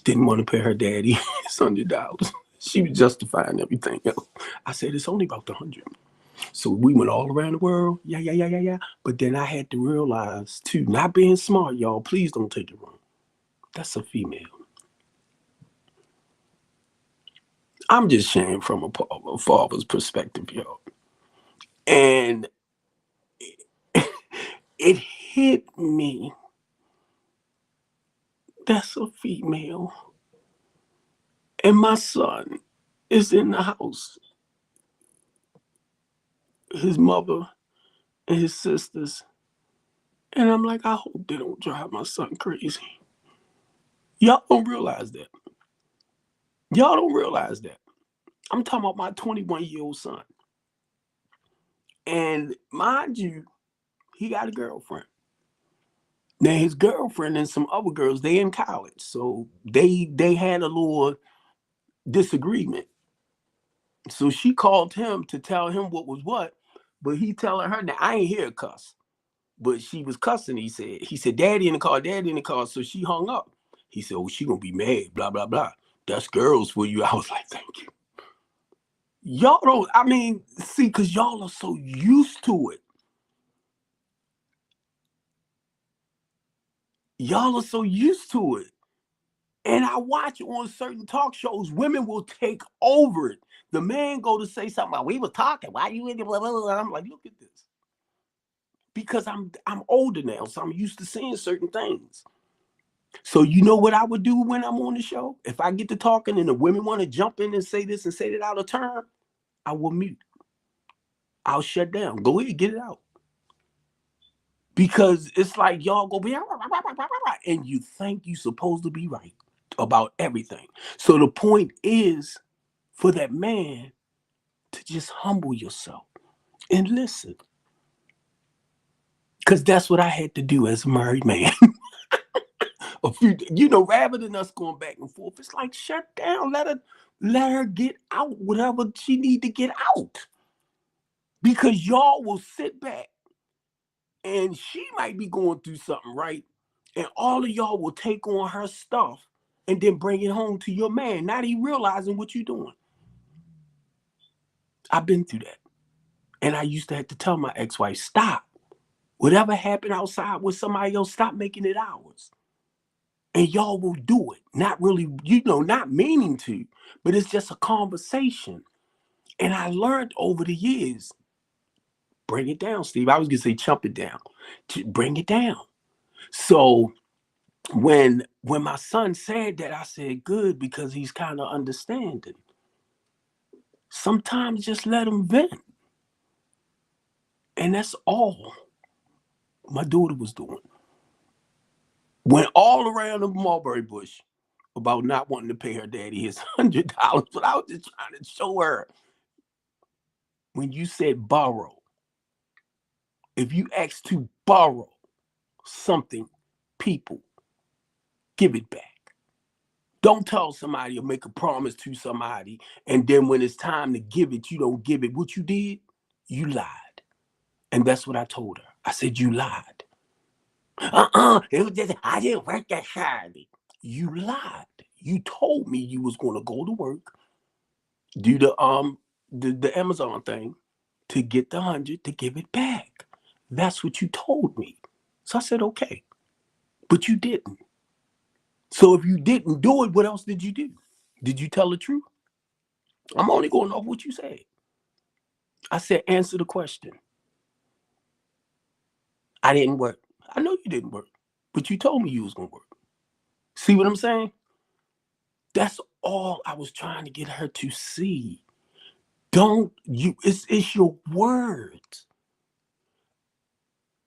didn't want to pay her daddy $100. She was justifying everything else. I said, it's only about the 100. So we went all around the world. Yeah. But then I had to realize, too, not being smart, y'all, please don't take it wrong. That's a female. I'm just sharing from a father's perspective, y'all. And it hit me. That's a female. And my son is in the house. His mother and his sisters. And I'm like, I hope they don't drive my son crazy. Y'all don't realize that. Y'all don't realize that. I'm talking about my 21-year-old son. And mind you, he got a girlfriend. Now his girlfriend and some other girls, they in college. So they had a little disagreement. So she called him to tell him what was what, but he telling her, now I ain't hear a cuss. But she was cussing, he said, daddy in the car. So she hung up. He said, oh, she gonna be mad, blah, blah, blah. That's girls for you. I was like, thank you. Y'all don't, see, because y'all are so used to it. Y'all are so used to it. And I watch on certain talk shows, women will take over it. The man go to say something, we were talking, why you in there, blah, blah, blah. I'm like, look at this. Because I'm older now, so I'm used to seeing certain things. So you know what I would do when I'm on the show? If I get to talking and the women want to jump in and say this and say that out of turn, I will mute. I'll shut down. Go ahead, get it out. Because it's like y'all go be and you think you're supposed to be right about everything. So the point is for that man to just humble yourself and listen. Because that's what I had to do as a married man. A few, rather than us going back and forth, it's like shut down, let her get out whatever she need to get out. Because y'all will sit back and she might be going through something, right? And all of y'all will take on her stuff and then bring it home to your man, not even realizing what you're doing. I've been through that. And I used to have to tell my ex-wife, stop. Whatever happened outside with somebody else, stop making it ours. And y'all will do it. Not really, not meaning to, but it's just a conversation. And I learned over the years, bring it down, Steve. I was going to say chump it down. Bring it down. So when my son said that, I said, good, because he's kind of understanding. Sometimes just let him vent. And that's all my daughter was doing. Went all around the mulberry bush about not wanting to pay her daddy his $100. But I was just trying to show her, when you said borrow, if you ask to borrow something, people, give it back. Don't tell somebody or make a promise to somebody, and then when it's time to give it, you don't give it. What you did, you lied. And that's what I told her. I said, you lied. It was just, I didn't work that hard. You lied. You told me you was going to go to work, do the Amazon thing, to get the 100 to give it back. That's what you told me. So I said, okay, but you didn't. So if you didn't do it, what else did you do? Did you tell the truth? I'm only going off what you said. I said, answer the question. I didn't work. I know you didn't work, but you told me you was going to work. See what I'm saying? That's all I was trying to get her to see. It's your words.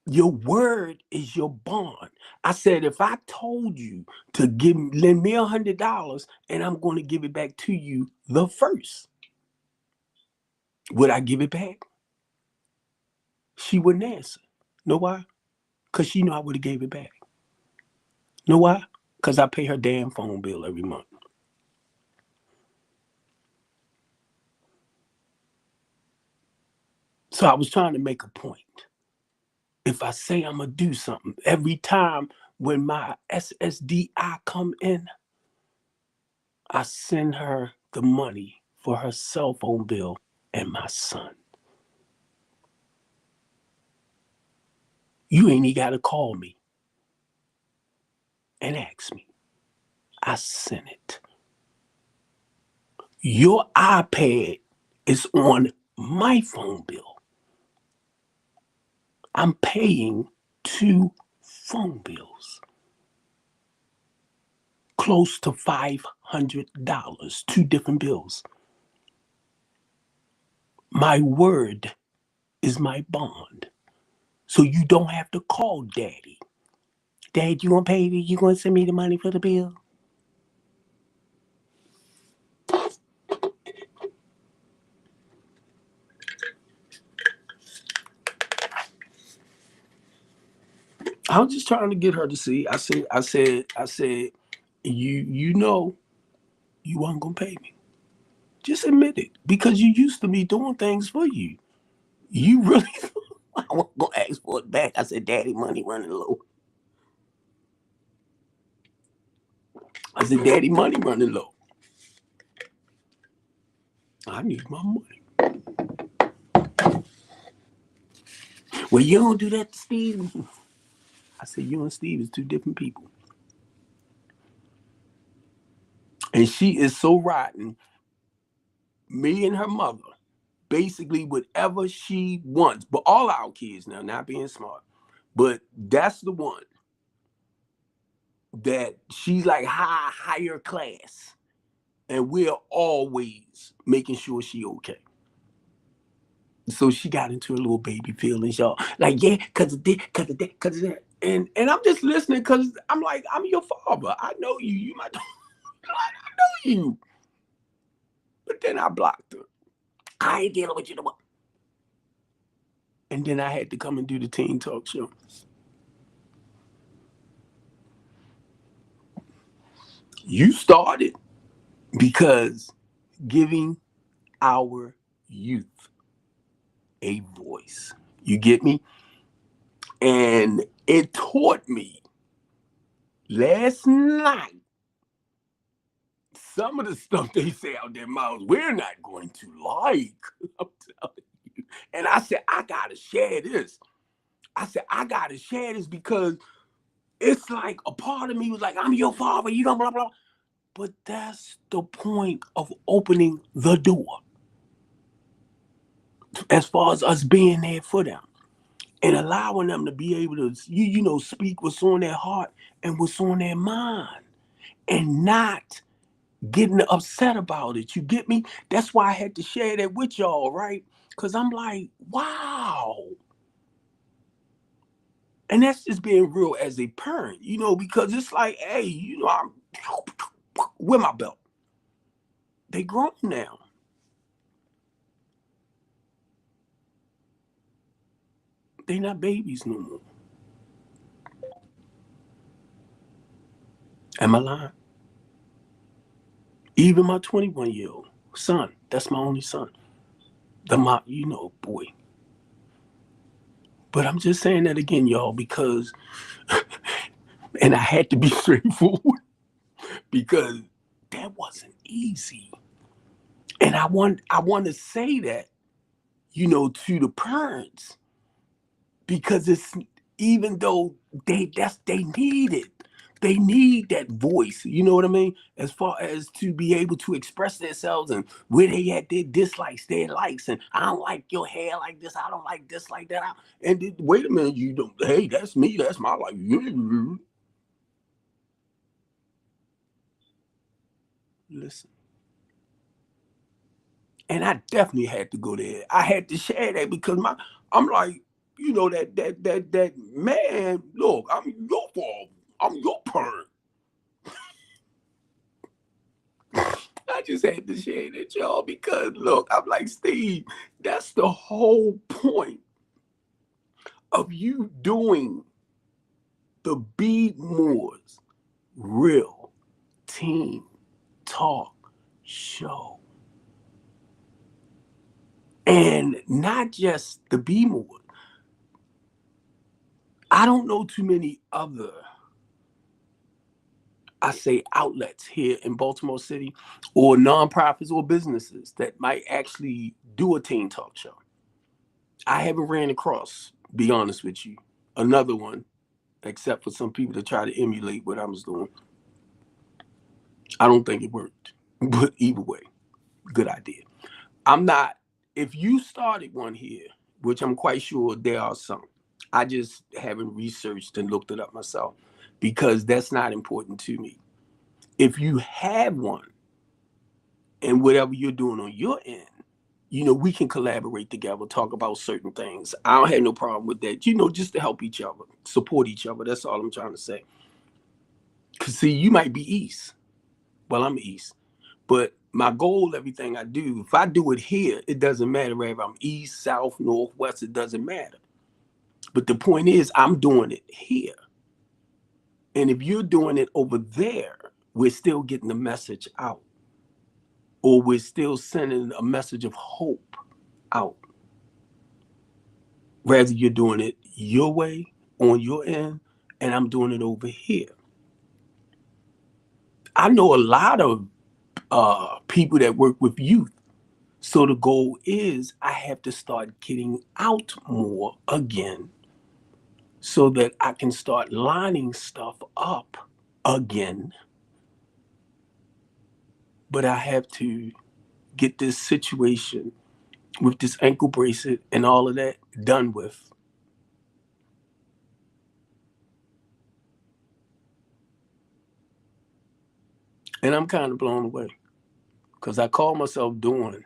Your word is your bond. I said, if I told you to lend me $100 and I'm going to give it back to you the first, would I give it back? She wouldn't answer. Know why? Because she knew I would have gave it back. Know why? Because I pay her damn phone bill every month. So I was trying to make a point. If I say I'm going to do something, every time when my SSDI come in, I send her the money for her cell phone bill and my son. You ain't even got to call me and ask me. I sent it. Your iPad is on my phone bill. I'm paying 2 phone bills. Close to $500, 2 different bills. My word is my bond. So you don't have to call daddy. Dad, you gonna pay me? You gonna send me the money for the bill? I was just trying to get her to see. I said, you know, you weren't gonna pay me. Just admit it, because you used to be doing things for you. You really, I wasn't gonna ask for it back. I said, Daddy, money running low. I said, Daddy, money running low. I need my money. Well, you don't do that to Steve. I said, you and Steve is 2 different people. And she is so rotten. Me and her mother, basically whatever she wants, but all our kids now, not being smart, but that's the one. that she's like higher class, and we're always making sure she okay. So she got into her little baby feelings, y'all. Like, yeah, cause of this, cause of that, cause of that. And I'm just listening because I'm like, I'm your father. I know you. You might I know you. But then I blocked her. I ain't dealing with you no more. And then I had to come and do the teen talk show. You started because giving our youth a voice. You get me? And it taught me last night some of the stuff they say out their mouths, we're not going to like. I'm telling you. And I said, I gotta share this. I said, I gotta share this because it's like a part of me was like, I'm your father, you know, blah, blah. But that's the point of opening the door as far as us being there for them and allowing them to be able to, you know, speak what's on their heart and what's on their mind and not getting upset about it. You get me? That's why I had to share that with y'all, right? Because I'm like, wow. And that's just being real as a parent, you know, because it's like, hey, you know, I'm with my belt. They grown now. They not babies no more. Am I lying? Even my 21-year-old son, that's my only son. You know, boy. But I'm just saying that again, y'all, because, and I had to be straightforward because that wasn't easy. And I want to say that, you know, to the parents, because it's, even though they need it. They need that voice, you know what I mean? As far as to be able to express themselves and where they at, their dislikes, their likes, and I don't like your hair like this, I don't like this like that. And then, wait a minute, you don't, hey, that's me, that's my life. Listen. And I definitely had to go there. I had to share that because I'm like, you know, that man, look, I'm your father. I'm your parent. I just had to share that, y'all, because look, I'm like, Steve, that's the whole point of you doing the Be More's Real Team Talk show. And not just the Be More. I don't know too many other, I say, outlets here in Baltimore City or nonprofits or businesses that might actually do a teen talk show. I haven't ran across, be honest with you, another one, except for some people that try to emulate what I was doing. I don't think it worked. But either way, good idea. I'm not, if you started one here, which I'm quite sure there are some, I just haven't researched and looked it up myself because that's not important to me. If you have one and whatever you're doing on your end, you know, we can collaborate together, talk about certain things. I don't have no problem with that, you know, just to help each other, support each other. That's all I'm trying to say. Because, see, you might be East. Well, I'm East. But my goal, everything I do, if I do it here, it doesn't matter whether I'm East, South, North, West, it doesn't matter. But the point is, I'm doing it here. And if you're doing it over there, we're still getting the message out. Or we're still sending a message of hope out. Rather, you're doing it your way, on your end, and I'm doing it over here. I know a lot of people that work with youth. So the goal is I have to start getting out more again so that I can start lining stuff up again. But I have to get this situation with this ankle bracelet and all of that done with. And I'm kind of blown away because I call myself doing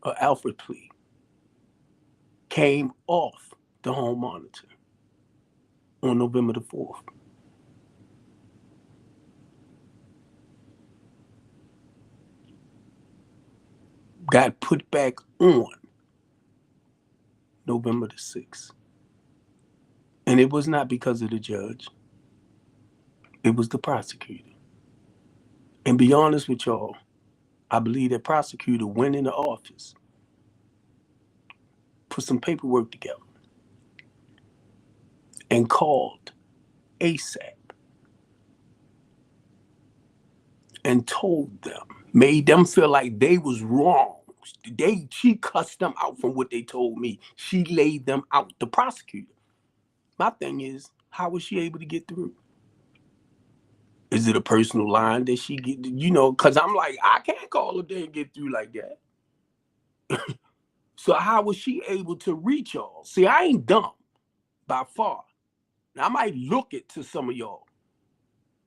an Alfred plea. Came off the home monitor on November the 4th. Got put back on November the 6th. And it was not because of the judge. It was the prosecutor. And be honest with y'all, I believe that prosecutor went into office, put some paperwork together, and called ASAP and told them, made them feel like they was wrong. She cussed them out from what they told me. She laid them out, the prosecutor. My thing is, how was she able to get through? Is it a personal line that she get, because I'm like, I can't call her there and get through like that. So how was she able to reach y'all? See, I ain't dumb by far. Now, I might look it to some of y'all.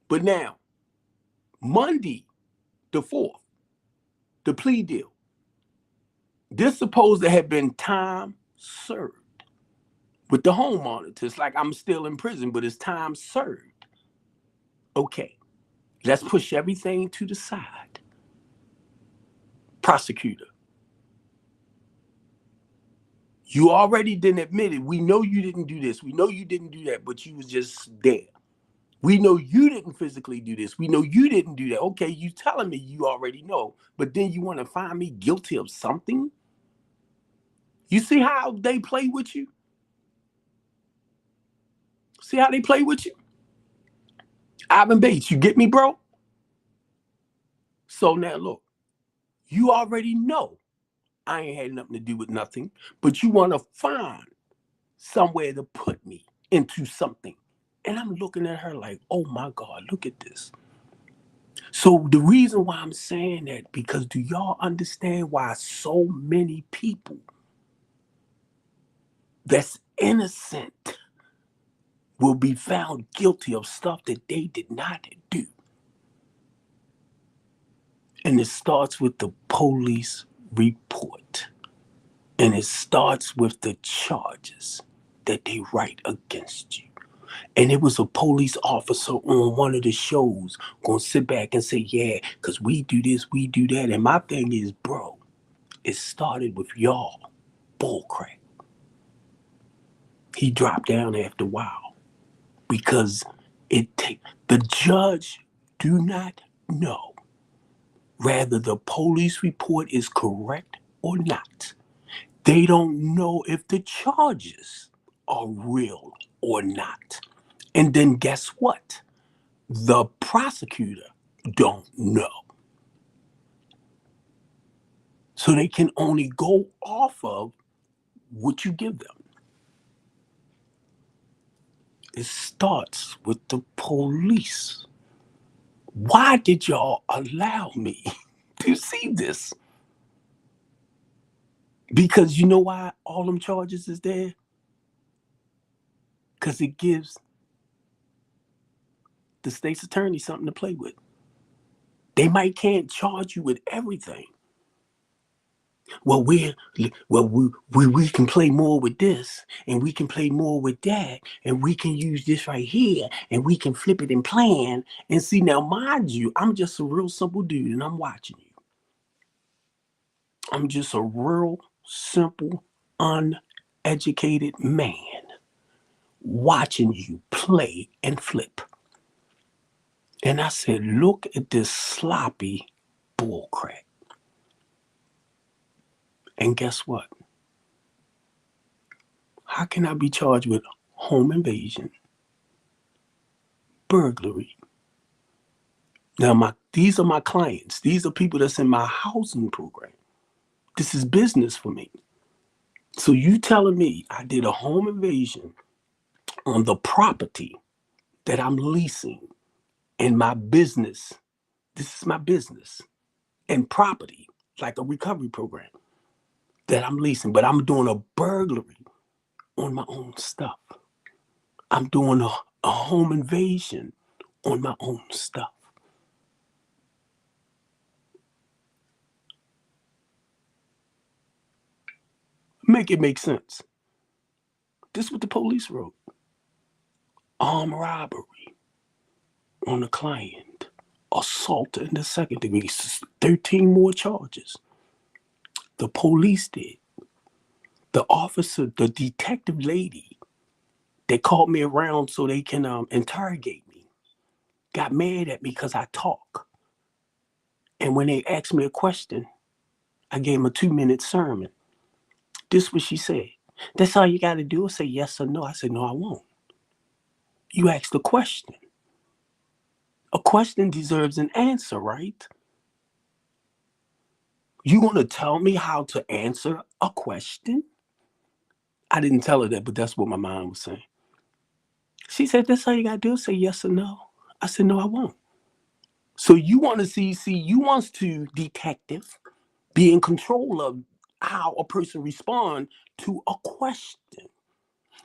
But now, Monday, the 4th, the plea deal. This supposed to have been time served with the home monitor. It's like I'm still in prison, but it's time served. Okay, let's push everything to the side. Prosecutor, you already didn't admit it. We know you didn't do this. We know you didn't do that, but you was just there. We know you didn't physically do this. We know you didn't do that. Okay, you telling me you already know, but then you want to find me guilty of something? You see how they play with you? See how they play with you? Ivan Bates, you get me, bro? So now look, you already know I ain't had nothing to do with nothing, but you want to find somewhere to put me into something. And I'm looking at her like, oh my God, look at this. So the reason why I'm saying that, because do y'all understand why so many people that's innocent will be found guilty of stuff that they did not do? And it starts with the police report. And it starts with the charges that they write against you. And it was a police officer on one of the shows gonna sit back and say, yeah, because we do this, we do that. And my thing is, bro, it started with y'all bullcrap. He dropped down after a while because the judge do not know whether the police report is correct or not. They don't know if the charges are real or not. And then guess what? The prosecutor don't know. So they can only go off of what you give them. It starts with the police. Why did y'all allow me to see this? Because you know why all them charges is there? Because it gives the state's attorney something to play with. They might can't charge you with everything. Well, we can play more with this, and we can play more with that, and we can use this right here, and we can flip it and plan. And see, now, mind you, I'm just a real simple dude, and I'm watching you. I'm just a real simple, uneducated man watching you play and flip. And I said, look at this sloppy bullcrap. And guess what? How can I be charged with home invasion, burglary? Now, these are my clients. These are people that's in my housing program. This is business for me. So you telling me I did a home invasion on the property that I'm leasing in my business. This is my business and property, like a recovery program that I'm leasing, but I'm doing a burglary on my own stuff. I'm doing a home invasion on my own stuff. Make it make sense. This is what the police wrote. Armed robbery on a client. Assault in the second degree. 13 more charges. The police did. The officer, the detective lady that called me around so they can interrogate me, got mad at me because I talk. And when they asked me a question, I gave them a 2-minute sermon. This is what she said. That's all you got to do is say yes or no. I said, no, I won't. You asked a question. A question deserves an answer, right? You going to tell me how to answer a question? I didn't tell her that, but that's what my mind was saying. She said, that's all you got to do is say yes or no. I said, no, I won't. So you want to see, you wants to, detective, be in control of how a person respond to a question.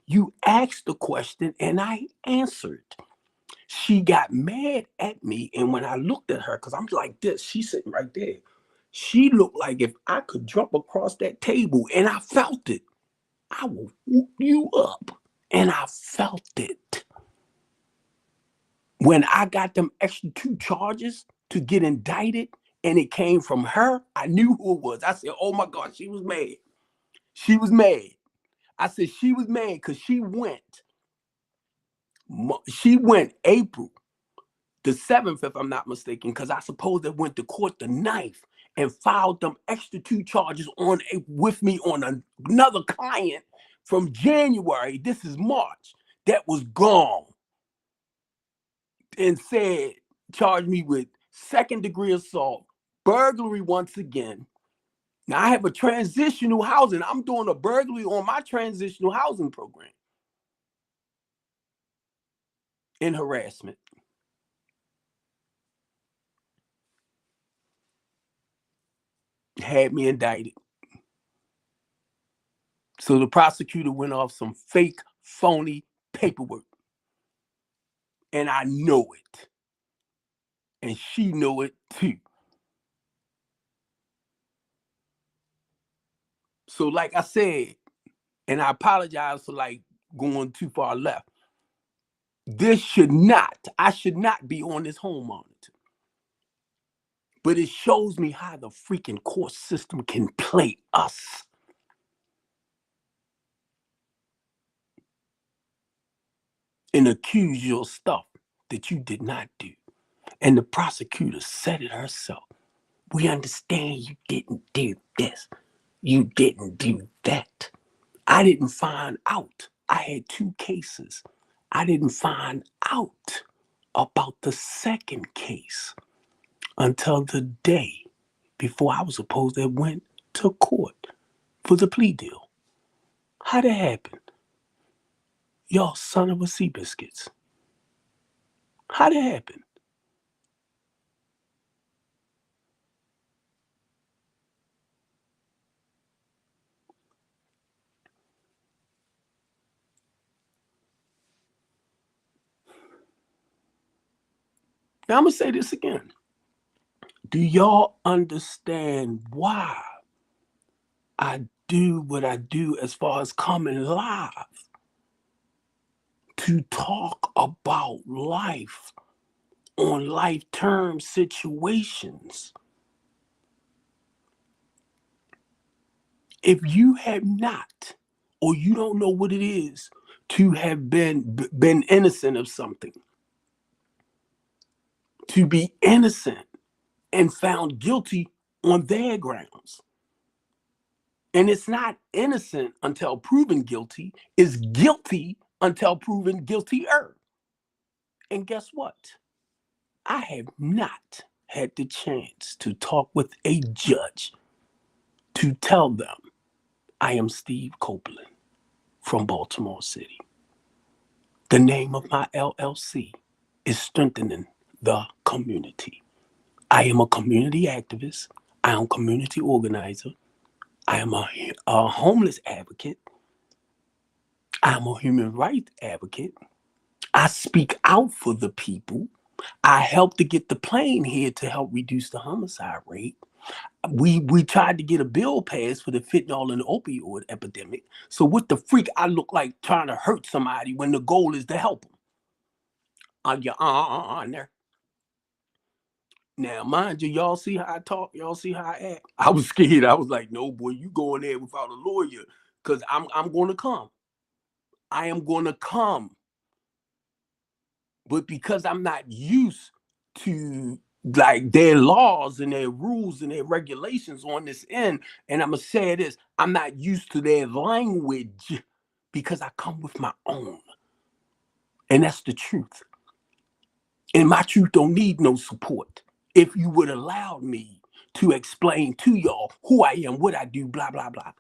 You asked the question and I answered. She got mad at me, and when I looked at her, because I'm like this, she's sitting right there. She looked like if I could jump across that table, and I felt it. I will whoop you up. And I felt it. When I got them extra 2 charges to get indicted, and it came from her, I knew who it was. I said, oh my God, she was mad. She was mad. I said, she was mad because she went April the 7th, if I'm not mistaken, because I suppose they went to court the 9th and filed them extra 2 charges with me on another client from January. This is March. That was gone. And said, charged me with 2nd-degree assault, burglary once again. Now I have a transitional housing. I'm doing a burglary on my transitional housing program. And harassment. Had me indicted. So the prosecutor went off some fake, phony paperwork. And I know it. And she know it too. So like I said, and I apologize for like going too far left. I should not be on this home monitor. But it shows me how the freaking court system can play us. And accuse you of stuff that you did not do. And the prosecutor said it herself. We understand you didn't do this. You didn't do that. I didn't find out. I had 2 cases. I didn't find out about the 2nd case until the day before I was supposed to have went to court for the plea deal. How that happened? Y'all son of a sea biscuits. How that happen? Now I'm going to say this again. Do y'all understand why I do what I do as far as coming live to talk about life on life term situations? If you have not, or you don't know what it is to have been innocent of something, to be innocent and found guilty on their grounds. And it's not innocent until proven guilty, it's guilty until proven guiltier. And guess what? I have not had the chance to talk with a judge to tell them I am Steve Copeland from Baltimore City. The name of my LLC is Strengthening the Community. I am a community activist. I am a community organizer. I am a homeless advocate. I'm a human rights advocate. I speak out for the people. I helped to get the plane here to help reduce the homicide rate. We tried to get a bill passed for the fentanyl and opioid epidemic. So what the freak I look like trying to hurt somebody when the goal is to help them? Your honor. Now, mind you, y'all see how I talk, y'all see how I act. I was scared. I was like, no, boy, you go in there without a lawyer, because I'm gonna come. I am gonna come. But because I'm not used to like their laws and their rules and their regulations on this end, and I'm gonna say this, I'm not used to their language because I come with my own. And that's the truth. And my truth don't need no support. If you would allow me to explain to y'all who I am, what I do, blah, blah, blah.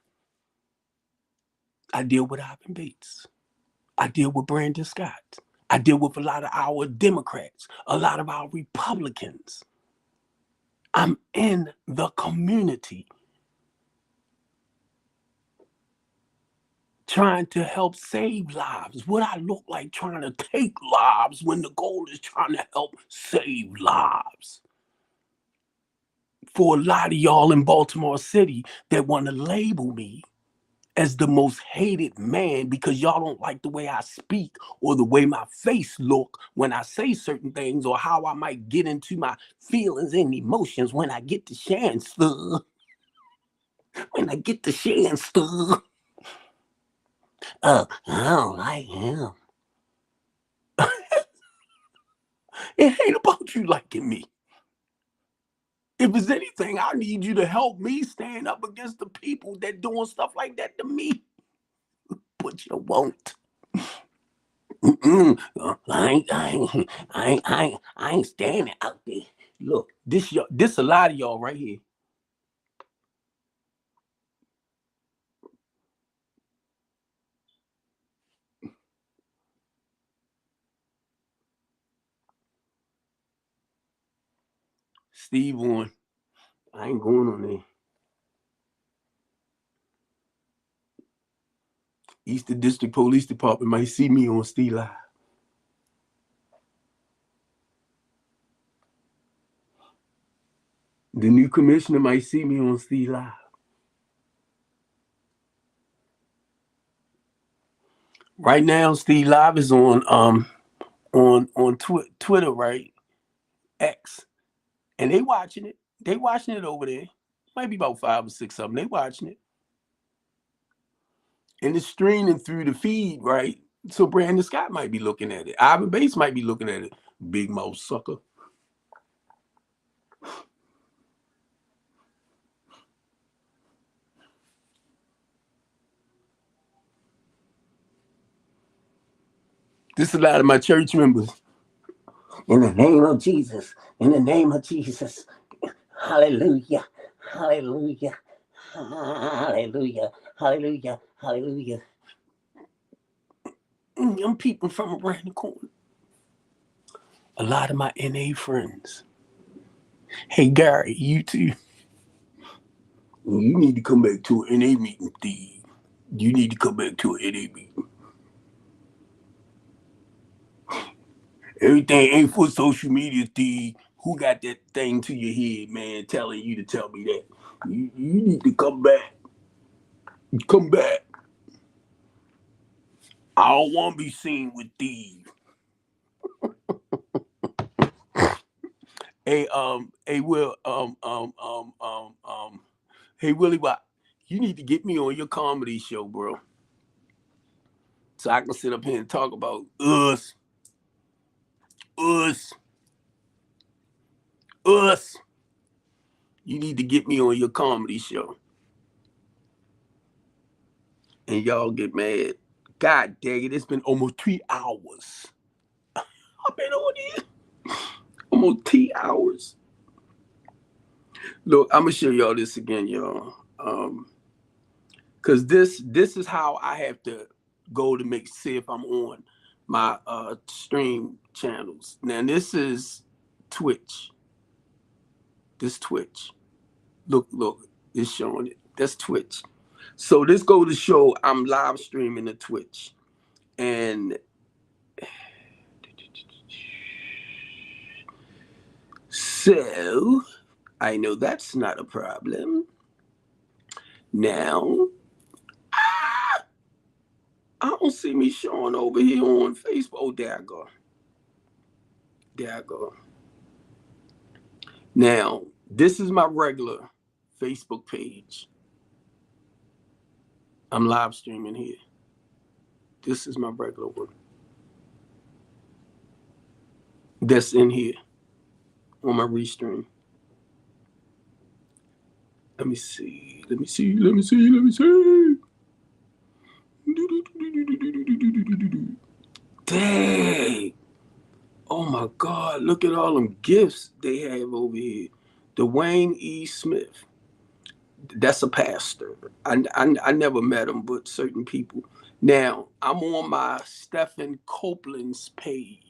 I deal with Ivan Bates. I deal with Brandon Scott. I deal with a lot of our Democrats, a lot of our Republicans. I'm in the community trying to help save lives. What I look like trying to take lives when the goal is trying to help save lives. For a lot of y'all in Baltimore City that want to label me as the most hated man because y'all don't like the way I speak or the way my face look when I say certain things, or how I might get into my feelings and emotions when I get to sharing stuff. When I get to sharing stuff. I don't like him. It ain't about you liking me. If it's anything, I need you to help me stand up against the people that doing stuff like that to me. But you won't. I ain't standing out there. Look, this a lot of y'all right here. Steve Warren. I ain't going on there. Eastern District Police Department might see me on Steve Live. The new commissioner might see me on Steve Live. Right now, Steve Live is on Twitter, right? X, and they watching it. They watching it over there. Might be about 5 or 6 of them. They watching it, and it's streaming through the feed, right? So Brandon Scott might be looking at it. Ivan Bates might be looking at it. Big mouth sucker. This is a lot of my church members. In the name of Jesus. In the name of Jesus. Hallelujah. Hallelujah. Hallelujah. Hallelujah. Hallelujah. I'm peeping from around the corner. A lot of my NA friends. Hey, Gary, you too. You need to come back to an NA meeting, Steve. You need to come back to an NA meeting. Everything ain't for social media, Steve. Who got that thing to your head, man, telling you to tell me that? You need to come back. Come back. I don't want to be seen with Steve. Hey, Will, hey, Willie, what? You need to get me on your comedy show, bro. So I can sit up here and talk about us, us, us. You need to get me on your comedy show. And y'all get mad. God dang it, it's been almost 3 hours. I've been on here almost 3 hours. Look, I'm gonna show y'all this again, y'all. Cause this is how I have to go to see if I'm on my stream channels. Now this is Twitch. This Twitch. Look, it's showing it. That's Twitch. So this go to show I'm live streaming to Twitch. And So I know that's not a problem. Now, I don't see me showing over here on Facebook. Oh, there I go. There I go. Now, this is my regular Facebook page. I'm live streaming here. This is my regular one. That's in here on my restream. Let me see. Let me see. Let me see. Let me see. Dang. Oh my God. Look at all them gifts they have over here. Dwayne E. Smith. That's a pastor. I never met him, but certain people. Now, I'm on my Stephen Copeland's page.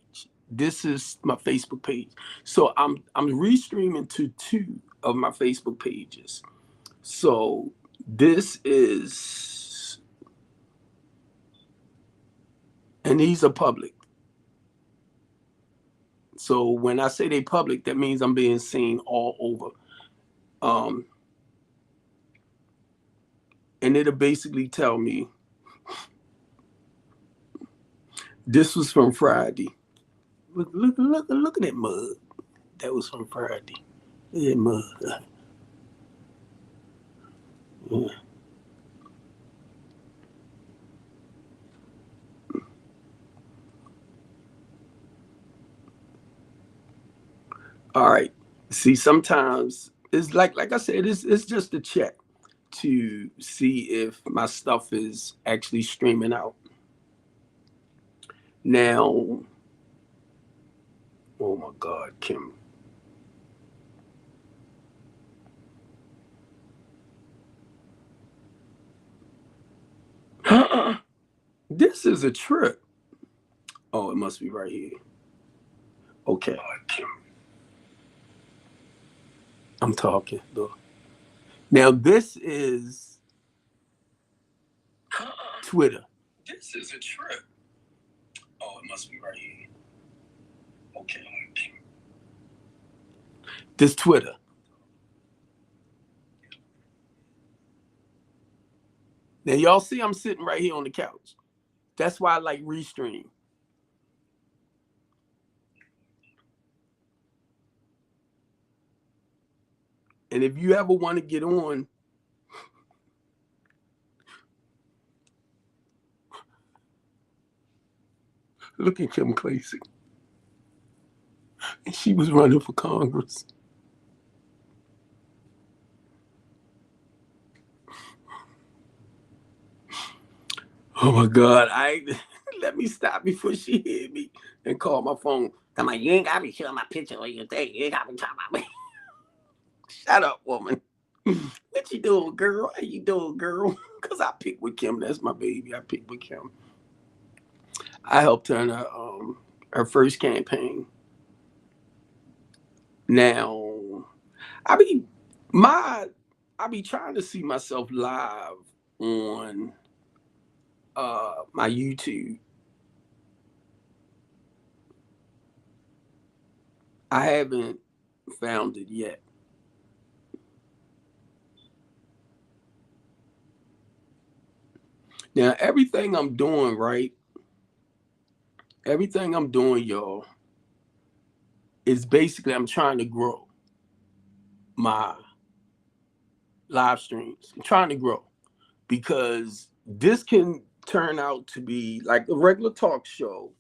This is my Facebook page. So I'm restreaming to 2 of my Facebook pages. So this is, and these are public. So when I say they public, that means I'm being seen all over. And it'll basically tell me this was from Friday. Look at that mug. That was from Friday. Look at that mug. Yeah. All right. See, sometimes it's like I said, it's just a check to see if my stuff is actually streaming out. Now, oh my God, Kim. This is a trip. Oh, it must be right here. Okay. I'm talking though. Now this is Twitter. This is a trip. Oh, it must be right here. Okay. This Twitter. Now y'all see I'm sitting right here on the couch. That's why I like Restream. And if you ever want to get on, look at Kim Clancy. And she was running for Congress. Oh my God. Let me stop before she hit me and call my phone. I'm like, you ain't gotta be showing my picture or your thing. You ain't gotta be talking about me. Shut up, woman. What you doing, girl? How you doing, girl? Because I pick with Kim. That's my baby. I pick with Kim. I helped her in her first campaign. Now, I be trying to see myself live on my YouTube. I haven't found it yet. Now, everything I'm doing, right? Everything I'm doing, y'all, is basically I'm trying to grow my live streams. I'm trying to grow because this can turn out to be like a regular talk show,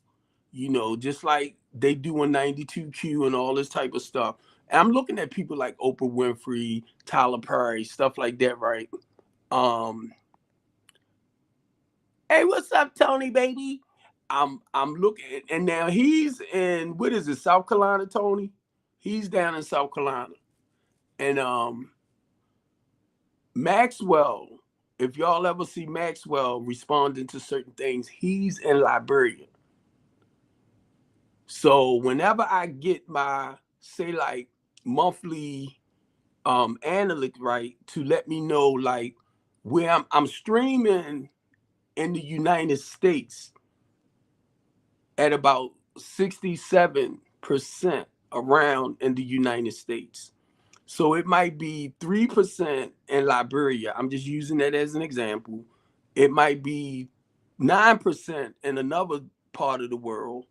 just like they do on 92Q and all this type of stuff. And I'm looking at people like Oprah Winfrey, Tyler Perry, stuff like that, right? Hey, what's up, Tony, baby? I'm looking, and now he's in, what is it, South Carolina, Tony? He's down in South Carolina. And Maxwell, if y'all ever see Maxwell responding to certain things, he's in Liberia. So whenever I get my, say, like monthly analytics right to let me know like where I'm streaming in the United States at about 67%. around in the United States. So it might be 3% in Liberia. I'm just using that as an example. It might be 9% in another part of the world,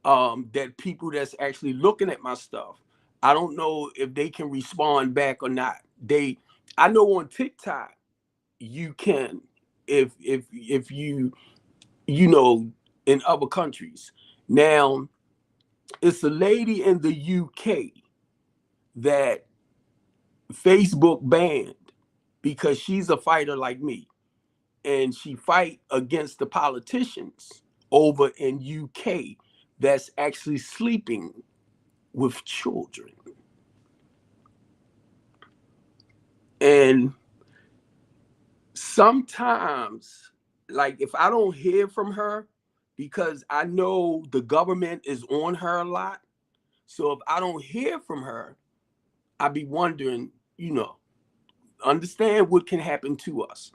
that people that's actually looking at my stuff. I don't know if they can respond back or not. I know on TikTok you can, if you know, in other countries. Now, it's a lady in the UK that Facebook banned because she's a fighter like me, and she fight against the politicians over in UK that's actually sleeping with children. And sometimes, like, if I don't hear from her, because I know the government is on her a lot, so if I don't hear from her, I be wondering, understand what can happen to us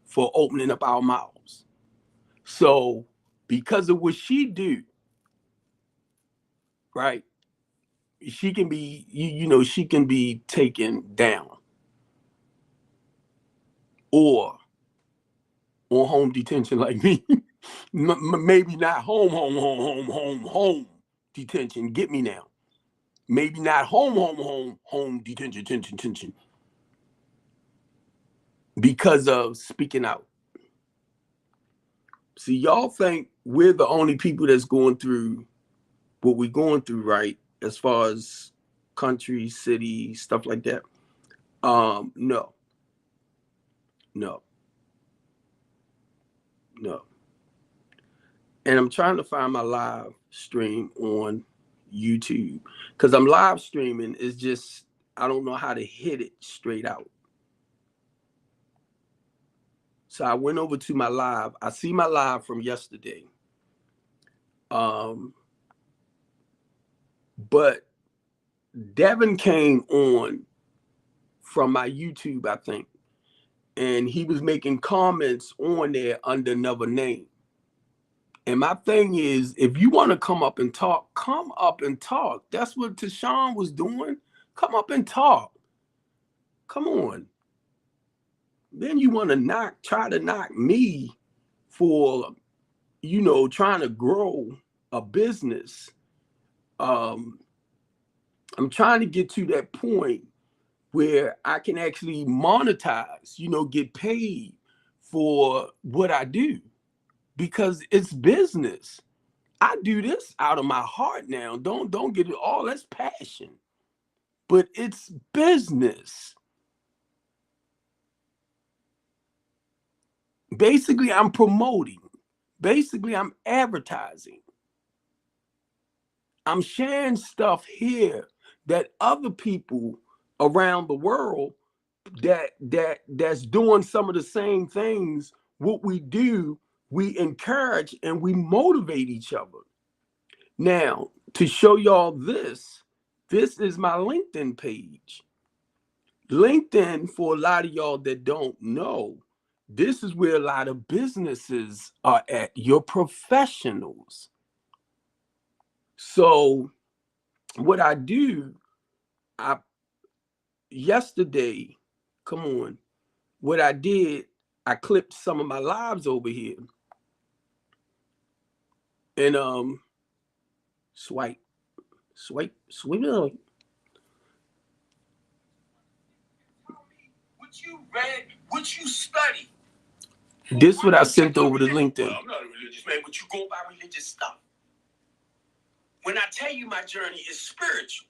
for opening up our mouths. So because of what she do, right, she can be, she can be taken down or on home detention like me. Maybe not home detention. Get me now. Maybe not home detention. Because of speaking out. See, y'all think we're the only people that's going through what we're going through, right? As far as country, city, stuff like that. No, no, no. And I'm trying to find my live stream on YouTube, because I'm live streaming. It's just, I don't know how to hit it straight out. So I went over to my live. I see my live from yesterday. But Devin came on from my YouTube, I think, and he was making comments on there under another name. And my thing is, if you want to come up and talk, come up and talk. That's what Tashawn was doing. Come up and talk. Come on. Then you want to try to knock me for, trying to grow a business. I'm trying to get to that point where I can actually monetize, get paid for what I do, because it's business. I do this out of my heart now. Don't get it all. That's passion, but it's business. Basically, I'm promoting. Basically, I'm advertising. I'm sharing stuff here that other people around the world that's doing some of the same things. What we do, we encourage and we motivate each other. Now, to show y'all this is my LinkedIn page. LinkedIn, for a lot of y'all that don't know, this is where a lot of businesses are at. You're professionals. So what I do, yesterday, what I did, I clipped some of my lives over here and swipe. What you read, what you study. This what I sent over to LinkedIn. Well, I'm not a religious man, but you go by religious stuff. When I tell you my journey is spiritual.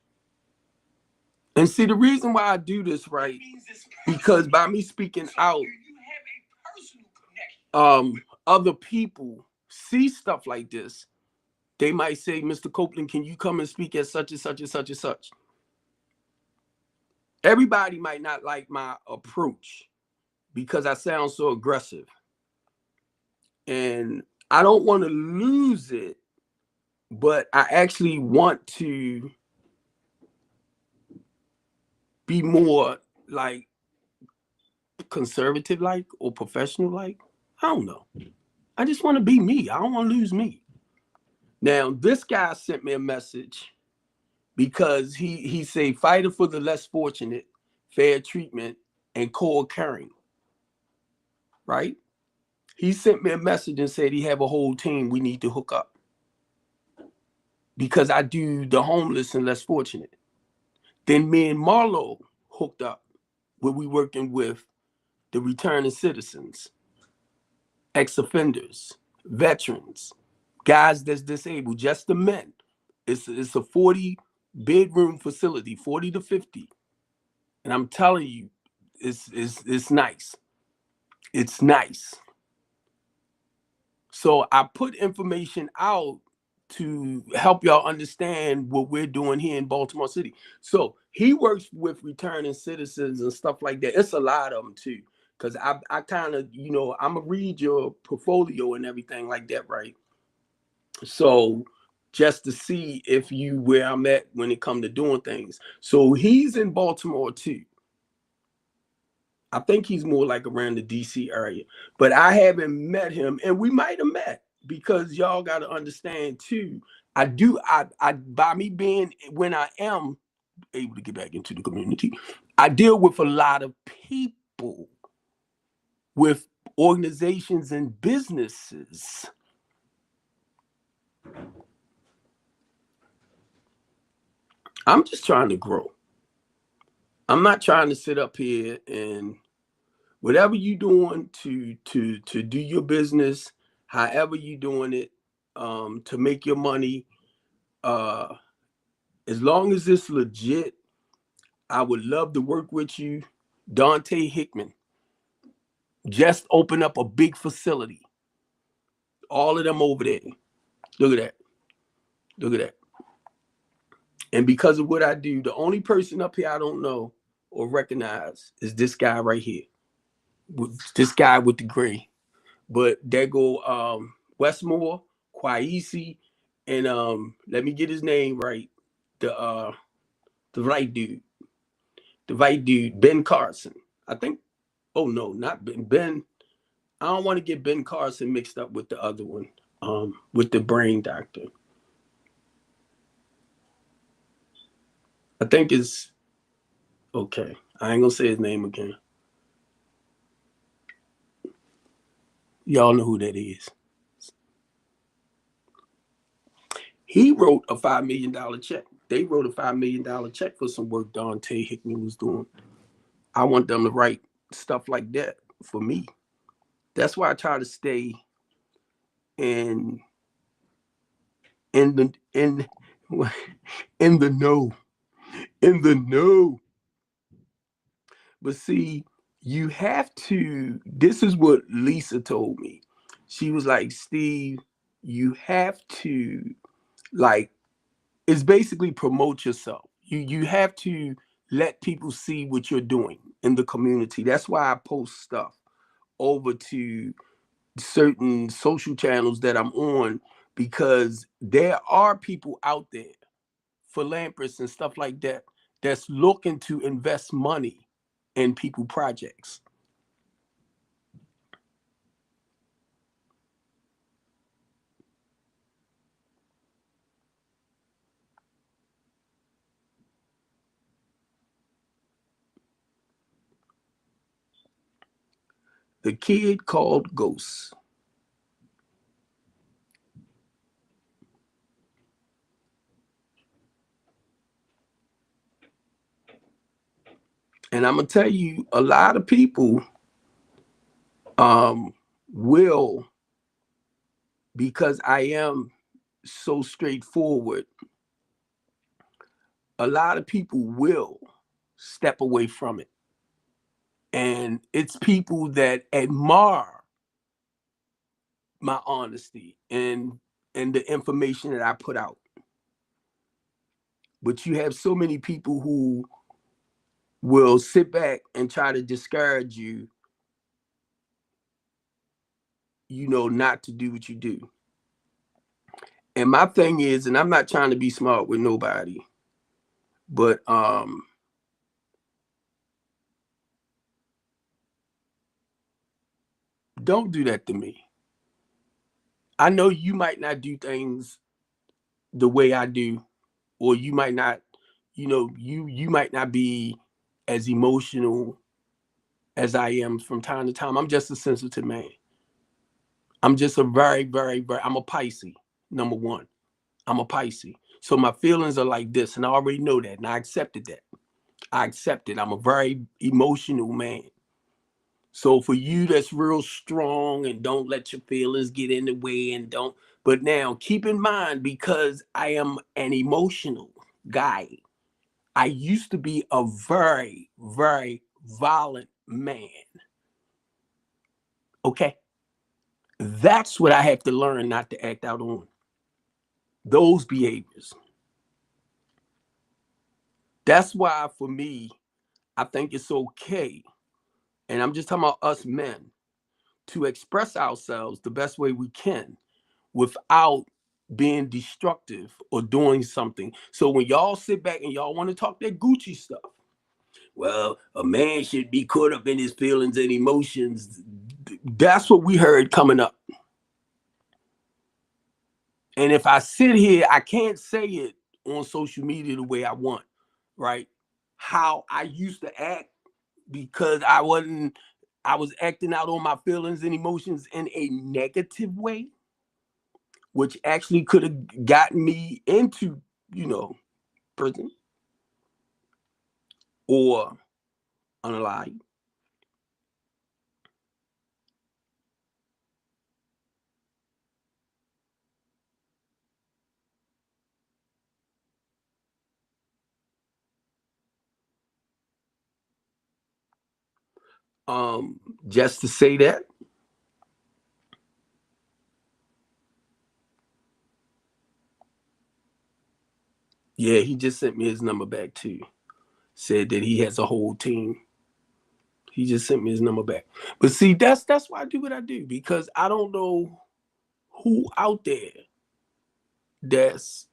And see, the reason why I do this, right, because by me speaking out, other people see stuff like this. They might say, Mr. Copeland, can you come and speak at such and such and such and such? Everybody might not like my approach because I sound so aggressive. And I don't want to lose it, but I actually want to be more like conservative like or professional like. I don't know. I just want to be me. I don't want to lose me. Now, this guy sent me a message because he say fighting for the less fortunate, fair treatment, and co-occurring, right? He sent me a message and said he have a whole team we need to hook up because I do the homeless and less fortunate. Then me and Marlo hooked up where we working with the returning citizens, ex-offenders, veterans, guys that's disabled, just the men. It's a 40 bedroom facility, 40 to 50. And I'm telling you, it's nice. It's nice. So I put information out to help y'all understand what we're doing here in Baltimore City. So he works with returning citizens and stuff like that. It's a lot of them too. Cause I kind of, I'm gonna read your portfolio and everything like that, right? So just to see if you where I'm at when it comes to doing things. So he's in Baltimore too. I think he's more like around the DC area, but I haven't met him, and we might have met because y'all got to understand too. I by me being when I am able to get back into the community, I deal with a lot of people, with organizations and businesses. I'm just trying to grow. I'm not trying to sit up here and whatever you doing to do your business, however you doing it, to make your money, uh as long as it's legit, I would love to work with you. Dante Hickman just opened up a big facility, all of them over there. Look at that. Look at that. And because of what I do, the only person up here I don't know or recognize is this guy right here, this guy with the gray. But there go Westmore, Kwaisi, and let me get his name right. The the right dude. The white dude, Ben Carson. I think, oh no, not Ben. Ben, I don't want to get Ben Carson mixed up with the other one, with the brain doctor. I think it's okay. I ain't gonna say his name again. Y'all know who that is. He wrote a $5 million check. They wrote a $5 million check for some work Dante Hickman was doing. I want them to write stuff like that for me. That's why I try to stay in in the in in the know. In the know. But see, you have to, this is what Lisa told me. She was like, Steve, you have to, like, it's basically promote yourself. You have to let people see what you're doing in the community. That's why I post stuff over to certain social channels that I'm on, because there are people out there, philanthropists and stuff like that, that's looking to invest money in people projects. The kid called Ghost. And I'm gonna tell you, a lot of people will, because I am so straightforward, a lot of people will step away from it. And it's people that admire my honesty and the information that I put out. But you have so many people who will sit back and try to discourage you, not to do what you do. And my thing is, and I'm not trying to be smart with nobody, but don't do that to me. I know you might not do things the way I do, or you might not You know, you might not be as emotional as I am from time to time. I'm just a sensitive man. I'm just a very, I'm a Pisces, number one. I'm a Pisces. So my feelings are like this, and I already know that, and I accepted that. I accept it. I'm a very emotional man. So for you that's real strong and don't let your feelings get in the way and don't, but now keep in mind, because I am an emotional guy, I used to be a very violent man. Okay. That's what I have to learn not to act out on. Those behaviors. That's why for me, I think it's okay. And I'm just talking about us men to express ourselves the best way we can without being destructive or doing something. So when y'all sit back and y'all want to talk that Gucci stuff, well, a man should be caught up in his feelings and emotions. That's what we heard coming up. And if I sit here, I can't say it on social media the way I want, right? How I used to act, because I was acting out on my feelings and emotions in a negative way, which actually could have gotten me into, you know, prison or unalive. Just to say that, yeah, he just sent me his number back too. Said that he has a whole team. He just sent me his number back. But see, that's why I do what I do, because I don't know who out there that's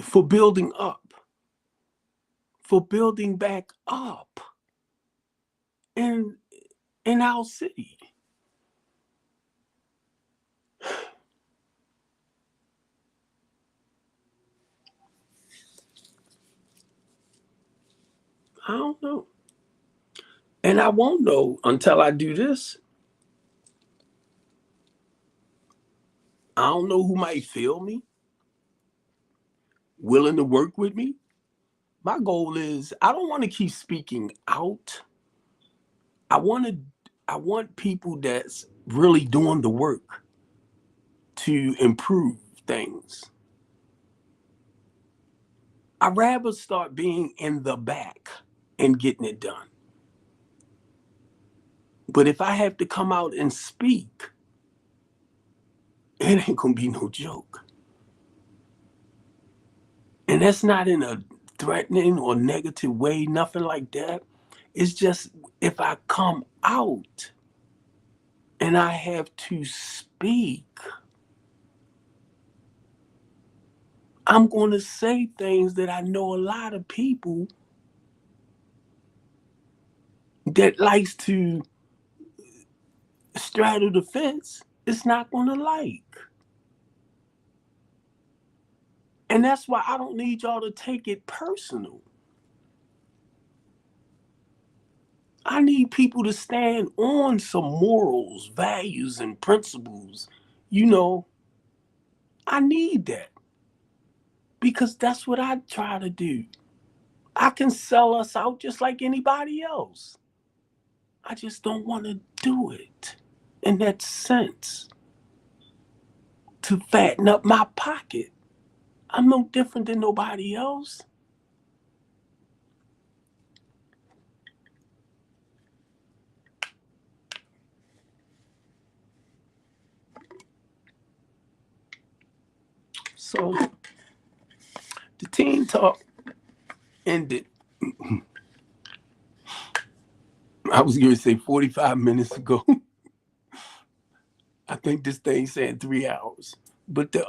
for building up, for building back up in in our city. I don't know. And I won't know until I do this. I don't know who might feel me, willing to work with me. My goal is I don't want to keep speaking out. I want to I want people that's really doing the work to improve things. I'd rather start being in the back and getting it done. But if I have to come out and speak, it ain't gonna be no joke. And that's not in a threatening or negative way, nothing like that. It's just if I come out and I have to speak, I'm going to say things that I know a lot of people that likes to straddle the fence is not going to like. And that's why I don't need y'all to take it personal. I need people to stand on some morals, values, and principles. You know, I need that because that's what I try to do. I can sell us out just like anybody else. I just don't want to do it in that sense to fatten up my pocket. I'm no different than nobody else. So the team talk ended. I was going to say 45 minutes ago. I think this thing said 3 hours. But the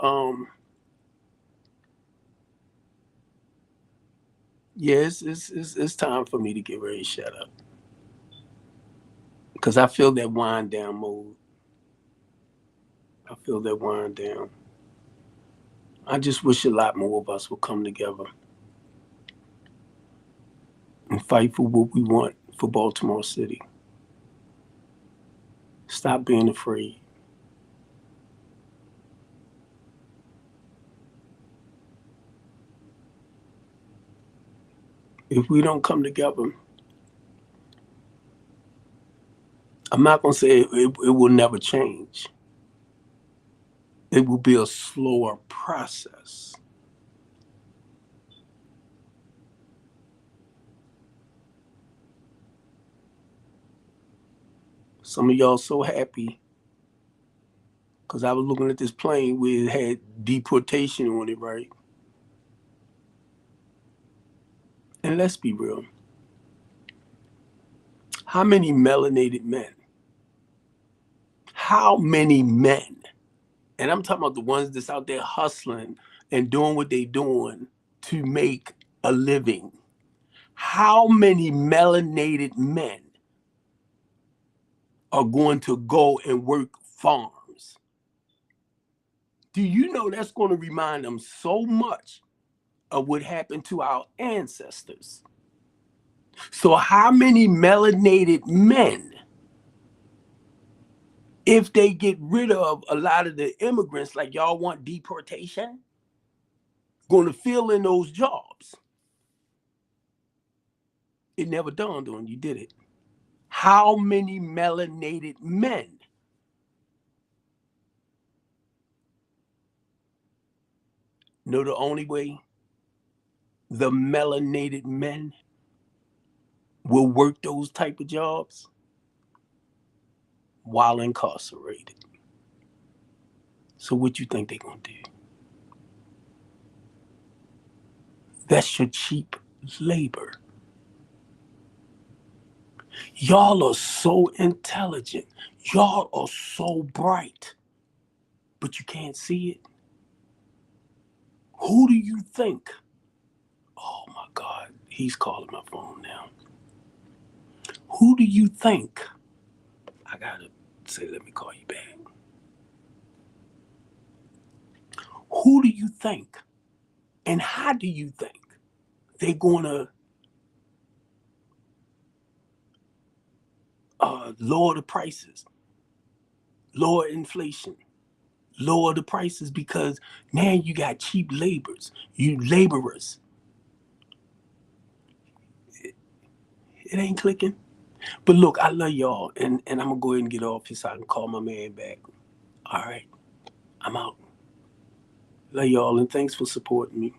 yes, it's time for me to get ready to shut up. Because I feel that wind down mode. I feel that wind down. I just wish a lot more of us would come together. and fight for what we want for Baltimore City. Stop being afraid. If we don't come together, I'm not going to say it will never change. It will be a slower process. Some of y'all so happy because I was looking at this plane where it had deportation on it, right? And let's be real. How many melanated men? How many men? And I'm talking about the ones that's out there hustling and doing what they're doing to make a living. How many melanated men are going to go and work farms? Do you know that's going to remind them so much of what happened to our ancestors? So how many melanated men, if they get rid of a lot of the immigrants, like y'all want deportation, going to fill in those jobs? It never dawned on you, did it? How many melanated men? Know the only way the melanated men will work those type of jobs? While incarcerated. So what you think they're gonna do? That's your cheap labor. Y'all are so intelligent. Y'all are so bright, but you can't see it. Who do you think? Oh my God, he's calling my phone now. Who do you think? I gotta say, let me call you back. Who do you think? And how do you think they're gonna lower the prices, lower inflation, lower the prices? Because now you got cheap laborers. It ain't clicking. But look, I love y'all, and I'm gonna go ahead and get off here so I can call my man back. All right, I'm out. Love y'all, and thanks for supporting me.